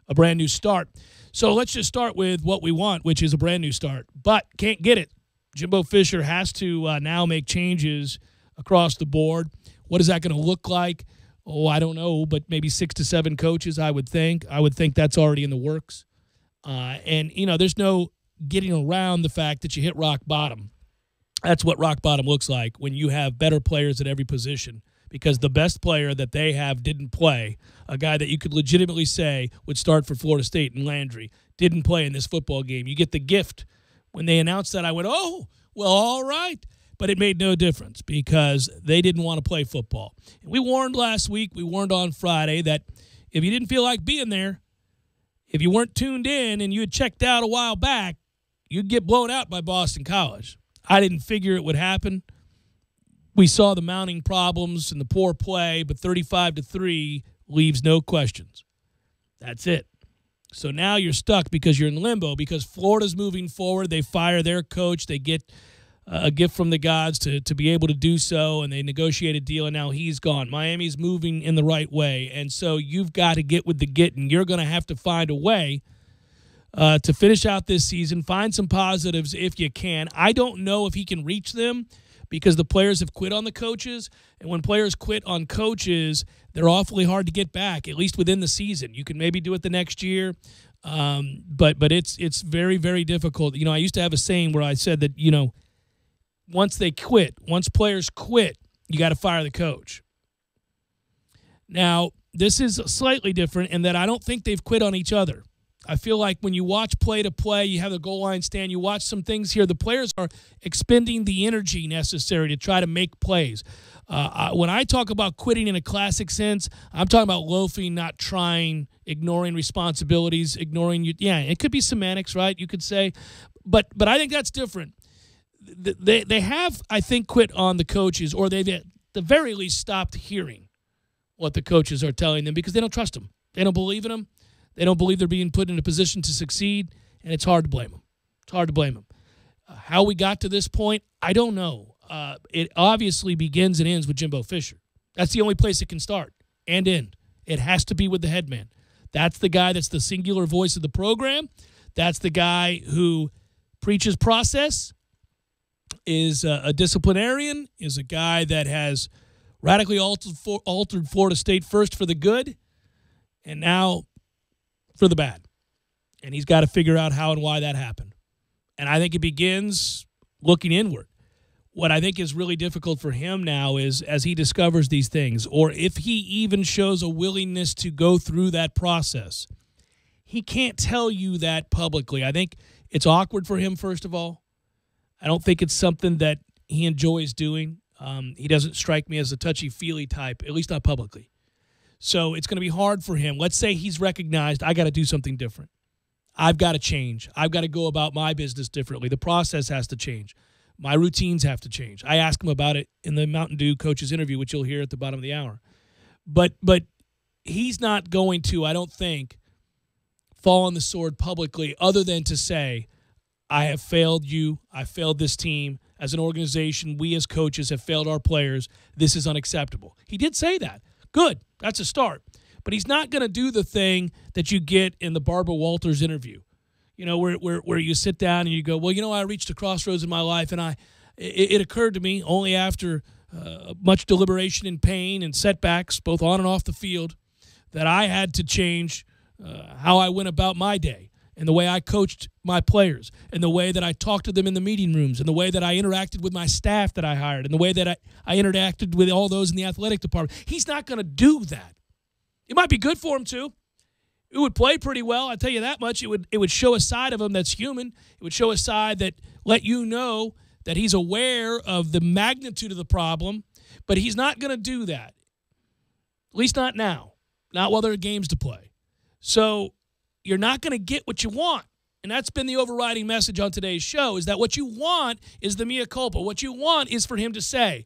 Speaker 1: a brand new start. So let's just start with what we want, which is a brand new start. But can't get it. Jimbo Fisher has to now make changes across the board. What is that going to look like? Oh, I don't know, but maybe 6 to 7 coaches, I would think. I would think that's already in the works. And, you know, there's no getting around the fact that you hit rock bottom. That's what rock bottom looks like when you have better players at every position, because the best player that they have didn't play, a guy that you could legitimately say would start for Florida State and Landry, didn't play in this football game. You get the gift. When they announced that, I went, oh, well, all right. But it made no difference because they didn't want to play football. And we warned last week, we warned on Friday that if you didn't feel like being there, if you weren't tuned in and you had checked out a while back, you'd get blown out by Boston College. I didn't figure it would happen. We saw the mounting problems and the poor play, but 35-3 leaves no questions. That's it. So now you're stuck because you're in limbo, because Florida's moving forward. They fire their coach. They get a gift from the gods to be able to do so, and they negotiate a deal, and now he's gone. Miami's moving in the right way, and so you've got to get with the getting. You're going to have to find a way to finish out this season, find some positives if you can. I don't know if he can reach them because the players have quit on the coaches, and when players quit on coaches, they're awfully hard to get back, at least within the season. You can maybe do it the next year, but it's very, very difficult. You know, I used to have a saying where I said that, you know, once players quit, you got to fire the coach. Now, this is slightly different in that I don't think they've quit on each other. I feel like when you watch play-to-play, you have the goal line stand, you watch some things here, the players are expending the energy necessary to try to make plays. When I talk about quitting in a classic sense, I'm talking about loafing, not trying, ignoring responsibilities, ignoring you. Yeah, it could be semantics, right? You could say, but I think that's different. They have, I think, quit on the coaches, or they've at the very least stopped hearing what the coaches are telling them because they don't trust them. They don't believe in them. They don't believe they're being put in a position to succeed, and it's hard to blame them. It's hard to blame them. How we got to this point, I don't know. It obviously begins and ends with Jimbo Fisher. That's the only place it can start and end. It has to be with the head man. That's the guy that's the singular voice of the program. That's the guy who preaches process, is a disciplinarian, is a guy that has radically altered Florida State first for the good and now for the bad. And he's got to figure out how and why that happened. And I think it begins looking inward. What I think is really difficult for him now is as he discovers these things, or if he even shows a willingness to go through that process, he can't tell you that publicly. I think it's awkward for him, first of all. I don't think it's something that he enjoys doing. He doesn't strike me as a touchy-feely type, at least not publicly. So it's going to be hard for him. Let's say he's recognized, I got to do something different. I've got to change. I've got to go about my business differently. The process has to change. My routines have to change. I asked him about it in the Mountain Dew coach's interview, which you'll hear at the bottom of the hour. But he's not going to, I don't think, fall on the sword publicly other than to say, I have failed you. I failed this team. As an organization, we as coaches have failed our players. This is unacceptable. He did say that. Good. That's a start. But he's not going to do the thing that you get in the Barbara Walters interview, you know, where you sit down and you go, well, I reached a crossroads in my life, and it occurred to me only after much deliberation and pain and setbacks, both on and off the field, that I had to change how I went about my day and the way I coached my players and the way that I talked to them in the meeting rooms and the way that I interacted with my staff that I hired and the way that I interacted with all those in the athletic department. He's not going to do that. It might be good for him to. It would play pretty well, I'll tell you that much. It would show a side of him that's human. It would show a side that let you know that he's aware of the magnitude of the problem, but he's not going to do that, at least not now, not while there are games to play. So you're not going to get what you want, and that's been the overriding message on today's show, is that what you want is the mea culpa. What you want is for him to say,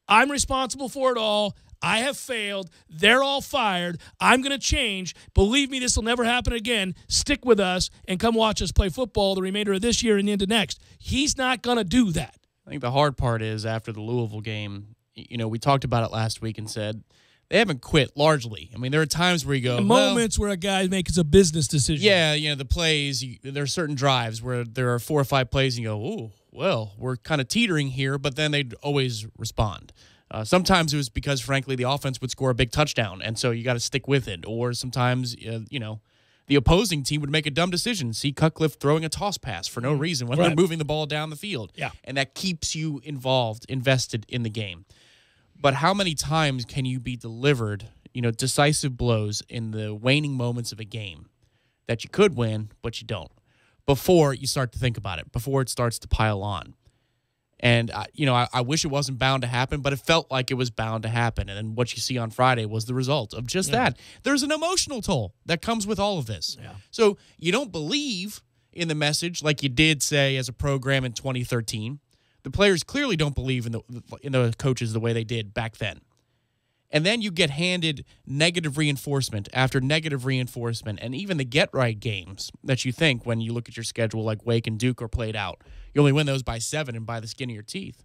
Speaker 1: I'm responsible for it all. I have failed. They're all fired. I'm going to change. Believe me, this will never happen again. Stick with us and come watch us play football the remainder of this year and into next. He's not going to do that.
Speaker 2: I think the hard part is after the Louisville game, we talked about it last week and said they haven't quit largely. I mean, there are times where you go,
Speaker 1: moments where a guy makes a business decision.
Speaker 2: Yeah, the plays, there are certain drives where there are 4 or 5 plays and you go, oh, well, we're kind of teetering here, but then they'd always respond. Sometimes it was because, frankly, the offense would score a big touchdown, and so you got to stick with it. Or sometimes, the opposing team would make a dumb decision. See Cutcliffe throwing a toss pass for no reason when they're moving the ball down the field.
Speaker 1: Yeah.
Speaker 2: And that keeps you invested in the game. But how many times can you be delivered, decisive blows in the waning moments of a game that you could win, but you don't, before you start to think about it, before it starts to pile on? And, I wish it wasn't bound to happen, but it felt like it was bound to happen. And then what you see on Friday was the result of just that. There's an emotional toll that comes with all of this.
Speaker 1: Yeah.
Speaker 2: So you don't believe in the message like you did, say, as a program in 2013. The players clearly don't believe in the coaches the way they did back then. And then you get handed negative reinforcement after negative reinforcement, and even the get-right games that you think when you look at your schedule like Wake and Duke are played out. You only win those by 7 and by the skin of your teeth.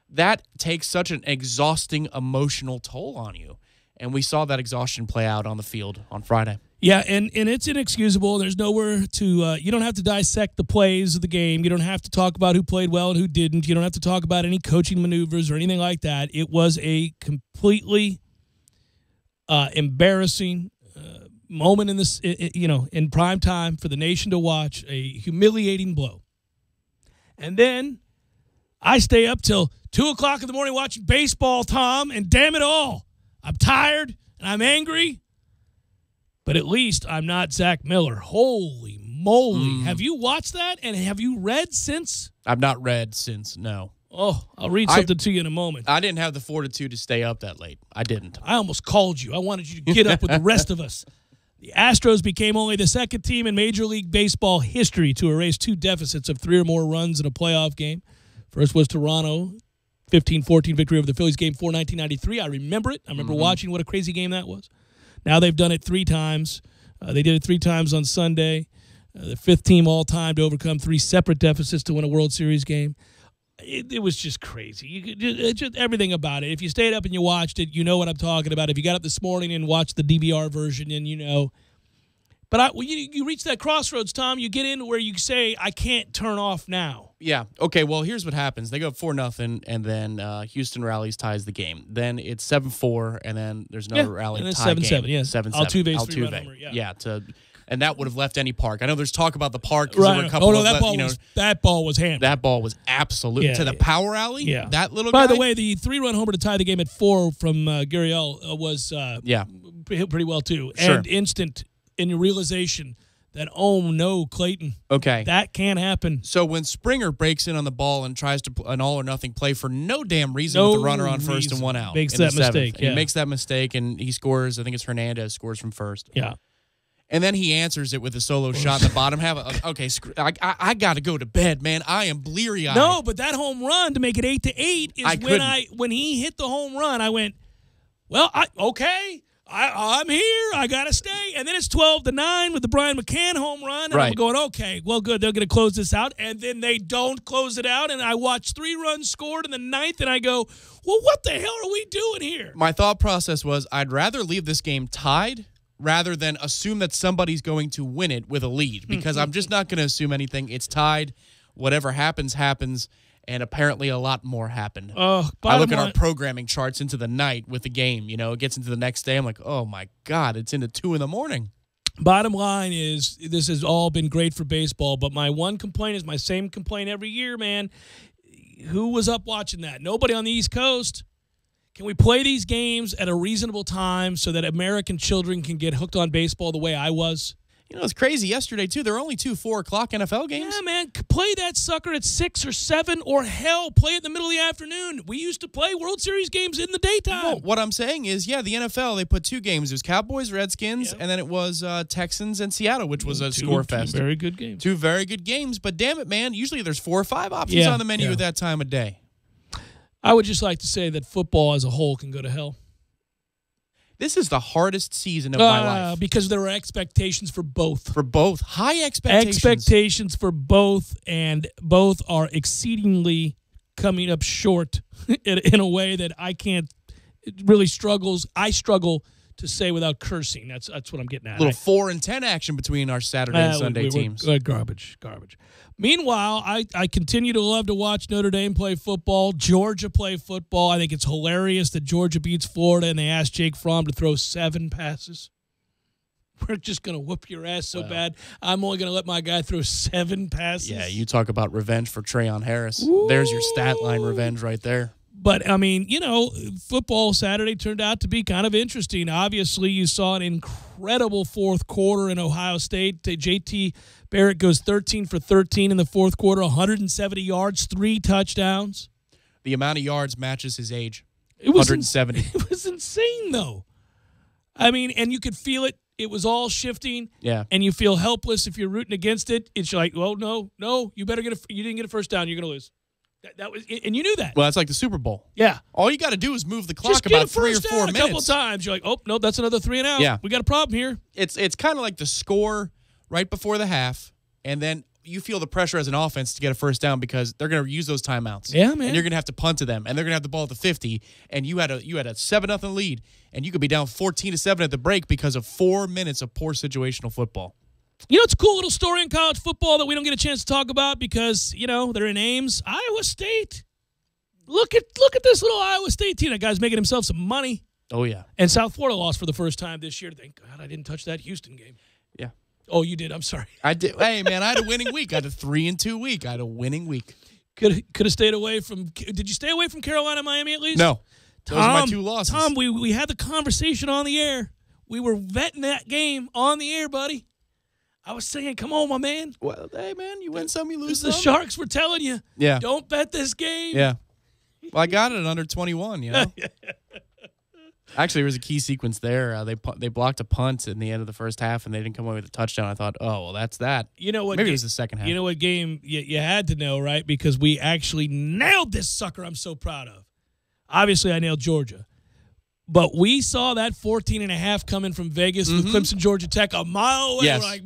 Speaker 2: That takes such an exhausting emotional toll on you. And we saw that exhaustion play out on the field on Friday.
Speaker 1: Yeah, and it's inexcusable. There's nowhere to you don't have to dissect the plays of the game. You don't have to talk about who played well and who didn't. You don't have to talk about any coaching maneuvers or anything like that. It was a completely embarrassing moment in this, in prime time for the nation to watch, a humiliating blow. And then I stay up till 2 o'clock in the morning watching baseball, Tom, and damn it all, I'm tired and I'm angry. But at least I'm not Zach Miller. Holy moly. Have you watched that? And have you read since?
Speaker 2: I've not read since, no.
Speaker 1: Oh, I'll read something to you in a moment.
Speaker 2: I didn't have the fortitude to stay up that late. I didn't.
Speaker 1: I almost called you. I wanted you to get up with the rest of us. The Astros became only the second team in Major League Baseball history to erase 2 deficits of 3 or more runs in a playoff game. First was Toronto, 15-14 victory over the Phillies, Game 4, 1993. I remember it. I remember watching what a crazy game that was. Now they've done it 3 times. They did it 3 times on Sunday. The 5th team all-time to overcome 3 separate deficits to win a World Series game. It was just crazy. Just everything about it. If you stayed up and you watched it, you know what I'm talking about. If you got up this morning and watched the DVR version, then you know. But you reach that crossroads, Tom. You get into where you say, I can't turn off now.
Speaker 2: Yeah. Okay, well, here's what happens. They go up 4-0, and then Houston rallies, ties the game. Then it's 7-4, and then there's another rally
Speaker 1: and then
Speaker 2: tie
Speaker 1: 7-7,
Speaker 2: game.
Speaker 1: yeah.
Speaker 2: 7-7.
Speaker 1: Altuve's 3-run homer,
Speaker 2: yeah. And that would have left any park. I know there's talk about the park.
Speaker 1: Right.
Speaker 2: There were a couple
Speaker 1: that ball was hammered.
Speaker 2: That ball was absolute. To the power alley?
Speaker 1: Yeah.
Speaker 2: That little guy?
Speaker 1: By the way, the 3-run homer to tie the game at 4 from Gurriel was pretty well, too.
Speaker 2: Sure.
Speaker 1: And instant in your realization that, oh, no, Clayton.
Speaker 2: Okay.
Speaker 1: That can't happen.
Speaker 2: So when Springer breaks in on the ball and tries to an all-or-nothing play for no damn reason with the runner on first and 1 out.
Speaker 1: Makes that mistake,
Speaker 2: He makes that mistake, and he scores. I think it's Hernandez scores from first.
Speaker 1: Yeah.
Speaker 2: And then he answers it with a solo shot in the bottom half. Okay, I got to go to bed, man. I am bleary-eyed.
Speaker 1: No, but that home run to make it 8-8 is when he hit the home run, I went, well, I'm here. I got to stay. And then it's 12-9 with the Brian McCann home run. And I'm going, okay, well, good. They're going to close this out. And then they don't close it out. And I watch 3 runs scored in the 9th, and I go, well, what the hell are we doing here?
Speaker 2: My thought process was I'd rather leave this game tied rather than assume that somebody's going to win it with a lead, because I'm just not going to assume anything. It's tied. Whatever happens, happens. And apparently a lot more happened. I look at our programming charts into the night with the game. You know, it gets into the next day. I'm like, oh, my God, it's into 2 in the morning.
Speaker 1: Bottom line is this has all been great for baseball, but my one complaint is my same complaint every year, man. Who was up watching that? Nobody on the East Coast. Can we play these games at a reasonable time so that American children can get hooked on baseball the way I was?
Speaker 2: You know, it's crazy yesterday, too. There were only 2 4 o'clock NFL games.
Speaker 1: Yeah, man. Play that sucker at 6 or 7, or hell, play it in the middle of the afternoon. We used to play World Series games in the daytime.
Speaker 2: No, what I'm saying is, the NFL, they put 2 games. It was Cowboys, Redskins, and then it was Texans and Seattle, which was a score fest.
Speaker 1: 2 very good games.
Speaker 2: 2 very good games. But damn it, man, usually there's 4 or 5 options on the menu at that time of day.
Speaker 1: I would just like to say that football as a whole can go to hell.
Speaker 2: This is the hardest season of my life.
Speaker 1: Because there are expectations for both.
Speaker 2: For both. High expectations.
Speaker 1: Expectations for both, and both are exceedingly coming up short in a way that I can't – it really struggles. I struggle to say without cursing. That's what I'm getting at.
Speaker 2: A little 4 and 10 action between our Saturday and Sunday teams.
Speaker 1: Garbage. Meanwhile, I continue to love to watch Notre Dame play football, Georgia play football. I think it's hilarious that Georgia beats Florida and they asked Jake Fromm to throw 7 passes. We're just going to whoop your ass so bad. I'm only going to let my guy throw 7 passes.
Speaker 2: Yeah, you talk about revenge for Trayon Harris. Ooh. There's your stat line revenge right there.
Speaker 1: But, I mean, you know, football Saturday turned out to be kind of interesting. Obviously, you saw an incredible fourth quarter in Ohio State. J.T. Barrett goes 13 for 13 in the fourth quarter, 170 yards, 3 touchdowns.
Speaker 2: The amount of yards matches his age,
Speaker 1: it was
Speaker 2: 170.
Speaker 1: It was insane, though. I mean, and you could feel it. It was all shifting.
Speaker 2: Yeah.
Speaker 1: And you feel helpless if you're rooting against it. It's like, well, no, you better you didn't get a first down. You're going to lose. That was, and you knew that.
Speaker 2: Well, that's like the Super Bowl.
Speaker 1: Yeah.
Speaker 2: All you got to do is move the clock
Speaker 1: just
Speaker 2: about 3 or 4 minutes.
Speaker 1: A couple of times. You're like, oh, no, that's another 3 and out.
Speaker 2: Yeah.
Speaker 1: We got a problem here.
Speaker 2: It's kind of like the score right before the half, and then you feel the pressure as an offense to get a first down because they're going to use those timeouts.
Speaker 1: Yeah, man.
Speaker 2: And you're going to have to punt to them, and they're going to have the ball at the 50, and you had a 7-0 lead, and you could be down 14-7 at the break because of 4 minutes of poor situational football.
Speaker 1: You know, it's a cool little story in college football that we don't get a chance to talk about because, you know, they're in Ames. Iowa State. Look at this little Iowa State team. That guy's making himself some money.
Speaker 2: Oh, yeah.
Speaker 1: And South Florida lost for the first time this year. Thank God I didn't touch that Houston game.
Speaker 2: Yeah.
Speaker 1: Oh, you did? I'm sorry.
Speaker 2: I did. Hey, man, I had a winning week. I had a 3-2 week. I had a winning week.
Speaker 1: Could have stayed away from. Did you stay away from Carolina, Miami at least?
Speaker 2: No.
Speaker 1: Tom,
Speaker 2: those are my 2 losses.
Speaker 1: Tom, we had the conversation on the air. We were vetting that game on the air, buddy. I was saying, come on, my man.
Speaker 2: Well, hey, man, you win some, you lose
Speaker 1: some. The Sharks were telling you, don't bet this game.
Speaker 2: Yeah. Well, I got it at under 21, you know. Actually, there was a key sequence there. They blocked a punt in the end of the first half, and they didn't come away with a touchdown. I thought, oh, well, that's that.
Speaker 1: You know what?
Speaker 2: Maybe it was the second half.
Speaker 1: You know what game you had to know, right? Because we actually nailed this sucker I'm so proud of. Obviously, I nailed Georgia. But we saw that 14.5 coming from Vegas with Clemson, Georgia Tech a mile away.
Speaker 2: Yes.
Speaker 1: We're like,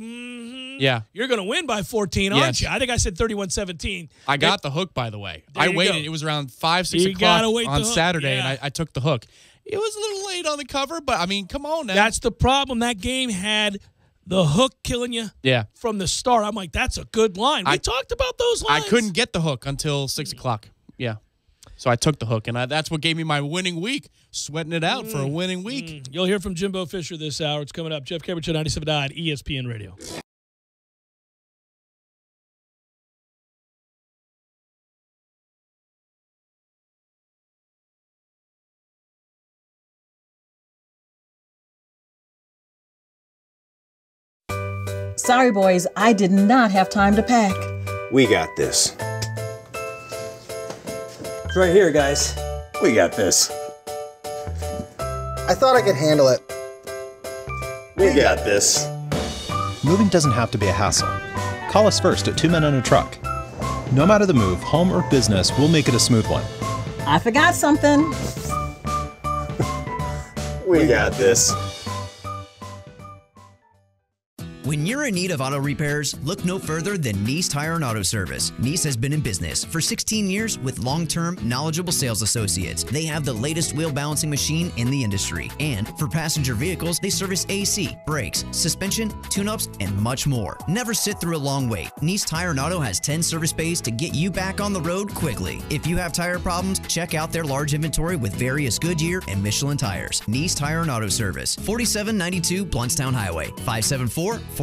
Speaker 2: yeah.
Speaker 1: You're going to win by 14, aren't you? I think I said 31-17.
Speaker 2: I got the hook, by the way. I waited. It was around 5, 6 o'clock on Saturday, and I took the hook. It was a little late on the cover, but, I mean, come on now.
Speaker 1: That's the problem. That game had the hook killing you from the start. I'm like, that's a good line. We talked about those lines.
Speaker 2: I couldn't get the hook until 6 o'clock. Yeah. So I took the hook, and that's what gave me my winning week, sweating it out for a winning week.
Speaker 1: You'll hear from Jimbo Fisher this hour. It's coming up. Jeff Cameron Show, 97.9 ESPN Radio.
Speaker 8: Sorry, boys, I did not have time to pack.
Speaker 9: We got this.
Speaker 13: It's right here, guys.
Speaker 9: We got this.
Speaker 10: I thought I could handle it.
Speaker 9: We got this.
Speaker 11: Moving doesn't have to be a hassle. Call us first at 2 Men and a Truck. No matter the move, home or business, we'll make it a smooth one.
Speaker 8: I forgot something.
Speaker 9: We got this.
Speaker 3: When you're in need of auto repairs, look no further than Nice Tire and Auto Service. Nice has been in business for 16 years with long-term, knowledgeable sales associates. They have the latest wheel balancing machine in the industry. And for passenger vehicles, they service AC, brakes, suspension, tune-ups, and much more. Never sit through a long wait. Nice Tire and Auto has 10 service bays to get you back on the road quickly. If you have tire problems, check out their large inventory with various Goodyear and Michelin tires. Nice Tire and Auto Service, 4792 Bluntstown Highway, 574-4100.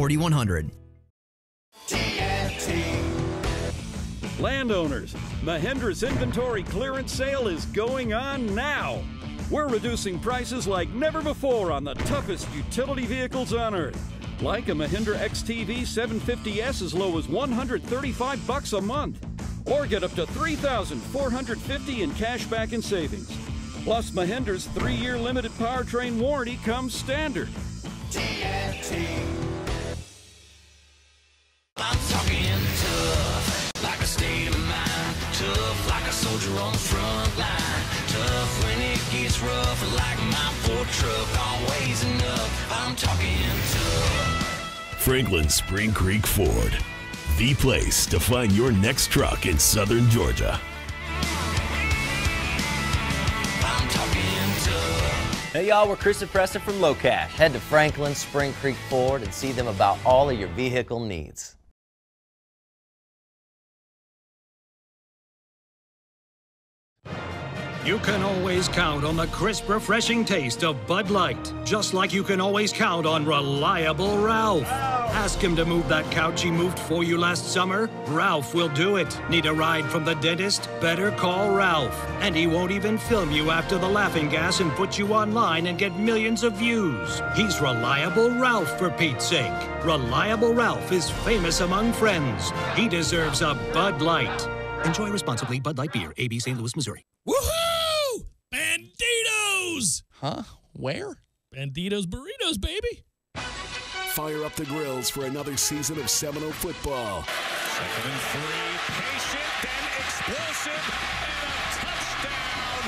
Speaker 4: Landowners, Mahindra's inventory clearance sale is going on now. We're reducing prices like never before on the toughest utility vehicles on earth. Like a Mahindra XTV 750S as low as $135 a month. Or get up to $3,450 in cash back and savings. Plus, Mahindra's 3-year limited powertrain warranty comes standard.
Speaker 5: I'm talking tough, like a state of mind. Tough, like a soldier on the front line. Tough when it gets rough, like my poor truck. Always enough, I'm talking tough.
Speaker 21: Franklin Spring Creek Ford, the place to find your next truck in southern Georgia.
Speaker 5: I'm talking tough.
Speaker 7: Hey y'all, we're Chris and Preston from Low Cash. Head to Franklin Spring Creek Ford and see them about all of your vehicle needs.
Speaker 20: You can always count on the crisp, refreshing taste of Bud Light. Just like you can always count on reliable Ralph. Ask him to move that couch he moved for you last summer. Ralph will do it. Need a ride from the dentist? Better call Ralph. And he won't even film you after the laughing gas and put you online and get millions of views. He's Reliable Ralph, for Pete's sake. Reliable Ralph is famous among friends. He deserves a Bud Light. Enjoy responsibly. Bud Light Beer, AB St. Louis, Missouri.
Speaker 1: Woohoo! Banditos!
Speaker 2: Huh? Where?
Speaker 1: Banditos Burritos, baby.
Speaker 16: Fire up the grills for another season of Seminole football.
Speaker 17: 2nd and 3, patient, then explosive, and a touchdown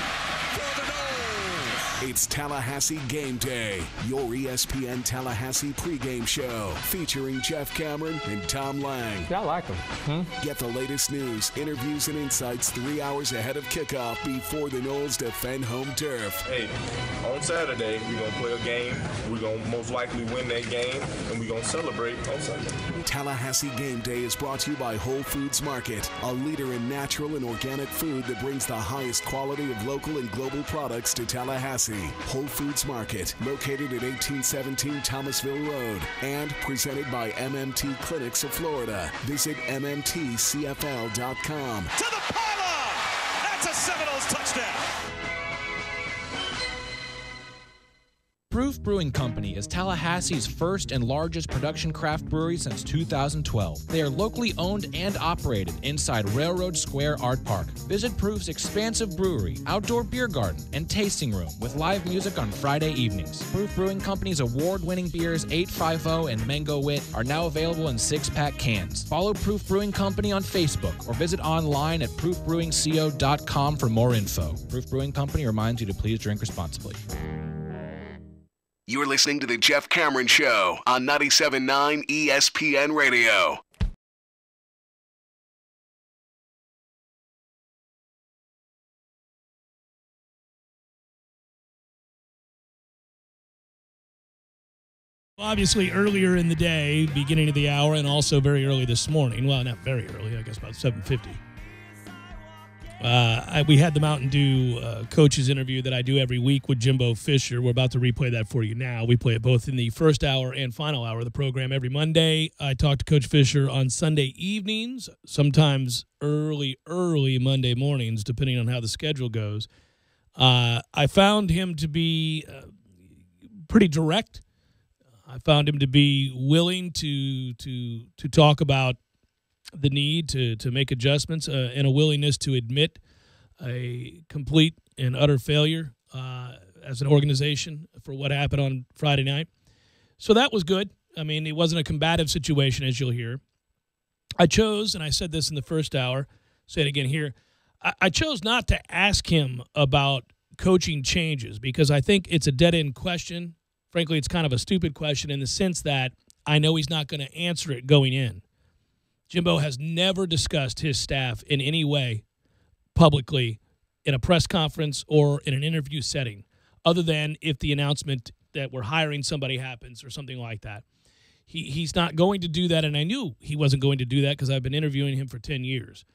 Speaker 17: for the Noles.
Speaker 16: It's Tallahassee Game Day, your ESPN Tallahassee pregame show, featuring Jeff Cameron and Tom Lang.
Speaker 14: Yeah, I like them.
Speaker 16: Get the latest news, interviews, and insights 3 hours ahead of kickoff before the Noles defend home turf.
Speaker 23: Hey, on Saturday, we're going to play a game. We're going to most likely win that game, and we're going to celebrate on Sunday.
Speaker 16: Tallahassee Game Day is brought to you by Whole Foods Market, a leader in natural and organic food that brings the highest quality of local and global products to Tallahassee. Whole Foods Market, located at 1817 Thomasville Road, and presented by MMT Clinics of Florida. Visit mmtcfl.com.
Speaker 17: To the That's a Seminoles touchdown.
Speaker 13: Proof Brewing Company is Tallahassee's first and largest production craft brewery since 2012. They are locally owned and operated inside Railroad Square Art Park. Visit Proof's expansive brewery, outdoor beer garden, and tasting room with live music on Friday evenings. Proof Brewing Company's award-winning beers 850 and Mango Wit are now available in 6-pack cans. Follow Proof Brewing Company on Facebook or visit online at proofbrewingco.com for more info. Proof Brewing Company reminds you to please drink responsibly.
Speaker 16: You're listening to The Jeff Cameron Show on 97.9 ESPN Radio.
Speaker 1: Obviously, earlier in the day, beginning of the hour, and also very early this morning. Well, not very early, I guess about 7:50. We had the Mountain Dew coaches interview that I do every week with Jimbo Fisher. We're about to replay that for you now. We play it both in the first hour and final hour of the program every Monday. I talk to Coach Fisher on Sunday evenings, sometimes early Monday mornings, depending on how the schedule goes. I found him to be pretty direct. I found him to be willing to talk about the need to make adjustments and a willingness to admit a complete and utter failure as an organization for what happened on Friday night. So that was good. I mean, it wasn't a combative situation, as you'll hear. I chose, and I said this in the first hour, say it again here, I chose not to ask him about coaching changes because I think it's a dead-end question. Frankly, it's kind of a stupid question in the sense that I know he's not going to answer it going in. Jimbo has never discussed his staff in any way publicly in a press conference or in an interview setting, other than if the announcement that we're hiring somebody happens or something like that. He's not going to do that, and I knew he wasn't going to do that because I've been interviewing him for 10 years.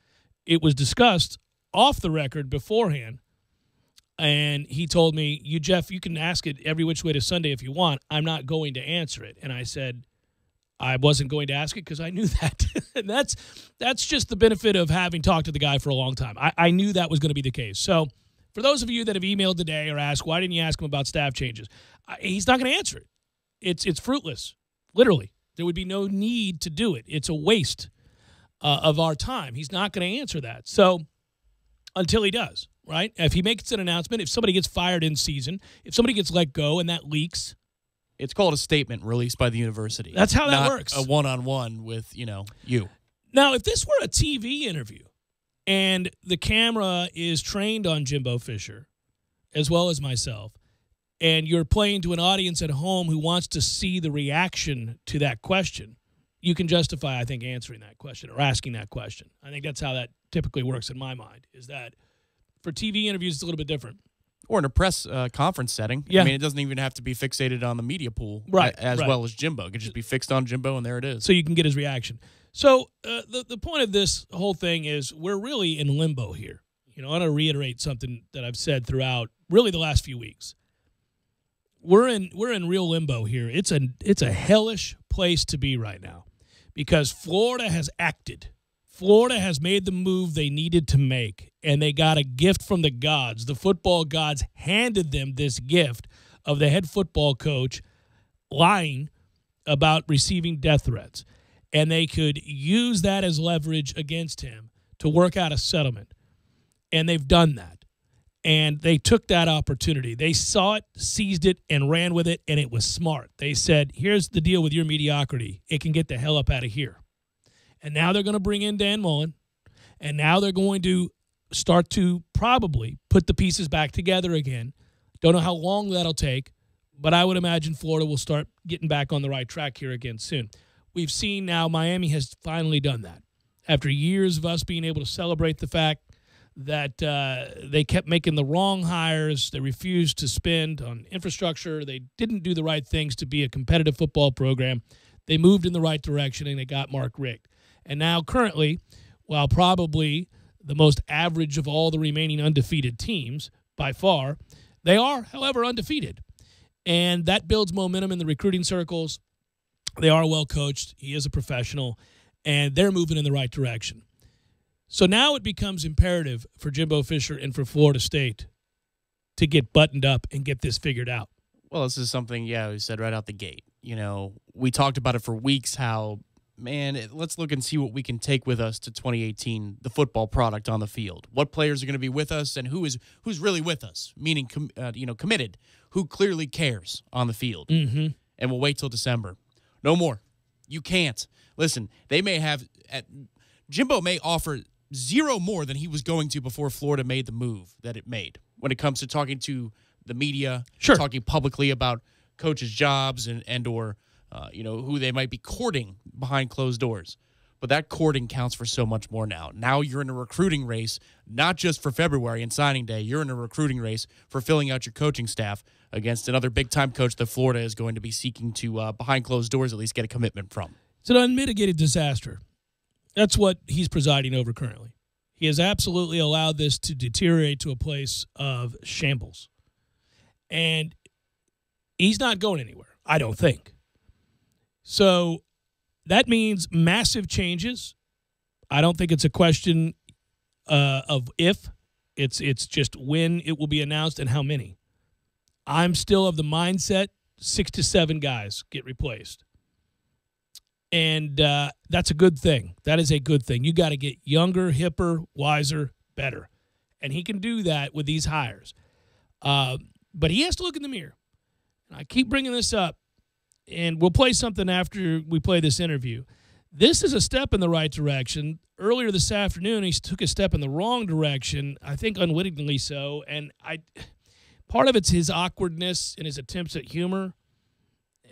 Speaker 1: It was discussed off the record beforehand, and he told me, Jeff, you can ask it every which way to Sunday if you want. I'm not going to answer it. And I said, I wasn't going to ask it because I knew that. And that's just the benefit of having talked to the guy for a long time. I knew that was going to be the case. So for those of you that have emailed today or asked, why didn't you ask him about staff changes? He's not going to answer it. It's fruitless, literally. There would be no need to do it. It's a waste of our time. He's not going to answer that. So until he does, right? If he makes an announcement, if somebody gets fired in season, if somebody gets let go and that leaks,
Speaker 2: it's called a statement released by the university.
Speaker 1: That's how that
Speaker 2: not
Speaker 1: works.
Speaker 2: A one-on-one with, you.
Speaker 1: Now, if this were a TV interview and the camera is trained on Jimbo Fisher as well as myself, and you're playing to an audience at home who wants to see the reaction to that question, you can justify, I think, answering that question or asking that question. I think that's how that typically works in my mind, is that for TV interviews, it's a little bit different.
Speaker 2: Or in a press conference setting.
Speaker 1: Yeah.
Speaker 2: I mean, it doesn't even have to be fixated on the media pool
Speaker 1: right,
Speaker 2: as well as Jimbo. It could just be fixed on Jimbo, and there it is.
Speaker 1: So you can get his reaction. So the point of this whole thing is we're really in limbo here. I want to reiterate something that I've said throughout really the last few weeks. We're in real limbo here. It's a hellish place to be right now because Florida has acted. Florida has made the move they needed to make, and they got a gift from the gods. The football gods handed them this gift of the head football coach lying about receiving death threats, and they could use that as leverage against him to work out a settlement, and they've done that, and they took that opportunity. They saw it, seized it, and ran with it, and it was smart. They said, here's the deal with your mediocrity. It can get the hell up out of here. And now they're going to bring in Dan Mullen, and now they're going to start to probably put the pieces back together again. Don't know how long that'll take, but I would imagine Florida will start getting back on the right track here again soon. We've seen now Miami has finally done that. After years of us being able to celebrate the fact that they kept making the wrong hires, they refused to spend on infrastructure, they didn't do the right things to be a competitive football program, they moved in the right direction, and they got Mark Richt. And now currently, while probably the most average of all the remaining undefeated teams by far, they are, however, undefeated. And that builds momentum in the recruiting circles. They are well coached. He is a professional, and they're moving in the right direction. So now it becomes imperative for Jimbo Fisher and for Florida State to get buttoned up and get this figured out.
Speaker 2: Well, this is something, we said right out the gate. We talked about it for weeks how, let's look and see what we can take with us to 2018, the football product on the field. What players are going to be with us and who's really with us, meaning committed, who clearly cares on the field.
Speaker 1: Mm-hmm.
Speaker 2: And we'll wait till December. No more. You can't. Listen, they may have Jimbo may offer zero more than he was going to before Florida made the move that it made when it comes to talking to the media, talking publicly about coaches' jobs and or who they might be courting behind closed doors. But that courting counts for so much more now. Now you're in a recruiting race, not just for February and signing day. You're in a recruiting race for filling out your coaching staff against another big-time coach that Florida is going to be seeking to, behind closed doors, at least get a commitment from.
Speaker 1: It's an unmitigated disaster. That's what he's presiding over currently. He has absolutely allowed this to deteriorate to a place of shambles. And he's not going anywhere, I don't think. So that means massive changes. I don't think it's a question of if. It's just when it will be announced and how many. I'm still of the mindset 6 to 7 guys get replaced. And that's a good thing. That is a good thing. You got to get younger, hipper, wiser, better. And he can do that with these hires. But he has to look in the mirror. And I keep bringing this up, and we'll play something after we play this interview. This is a step in the right direction. Earlier this afternoon, he took a step in the wrong direction, I think unwittingly so. And part of it's his awkwardness and his attempts at humor,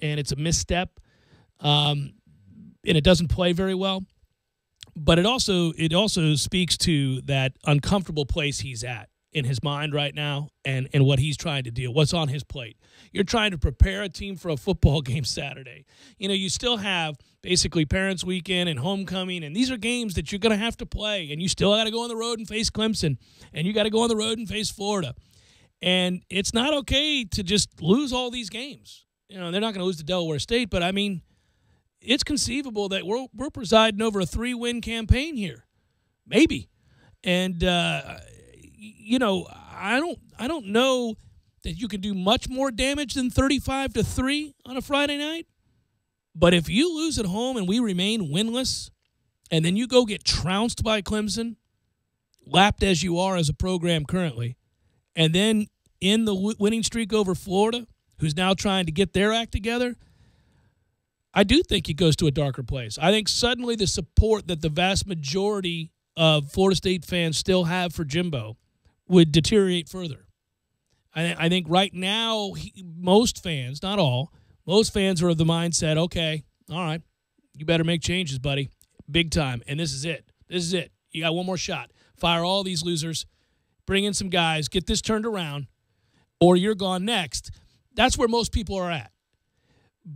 Speaker 1: and it's a misstep. And it doesn't play very well. But it also speaks to that uncomfortable place he's at in his mind right now and what he's trying to deal, what's on his plate. You're trying to prepare a team for a football game Saturday. You still have basically Parents' Weekend and Homecoming, and these are games that you're going to have to play, and you still got to go on the road and face Clemson, and you got to go on the road and face Florida. And it's not okay to just lose all these games. They're not going to lose to Delaware State, but it's conceivable that we're presiding over a 3-win campaign here, maybe. And I don't know that you can do much more damage than 35-3 on a Friday night. But if you lose at home and we remain winless, and then you go get trounced by Clemson, lapped as you are as a program currently, and then in the winning streak over Florida, who's now trying to get their act together, I do think it goes to a darker place. I think suddenly the support that the vast majority of Florida State fans still have for Jimbo would deteriorate further. I think right now, most fans, not all, most fans are of the mindset, okay, all right, you better make changes, buddy, big time, and this is it. This is it. You got one more shot. Fire all these losers, bring in some guys, get this turned around, or you're gone next. That's where most people are at.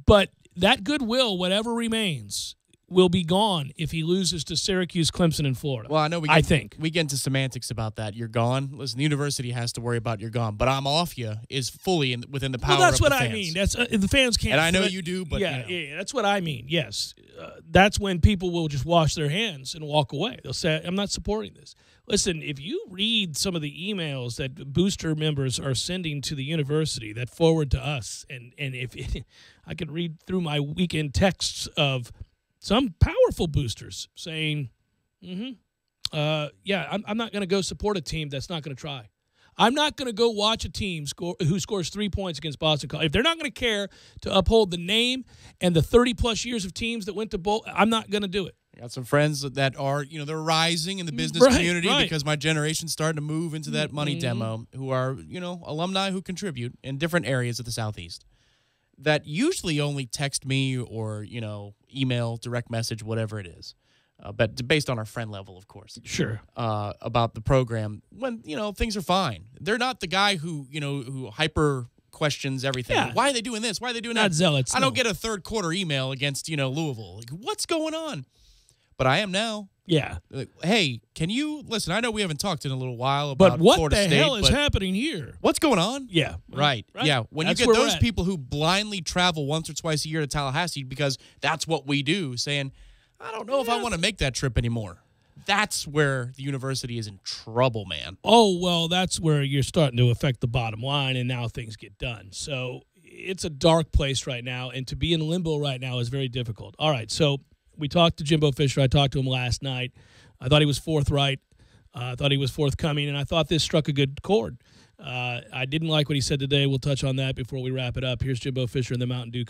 Speaker 1: But that goodwill, whatever remains, will be gone if he loses to Syracuse, Clemson, and Florida.
Speaker 2: Well, I know we get into semantics about that. You're gone. Listen, the university has to worry about you're gone, but I'm off you is fully within the power of the fans.
Speaker 1: Well, that's what I mean. That's the fans can't.
Speaker 2: And I know you do, but
Speaker 1: yeah, that's what I mean. Yes, that's when people will just wash their hands and walk away. They'll say, "I'm not supporting this." Listen, if you read some of the emails that booster members are sending to the university that forward to us, and if I could read through my weekend texts of some powerful boosters saying, I'm not going to go support a team that's not going to try. I'm not going to go watch a team who scores 3 points against Boston College. If they're not going to care to uphold the name and the 30-plus years of teams that went to bowl, I'm not going to do it.
Speaker 2: I got some friends that are, they're rising in the business community because my generation's starting to move into that money demo, who are, alumni who contribute in different areas of the Southeast, that usually only text me or, email, direct message, whatever it is. But based on our friend level, of course.
Speaker 1: Sure.
Speaker 2: About the program when, things are fine. They're not the guy who hyper questions everything.
Speaker 1: Yeah.
Speaker 2: Why are they doing this? Why are they doing
Speaker 1: not
Speaker 2: that?
Speaker 1: Zealots.
Speaker 2: I don't get a third quarter email against, Louisville. Like, what's going on? But I am now.
Speaker 1: Yeah.
Speaker 2: Like, hey, can you listen? I know we haven't talked in a little while about
Speaker 1: Florida State. But
Speaker 2: Florida
Speaker 1: what the
Speaker 2: State,
Speaker 1: hell is happening here?
Speaker 2: What's going on?
Speaker 1: Yeah.
Speaker 2: Right. Yeah. When
Speaker 1: That's
Speaker 2: you get
Speaker 1: where
Speaker 2: those people who blindly travel once or twice a year to Tallahassee because that's what we do, saying, I don't know if I want to make that trip anymore. That's where the university is in trouble, man.
Speaker 1: Oh, well, that's where you're starting to affect the bottom line, and now things get done. So it's a dark place right now, and to be in limbo right now is very difficult. All right, so we talked to Jimbo Fisher. I talked to him last night. I thought he was forthright. I thought he was forthcoming, and I thought this struck a good chord. I didn't like what he said today. We'll touch on that before we wrap it up. Here's Jimbo Fisher in the Mountain Dew.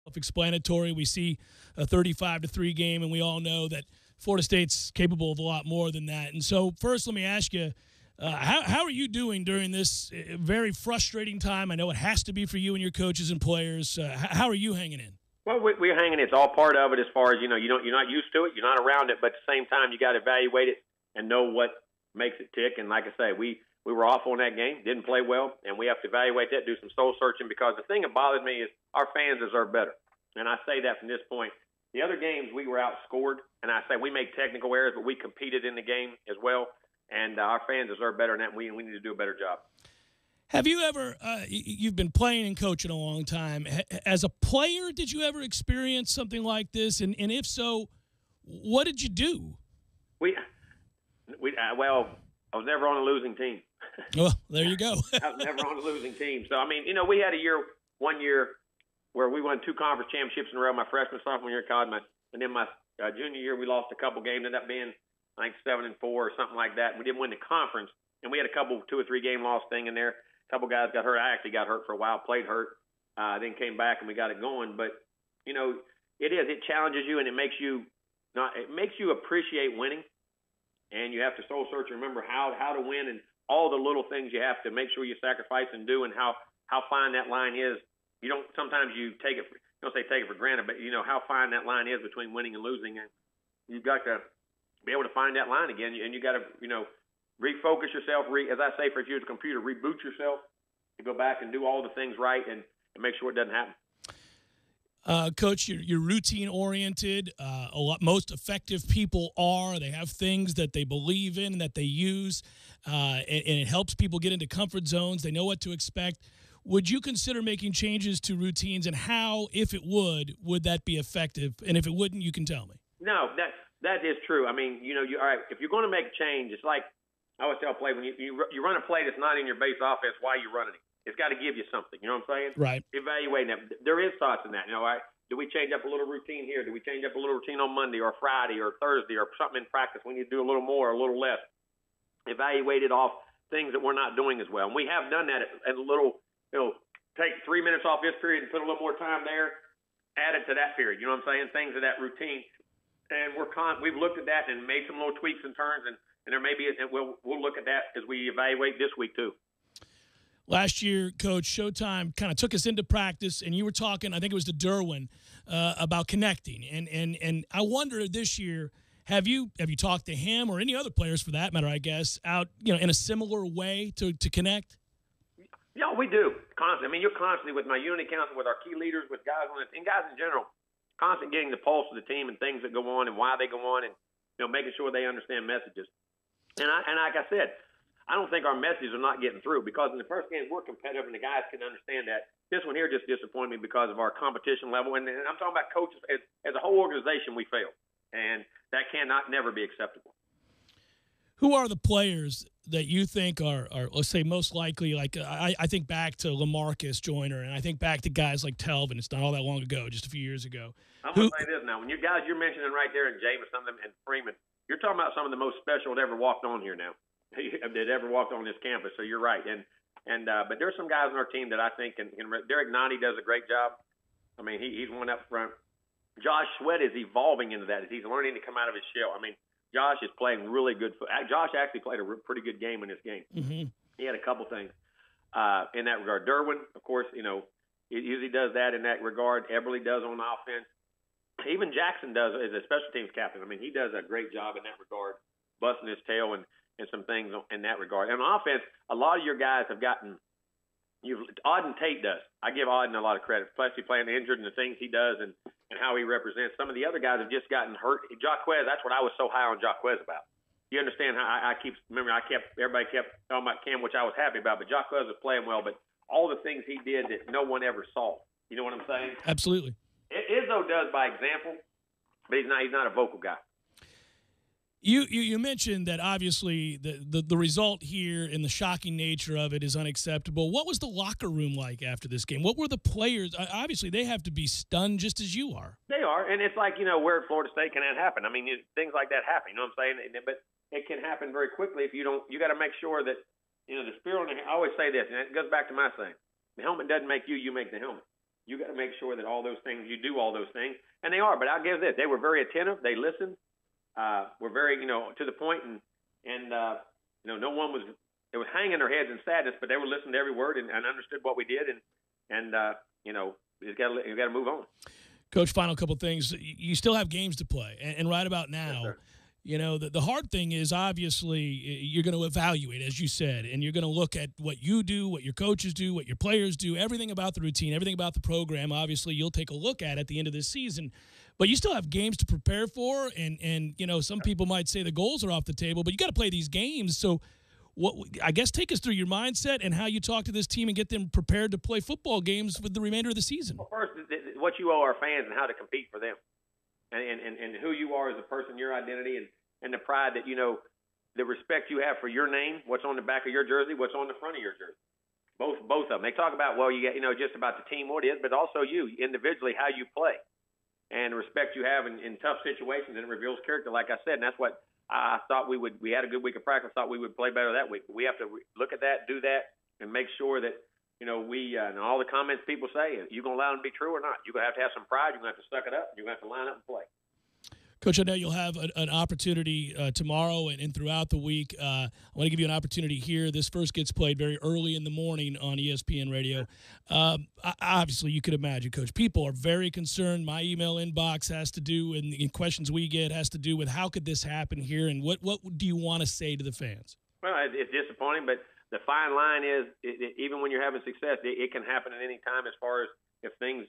Speaker 1: Self-explanatory. We see a 35-3 game, and we all know that Florida State's capable of a lot more than that. And so, first, let me ask you, how are you doing during this very frustrating time? I know it has to be for you and your coaches and players. How are you hanging in?
Speaker 14: Well, we're hanging. It's all part of it as far as, you're not used to it. You're not around it. But at the same time, you got to evaluate it and know what makes it tick. And like I say, we were off on that game, didn't play well, and we have to evaluate that, do some soul searching, because the thing that bothered me is our fans deserve better. And I say that from this point. The other games, we were outscored, and I say we made technical errors, but we competed in the game as well. And our fans deserve better than that. We need to do a better job.
Speaker 1: Have you ever, you've been playing and coaching a long time. As a player, did you ever experience something like this? And if so, what did you do?
Speaker 14: Well, I was never on a losing team.
Speaker 1: Well, there you go.
Speaker 14: I was never on a losing team. So, I mean, we had one year where we won 2 conference championships in a row, my freshman, sophomore year of college. And then my junior year, we lost a couple games, ended up being, I think, 7-4 or something like that. We didn't win the conference, and we had a couple 2 or 3 game loss thing in there. A couple guys got hurt. I actually got hurt for a while, played hurt, then came back and we got it going. But it challenges you, and it makes you appreciate winning, and you have to soul search and remember how to win and all the little things you have to make sure you sacrifice and do, and how fine that line is. Sometimes you take it for granted, but how fine that line is between winning and losing, and you've got to be able to find that line again, and you got to, refocus yourself. As I say, if you use a computer, reboot yourself to go back and do all the things right and make sure it doesn't happen.
Speaker 1: Coach, you're routine oriented. Most effective people are. They have things that they believe in and that they use, and it helps people get into comfort zones. They know what to expect. Would you consider making changes to routines, and how, if it would that be effective? And if it wouldn't, you can tell me.
Speaker 14: No, that is true. I mean, all right, if you're going to make a change, it's like I always tell play, when you run a play that's not in your base offense, why are you running it? It's got to give you something. You know what I'm saying?
Speaker 1: Right.
Speaker 14: Evaluating that. There is thoughts in that. All right, do we change up a little routine here? Do we change up a little routine on Monday or Friday or Thursday or something in practice? We need to do a little more or a little less. Evaluate it off things that we're not doing as well. And we have done that at a little, take 3 minutes off this period and put a little more time there, add it to that period. You know what I'm saying? Things of that routine. And we've looked at that and made some little tweaks and turns, and there may be, and we'll look at that as we evaluate this week too.
Speaker 1: Last year, Coach, Showtime kind of took us into practice, and you were talking, I think it was to Derwin, about connecting. And I wonder this year, have you talked to him or any other players for that matter, I guess, out in a similar way to connect?
Speaker 14: Yeah, we do constantly. I mean, you're constantly with my unit council, with our key leaders, with guys on it, and guys in general, constantly getting the pulse of the team and things that go on and why they go on, and making sure they understand messages. And like I said, I don't think our messages are not getting through, because in the first game we're competitive and the guys can understand that. This one here just disappointed me because of our competition level, and I'm talking about coaches as a whole organization. We failed, and that cannot never be acceptable.
Speaker 1: Who are the players that you think are let's say, most likely? Like I think back to LaMarcus Joyner, and I think back to guys like Telvin. It's not all that long ago, just a few years ago.
Speaker 14: I'm going to say this now. When you guys you're mentioning right there, and Jameson and Freeman, you're talking about some of the most special that ever walked on here now, that ever walked on this campus. So you're right. But there's some guys on our team that I think, and Derek Nani does a great job. I mean, he's one up front. Josh Sweat is evolving into that as he's learning to come out of his shell. I mean, Josh is playing really good. Josh actually played a pretty good game in this game.
Speaker 1: Mm-hmm. He
Speaker 14: had a couple things in that regard. Derwin, of course, he usually does that in that regard. Eberle does on offense. Even Jackson does as a special teams captain. I mean, he does a great job in that regard, busting his tail and some things in that regard. And on offense, a lot of your guys have gotten Auden Tate does. I give Auden a lot of credit, especially playing injured and the things he does and how he represents. Some of the other guys have just gotten hurt. Jacquez, that's what I was so high on Jacquez about. You understand how everybody kept talking about Cam, which I was happy about, but Jacquez was playing well. But all the things he did that no one ever saw. You know what I'm saying?
Speaker 1: Absolutely.
Speaker 14: Izzo does by example, but he's not a vocal guy.
Speaker 1: You mentioned that obviously the result here and the shocking nature of it is unacceptable. What was the locker room like after this game? What were the players? Obviously, they have to be stunned just as you are.
Speaker 14: They are, and it's like, where at Florida State can that happen? I mean, things like that happen. You know what I'm saying? But it can happen very quickly if you don't. You got to make sure that the spirit. I always say this, and it goes back to my saying: the helmet doesn't make you; you make the helmet. You got to make sure that all those things, you do all those things, and they are. But I'll give this: they were very attentive. They listened. Were very, to the point, and no one was hanging their heads in sadness, but they were listening to every word and understood what we did, and you got to move on.
Speaker 1: Coach, final couple things. You still have games to play, and right about now, yes, the hard thing is obviously you're going to evaluate, as you said, and you're going to look at what you do, what your coaches do, what your players do, everything about the routine, everything about the program. Obviously, you'll take a look at the end of this season. But you still have games to prepare for, and some people might say the goals are off the table, but you got to play these games. So, I guess take us through your mindset and how you talk to this team and get them prepared to play football games with the remainder of the season.
Speaker 14: Well, first, what you owe our fans and how to compete for them, and who you are as a person, your identity, and the pride that the respect you have for your name, what's on the back of your jersey, what's on the front of your jersey. Both of them. They talk about you get just about the team, what it is, but also you individually, how you play. And respect you have in tough situations, and it reveals character, like I said. And that's what I thought we would. We had a good week of practice. Thought we would play better that week. But we have to look at that, do that, and make sure that we and all the comments people say, you're gonna allow them to be true or not. You're gonna have to have some pride. You're gonna have to suck it up. You're gonna have to line up and play.
Speaker 1: Coach, I know you'll have an opportunity tomorrow and throughout the week. I want to give you an opportunity here. This first gets played very early in the morning on ESPN Radio. Obviously, you could imagine, Coach, people are very concerned. My email inbox has to do, and questions we get has to do with how could this happen here, and what do you want to say to the fans?
Speaker 14: Well, it's disappointing, but the fine line is even when you're having success, it can happen at any time as far as if things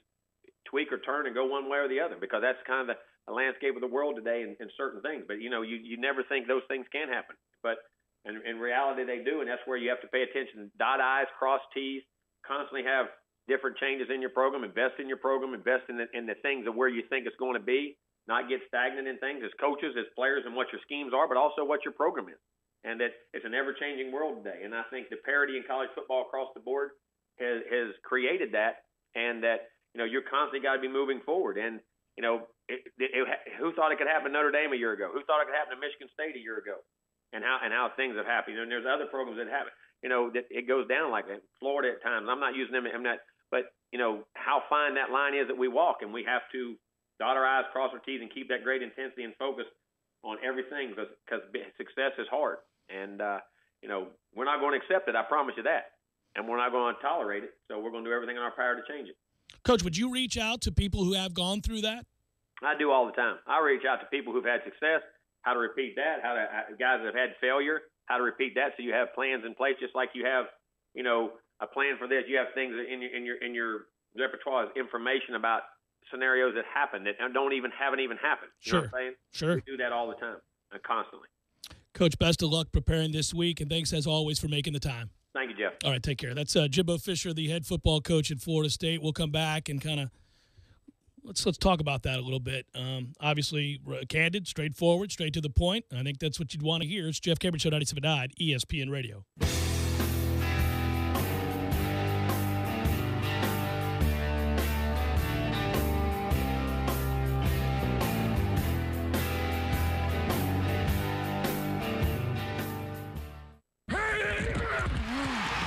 Speaker 14: tweak or turn and go one way or the other, because that's kind of the landscape of the world today in certain things. But, you never think those things can happen. But in reality, they do, and that's where you have to pay attention. Dot I's, cross T's, constantly have different changes in your program, invest in your program, invest in the things of where you think it's going to be, not get stagnant in things as coaches, as players, and what your schemes are, but also what your program is. And that it's an ever-changing world today. And I think the parity in college football across the board has created that, and that, you're constantly got to be moving forward. And, who thought it could happen to Notre Dame a year ago? Who thought it could happen to Michigan State a year ago? And how things have happened. And there's other programs that happen, that it goes down like that. Florida at times. I'm not using them. But how fine that line is that we walk, and we have to dot our I's, cross our T's, and keep that great intensity and focus on everything, because success is hard. And we're not going to accept it. I promise you that. And we're not going to tolerate it. So we're going to do everything in our power to change it.
Speaker 1: Coach, would you reach out to people who have gone through that?
Speaker 14: I do all the time. I reach out to people who've had success, how to repeat that, guys that have had failure, how to repeat that, so you have plans in place, just like you have, a plan for this. You have things in your repertoire, information about scenarios that happen that haven't even happened. You know what I'm saying?
Speaker 1: Sure.
Speaker 14: We do that all the time, constantly.
Speaker 1: Coach, best of luck preparing this week, and thanks as always for making the time.
Speaker 14: Thank you, Jeff.
Speaker 1: All right, take care. That's Jimbo Fisher, the head football coach at Florida State. We'll come back and kind of let's talk about that a little bit. Obviously, candid, straightforward, straight to the point. I think that's what you'd want to hear. It's Jeff Cameron Show, 97.9 ESPN Radio.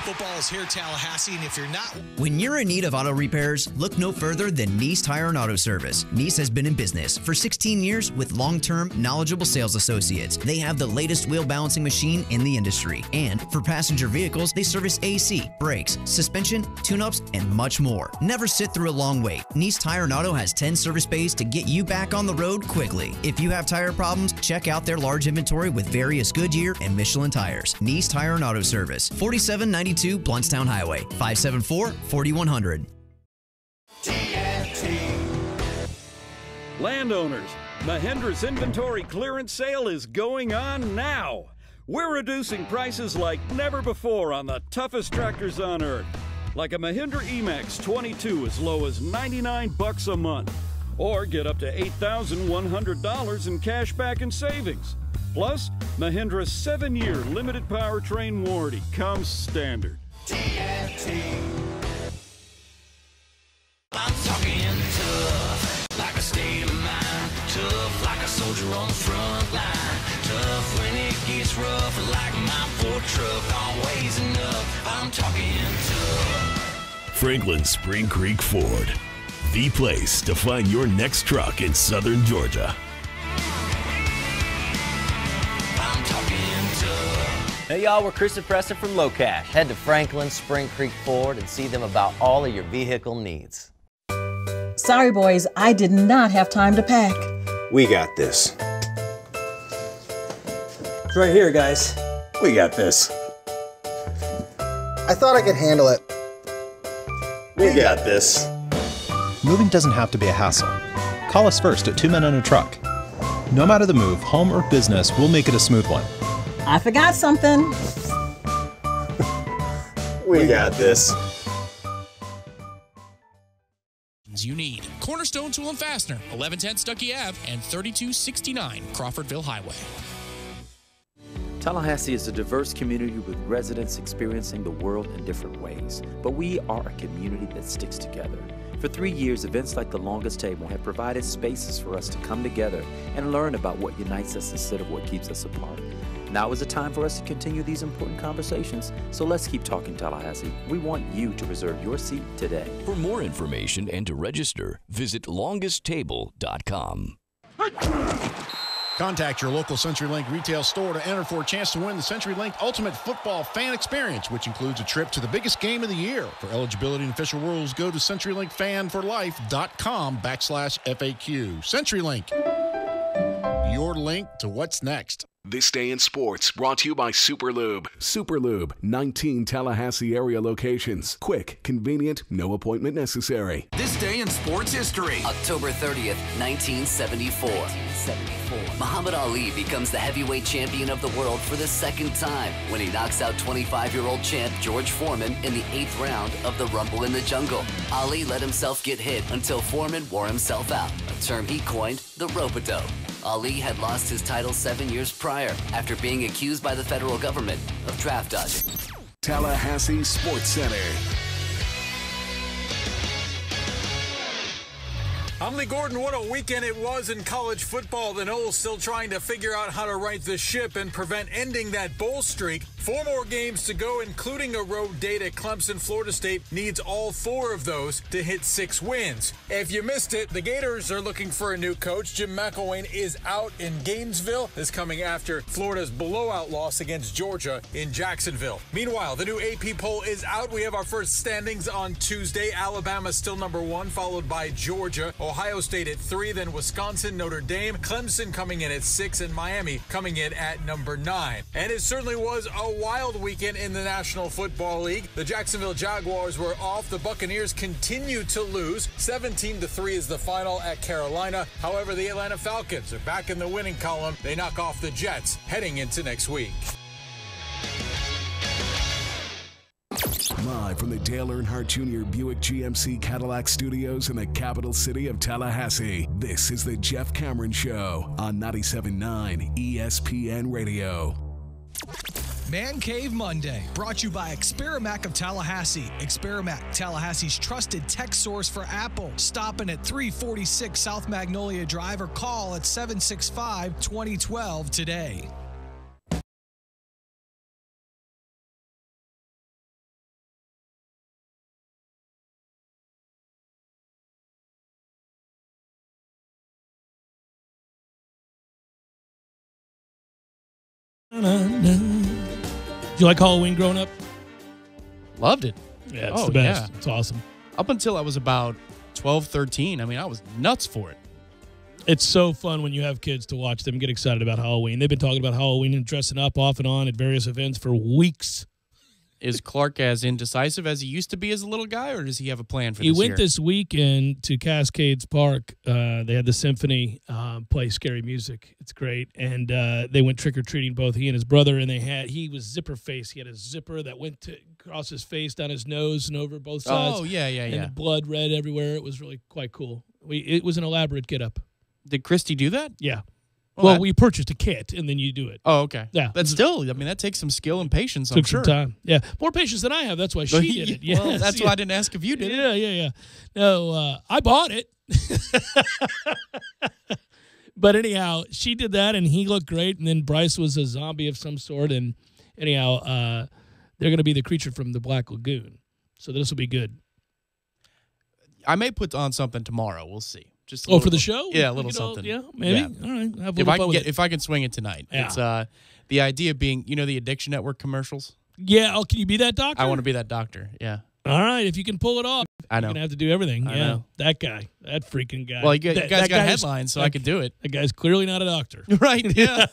Speaker 12: Football is here, Tallahassee, and if you're not...
Speaker 3: When you're in need of auto repairs, look no further than Nice Tire and Auto Service. Nice has been in business for 16 years with long-term, knowledgeable sales associates. They have the latest wheel balancing machine in the industry. And for passenger vehicles, they service AC, brakes, suspension, tune-ups, and much more. Never sit through a long wait. Nice Tire and Auto has 10 service bays to get you back on the road quickly. If you have tire problems, check out their large inventory with various Goodyear and Michelin tires. Nice Tire and Auto Service, 4792 Bluntstown Highway, 574-4100.
Speaker 4: Landowners, Mahindra's inventory clearance sale is going on now. We're reducing prices like never before on the toughest tractors on earth. like a Mahindra Emax 22 as low as $99 a month. Or get up to $8,100 in cash back and savings. Plus, Mahindra's 7-year limited powertrain warranty comes standard.
Speaker 5: TNT. I'm talking tough, like a state of mind. Tough, like a soldier on the front line. Tough when it gets rough, like my Ford truck. Always enough. I'm talking tough.
Speaker 21: Franklin Spring Creek Ford, the place to find your next truck in southern Georgia.
Speaker 5: I'm talking tough.
Speaker 7: Hey y'all, we're Chris and Preston from Low Cash. Head to Franklin Spring Creek Ford and see them about all of your vehicle needs.
Speaker 8: Sorry, boys, I did not have time to pack.
Speaker 9: We got this.
Speaker 18: It's right here, guys.
Speaker 9: We got this.
Speaker 10: I thought I could handle it.
Speaker 9: We got this.
Speaker 11: Moving doesn't have to be a hassle. Call us first at 2 Men and a Truck. No matter the move, home or business, we'll make it a smooth one.
Speaker 8: I forgot something.
Speaker 9: We got this.
Speaker 2: You need Cornerstone Tool and Fastener, 1110 Stuckey Ave and 3269 Crawfordville Highway.
Speaker 19: Tallahassee is a diverse community with residents experiencing the world in different ways, but we are a community that sticks together. For 3 years, events like the Longest Table have provided spaces for us to come together and learn about what unites us instead of what keeps us apart. Now is the time for us to continue these important conversations, so let's keep talking Tallahassee. We want you to reserve your seat today.
Speaker 6: For more information and to register, visit longesttable.com.
Speaker 22: Contact your local CenturyLink retail store to enter for a chance to win the CenturyLink Ultimate Football Fan Experience, which includes a trip to the biggest game of the year. For eligibility and official rules, go to CenturyLinkFanForLife.com/FAQ. CenturyLink, your link to what's next.
Speaker 16: This Day in Sports, brought to you by Superlube. Superlube, 19 Tallahassee area locations. Quick, convenient, no appointment necessary.
Speaker 24: This day in sports history.
Speaker 25: October 30th, 1974. Muhammad Ali becomes the heavyweight champion of the world for the second time when he knocks out 25-year-old champ George Foreman in the 8th round of the Rumble in the Jungle. Ali let himself get hit until Foreman wore himself out, a term he coined the rope-a-dope. Ali had lost his title 7 years prior after being accused by the federal government of draft dodging.
Speaker 16: Tallahassee Sports Center.
Speaker 12: I'm Lee Gordon. What a weekend it was in college football. The Noles still trying to figure out how to right the ship and prevent ending that bowl streak. 4 more games to go, including a road date at Clemson. Florida State needs all 4 of those to hit 6 wins. If you missed it, the Gators are looking for a new coach. Jim McElwain is out in Gainesville. This coming after Florida's blowout loss against Georgia in Jacksonville. Meanwhile, the new AP poll is out. We have our first standings on Tuesday. Alabama still number 1, followed by Georgia. Ohio State at 3, then Wisconsin, Notre Dame, Clemson coming in at 6, and Miami coming in at number 9. And it certainly was a wild weekend in the National Football League. The Jacksonville Jaguars were off. The Buccaneers continue to lose. 17-3 is the final at Carolina. However, the Atlanta Falcons are back in the winning column. They knock off the Jets heading into next week.
Speaker 16: Live from the Dale Earnhardt Jr. Buick GMC Cadillac Studios in the capital city of Tallahassee, this is the Jeff Cameron Show on 97.9 ESPN Radio.
Speaker 12: Man Cave Monday, brought to you by Experamac of Tallahassee. Experamac, Tallahassee's trusted tech source for Apple. Stopping at 346 South Magnolia Drive or call at 765-2012 today.
Speaker 1: Did you like Halloween growing up?
Speaker 2: Loved it.
Speaker 1: Yeah, it's the best. Yeah. It's awesome.
Speaker 2: Up until I was about 12, 13, I mean, I was nuts for it.
Speaker 1: It's so fun when you have kids to watch them get excited about Halloween. They've been talking about Halloween and dressing up off and on at various events for weeks.
Speaker 2: Is Clark as indecisive as he used to be as a little guy, or does he have a plan for this year?
Speaker 1: He went this weekend to Cascades Park. They had the symphony play scary music. It's great. And they went trick-or-treating, both he and his brother, and he was zipper face. He had a zipper that went across his face, down his nose, and over both sides.
Speaker 2: Oh, yeah.
Speaker 1: And the blood red everywhere. It was really quite cool. It was an elaborate get-up.
Speaker 2: Did Christy do that?
Speaker 1: Yeah. Well, we purchased a kit, and then you do it.
Speaker 2: Oh, okay.
Speaker 1: Yeah.
Speaker 2: That's still, I mean, that takes some skill and patience, I'm
Speaker 1: Took
Speaker 2: sure.
Speaker 1: some time. Yeah. More patience than I have. That's why she did it. Yes,
Speaker 2: well, that's why I didn't ask if you did it.
Speaker 1: Yeah. No, I bought it. But anyhow, she did that, and he looked great, and then Bryce was a zombie of some sort, and anyhow, they're going to be the creature from the Black Lagoon. So this will be good.
Speaker 2: I may put on something tomorrow. We'll see. Just
Speaker 1: for the show?
Speaker 2: Yeah, a little something.
Speaker 1: Yeah, maybe.
Speaker 2: Yeah.
Speaker 1: All right. Have a little fun with it.
Speaker 2: If I can swing it tonight.
Speaker 1: Yeah.
Speaker 2: It's the idea being, the Addiction Network commercials.
Speaker 1: Yeah. Oh, can you be that doctor?
Speaker 2: I want to be that doctor. Yeah.
Speaker 1: All right. If you can pull it off,
Speaker 2: I know.
Speaker 1: you're gonna have to do everything.
Speaker 2: I know.
Speaker 1: That guy, that freaking guy.
Speaker 2: Well, you guys got headlines, so I could do it.
Speaker 1: That guy's clearly not a doctor.
Speaker 2: Right. Yeah.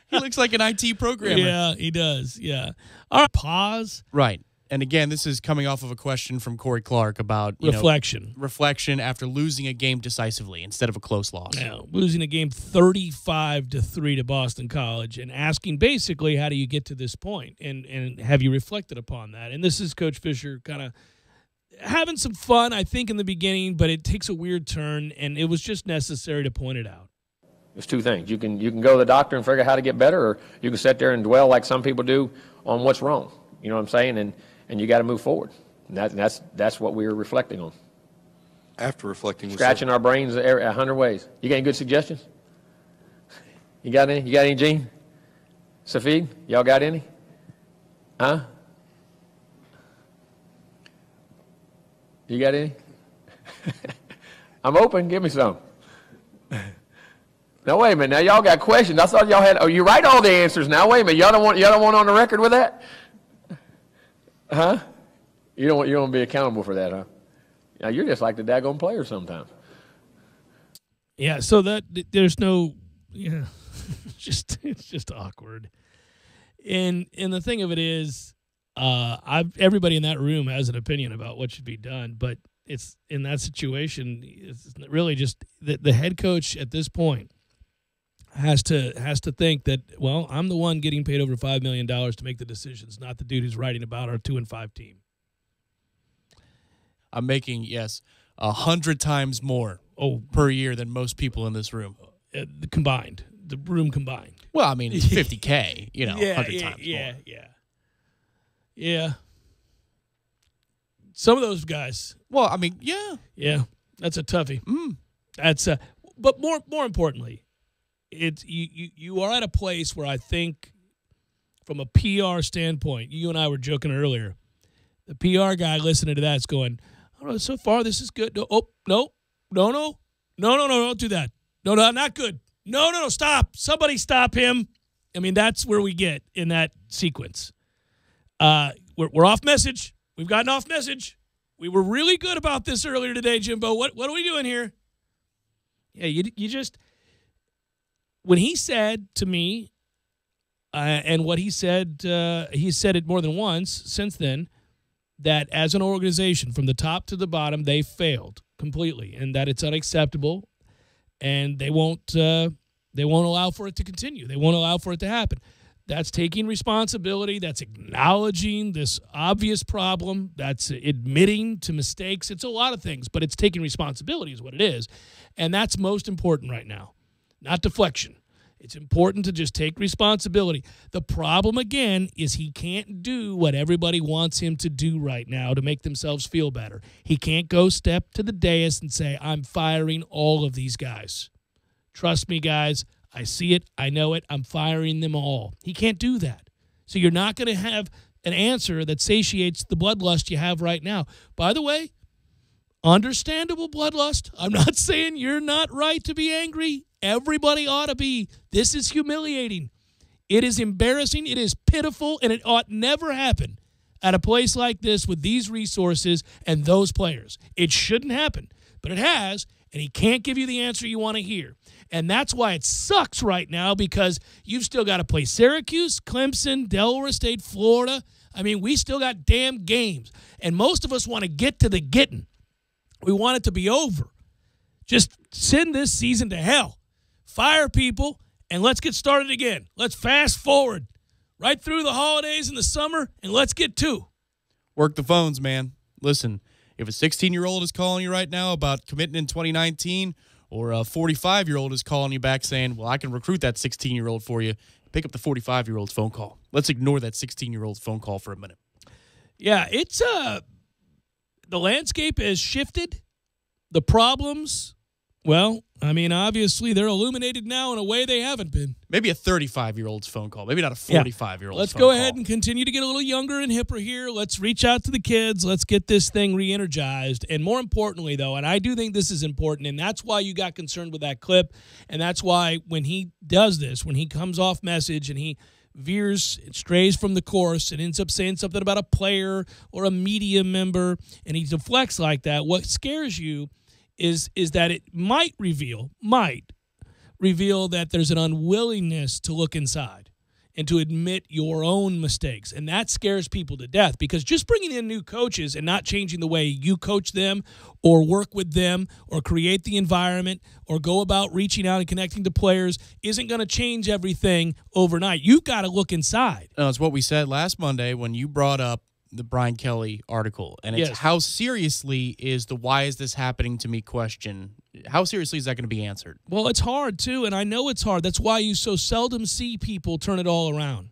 Speaker 2: He looks like an IT programmer.
Speaker 1: Yeah, he does. Yeah. All right. Pause.
Speaker 2: Right. And again, this is coming off of a question from Corey Clark about reflection after losing a game decisively instead of a close loss.
Speaker 1: Yeah, losing a game 35-3 to Boston College, and asking basically, how do you get to this point, and have you reflected upon that? And this is Coach Fisher kind of having some fun, I think, in the beginning, but it takes a weird turn, and it was just necessary to point it out.
Speaker 13: There's two things. You can go to the doctor and figure out how to get better, or you can sit there and dwell like some people do on what's wrong. You know what I'm saying? And you got to move forward. And that's what we were reflecting on.
Speaker 15: After reflecting,
Speaker 13: scratching our brains 100 ways. You got any good suggestions? You got any? You got any, Gene? Safid? Y'all got any? Huh? You got any? I'm open. Give me some. Now wait a minute. Now y'all got questions. I thought y'all had. Oh, you write all the answers. Now wait a minute. Y'all don't want on the record with that? Huh? You don't want to be accountable for that, huh? Now you're just like the daggone player sometimes.
Speaker 1: Yeah. So that there's no. Yeah. It's just awkward. And the thing of it is, everybody in that room has an opinion about what should be done, but it's in that situation. It's really just the head coach at this point has to think that, well, I'm the one getting paid over $5 million to make the decisions, not the dude who's writing about our 2-5 team.
Speaker 2: I'm making 100 times more per year than most people in this room
Speaker 1: combined. The room combined.
Speaker 2: Well, I mean, it's $50K. 100 times more.
Speaker 1: Yeah. Some of those guys.
Speaker 2: Well, I mean,
Speaker 1: yeah. That's a toughie. That's but more importantly, it's you are at a place where I think, from a PR standpoint, you and I were joking earlier, the PR guy listening to that is going, "Oh, no, so far this is good. No, don't do that. No, not good. No, stop. Somebody stop him." I mean, that's where we get in that sequence. We're off message. We've gotten off message. We were really good about this earlier today, Jimbo. What are we doing here? Yeah, you just. When he said to me, and what he said it more than once since then, that as an organization, from the top to the bottom, they failed completely, and that it's unacceptable, and they won't allow for it to continue. They won't allow for it to happen. That's taking responsibility. That's acknowledging this obvious problem. That's admitting to mistakes. It's a lot of things, but it's taking responsibility is what it is, and that's most important right now. Not deflection. It's important to just take responsibility. The problem, again, is he can't do what everybody wants him to do right now to make themselves feel better. He can't go step to the dais and say, I'm firing all of these guys. Trust me, guys. I see it. I know it. I'm firing them all. He can't do that. So you're not going to have an answer that satiates the bloodlust you have right now. By the way, understandable bloodlust. I'm not saying you're not right to be angry. Everybody ought to be. This is humiliating. It is embarrassing. It is pitiful, and it ought never happen at a place like this with these resources and those players. It shouldn't happen, but it has, and he can't give you the answer you want to hear. And that's why it sucks right now, because you've still got to play Syracuse, Clemson, Delaware State, Florida. I mean, we still got damn games. And most of us want to get to the getting. We want it to be over. Just send this season to hell. Fire people, and let's get started again. Let's fast forward right through the holidays and the summer, and let's get to.
Speaker 2: Work the phones, man. Listen, if a 16-year-old is calling you right now about committing in 2019, or a 45-year-old is calling you back saying, well, I can recruit that 16-year-old for you, pick up the 45-year-old's phone call. Let's ignore that 16-year-old's phone call for a minute.
Speaker 1: Yeah, it's the landscape has shifted. The problems, well, I mean, obviously they're illuminated now in a way they haven't been.
Speaker 2: Maybe a 35-year-old's phone call. Maybe not a 45-year-old's
Speaker 1: Let's
Speaker 2: phone
Speaker 1: go
Speaker 2: call.
Speaker 1: ahead and continue to get a little younger and hipper here. Let's reach out to the kids. Let's get this thing re-energized. And more importantly, though, and I do think this is important, and that's why you got concerned with that clip, and that's why when he does this, when he comes off message and he veers, strays from the course and ends up saying something about a player or a media member, and he deflects like that, what scares you is that it might reveal that there's an unwillingness to look inside and to admit your own mistakes. And that scares people to death, because just bringing in new coaches and not changing the way you coach them or work with them or create the environment or go about reaching out and connecting to players isn't going to change everything overnight. You've got to look inside.
Speaker 2: No, it's what we said last Monday when you brought up the Brian Kelly article, and it's how seriously is the why is this happening to me question, how seriously is that going to be answered?
Speaker 1: Well, it's hard, too, and I know it's hard. That's why you so seldom see people turn it all around.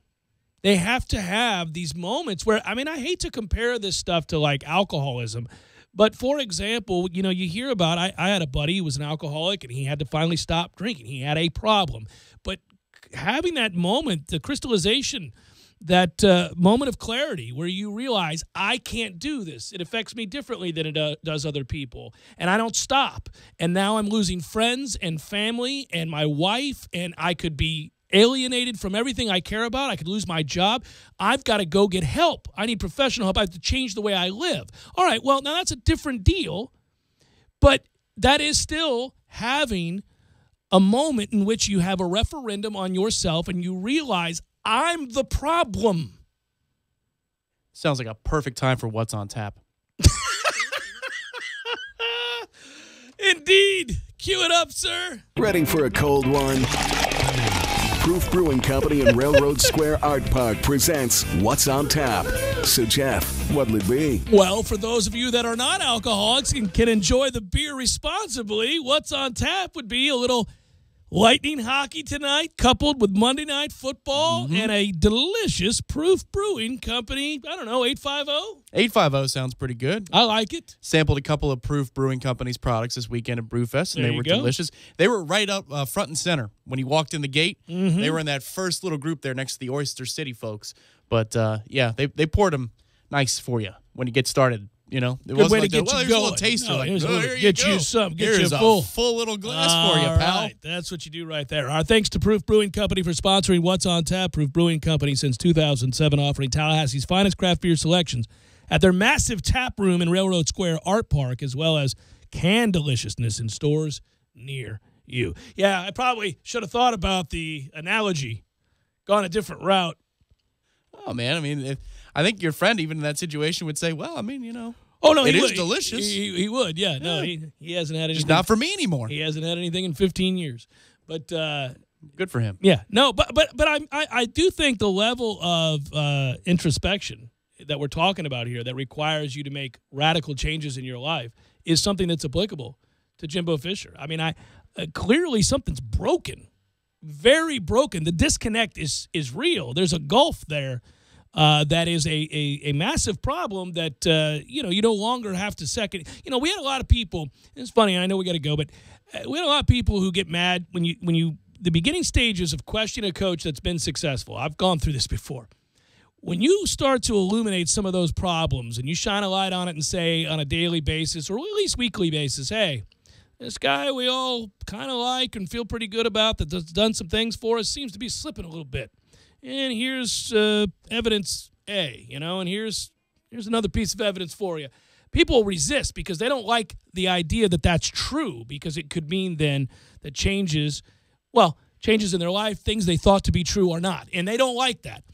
Speaker 1: They have to have these moments where, I mean, I hate to compare this stuff to, like, alcoholism, but, for example, you know, you hear about, I had a buddy who was an alcoholic, and he had to finally stop drinking. He had a problem. But having that moment, the crystallization, that moment of clarity where you realize, I can't do this. It affects me differently than it does other people. And I don't stop. And now I'm losing friends and family and my wife, and I could be alienated from everything I care about. I could lose my job. I've got to go get help. I need professional help. I have to change the way I live. All right, well, now that's a different deal. But that is still having a moment in which you have a referendum on yourself and you realize, I'm the problem.
Speaker 2: Sounds like a perfect time for What's on Tap.
Speaker 1: Indeed. Cue it up, sir.
Speaker 16: Ready for a cold one? Proof Brewing Company in Railroad Square Art Park presents What's on Tap. So, Jeff, what'll it be?
Speaker 1: Well, for those of you that are not alcoholics and can enjoy the beer responsibly, What's on Tap would be a little Lightning hockey tonight, coupled with Monday Night Football and a delicious Proof Brewing Company, I don't know, 850?
Speaker 2: 850 sounds pretty good.
Speaker 1: I like it.
Speaker 2: Sampled a couple of Proof Brewing Company's products this weekend at Brewfest, and they were delicious. They were right up front and center when you walked in the gate. They were in that first little group there next to the Oyster City folks. But, yeah, they poured them nice for you when you get started. You know, it
Speaker 1: good way
Speaker 2: like
Speaker 1: to get you
Speaker 2: here's
Speaker 1: going.
Speaker 2: A little taster.
Speaker 1: No,
Speaker 2: like,
Speaker 1: get you some. Get
Speaker 2: here's
Speaker 1: you
Speaker 2: a full little glass for you, pal.
Speaker 1: Right. That's what you do right there. Our thanks to Proof Brewing Company for sponsoring What's on Tap. Proof Brewing Company since 2007, offering Tallahassee's finest craft beer selections at their massive tap room in Railroad Square Art Park, as well as can deliciousness in stores near you. Yeah, I probably should have thought about the analogy, gone a different route.
Speaker 2: Oh, man, I mean, I think your friend, even in that situation, would say, well, I mean, you know.
Speaker 1: Oh, no,
Speaker 2: it
Speaker 1: he
Speaker 2: is
Speaker 1: would.
Speaker 2: delicious.
Speaker 1: He would, yeah. No, he hasn't had anything.
Speaker 2: Just not for me anymore.
Speaker 1: He hasn't had anything in 15 years. But
Speaker 2: good for him.
Speaker 1: Yeah. No, but I do think the level of introspection that we're talking about here that requires you to make radical changes in your life is something that's applicable to Jimbo Fisher. I mean, clearly something's broken. Very broken. The disconnect is real. There's a gulf there. That is a massive problem that, you no longer have to second. You know, we had a lot of people, it's funny, I know we got to go, but we had a lot of people who get mad when you the beginning stages of questioning a coach that's been successful. I've gone through this before. When you start to illuminate some of those problems and you shine a light on it and say on a daily basis or at least weekly basis, hey, this guy we all kind of like and feel pretty good about that's done some things for us seems to be slipping a little bit. And here's evidence A, and here's another piece of evidence for you. People resist because they don't like the idea that that's true, because it could mean then that changes in their life, things they thought to be true are not. And they don't like that.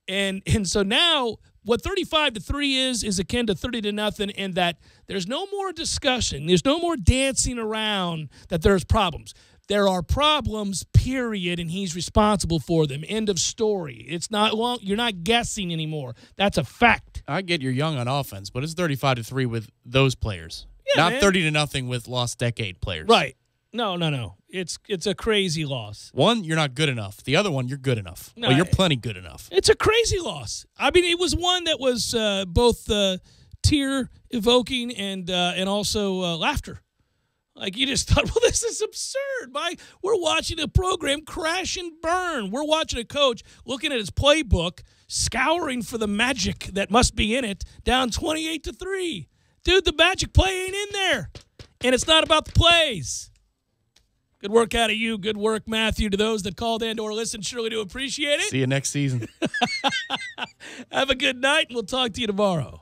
Speaker 1: And so now what 35-3 is akin to 30-0 in that there's no more discussion. There's no more dancing around that there's problems. There are problems, period, and he's responsible for them. End of story. It's not long. You're not guessing anymore. That's a fact.
Speaker 2: I get you're young on offense, but it's 35-3 with those players.
Speaker 1: Yeah,
Speaker 2: not
Speaker 1: man.
Speaker 2: 30-0 with lost decade players.
Speaker 1: Right. No. It's a crazy loss.
Speaker 2: One, you're not good enough. The other one, you're good enough.
Speaker 1: No,
Speaker 2: Well, you're plenty good enough.
Speaker 1: It's a crazy loss. I mean, it was one that was both tear-evoking and also laughter. Like, you just thought, well, this is absurd. We're watching a program crash and burn. We're watching a coach looking at his playbook, scouring for the magic that must be in it, down 28-3. Dude, the magic play ain't in there. And it's not about the plays. Good work out of you. Good work, Matthew. To those that called in or listened, surely do appreciate it.
Speaker 2: See you next season.
Speaker 1: Have a good night, and we'll talk to you tomorrow.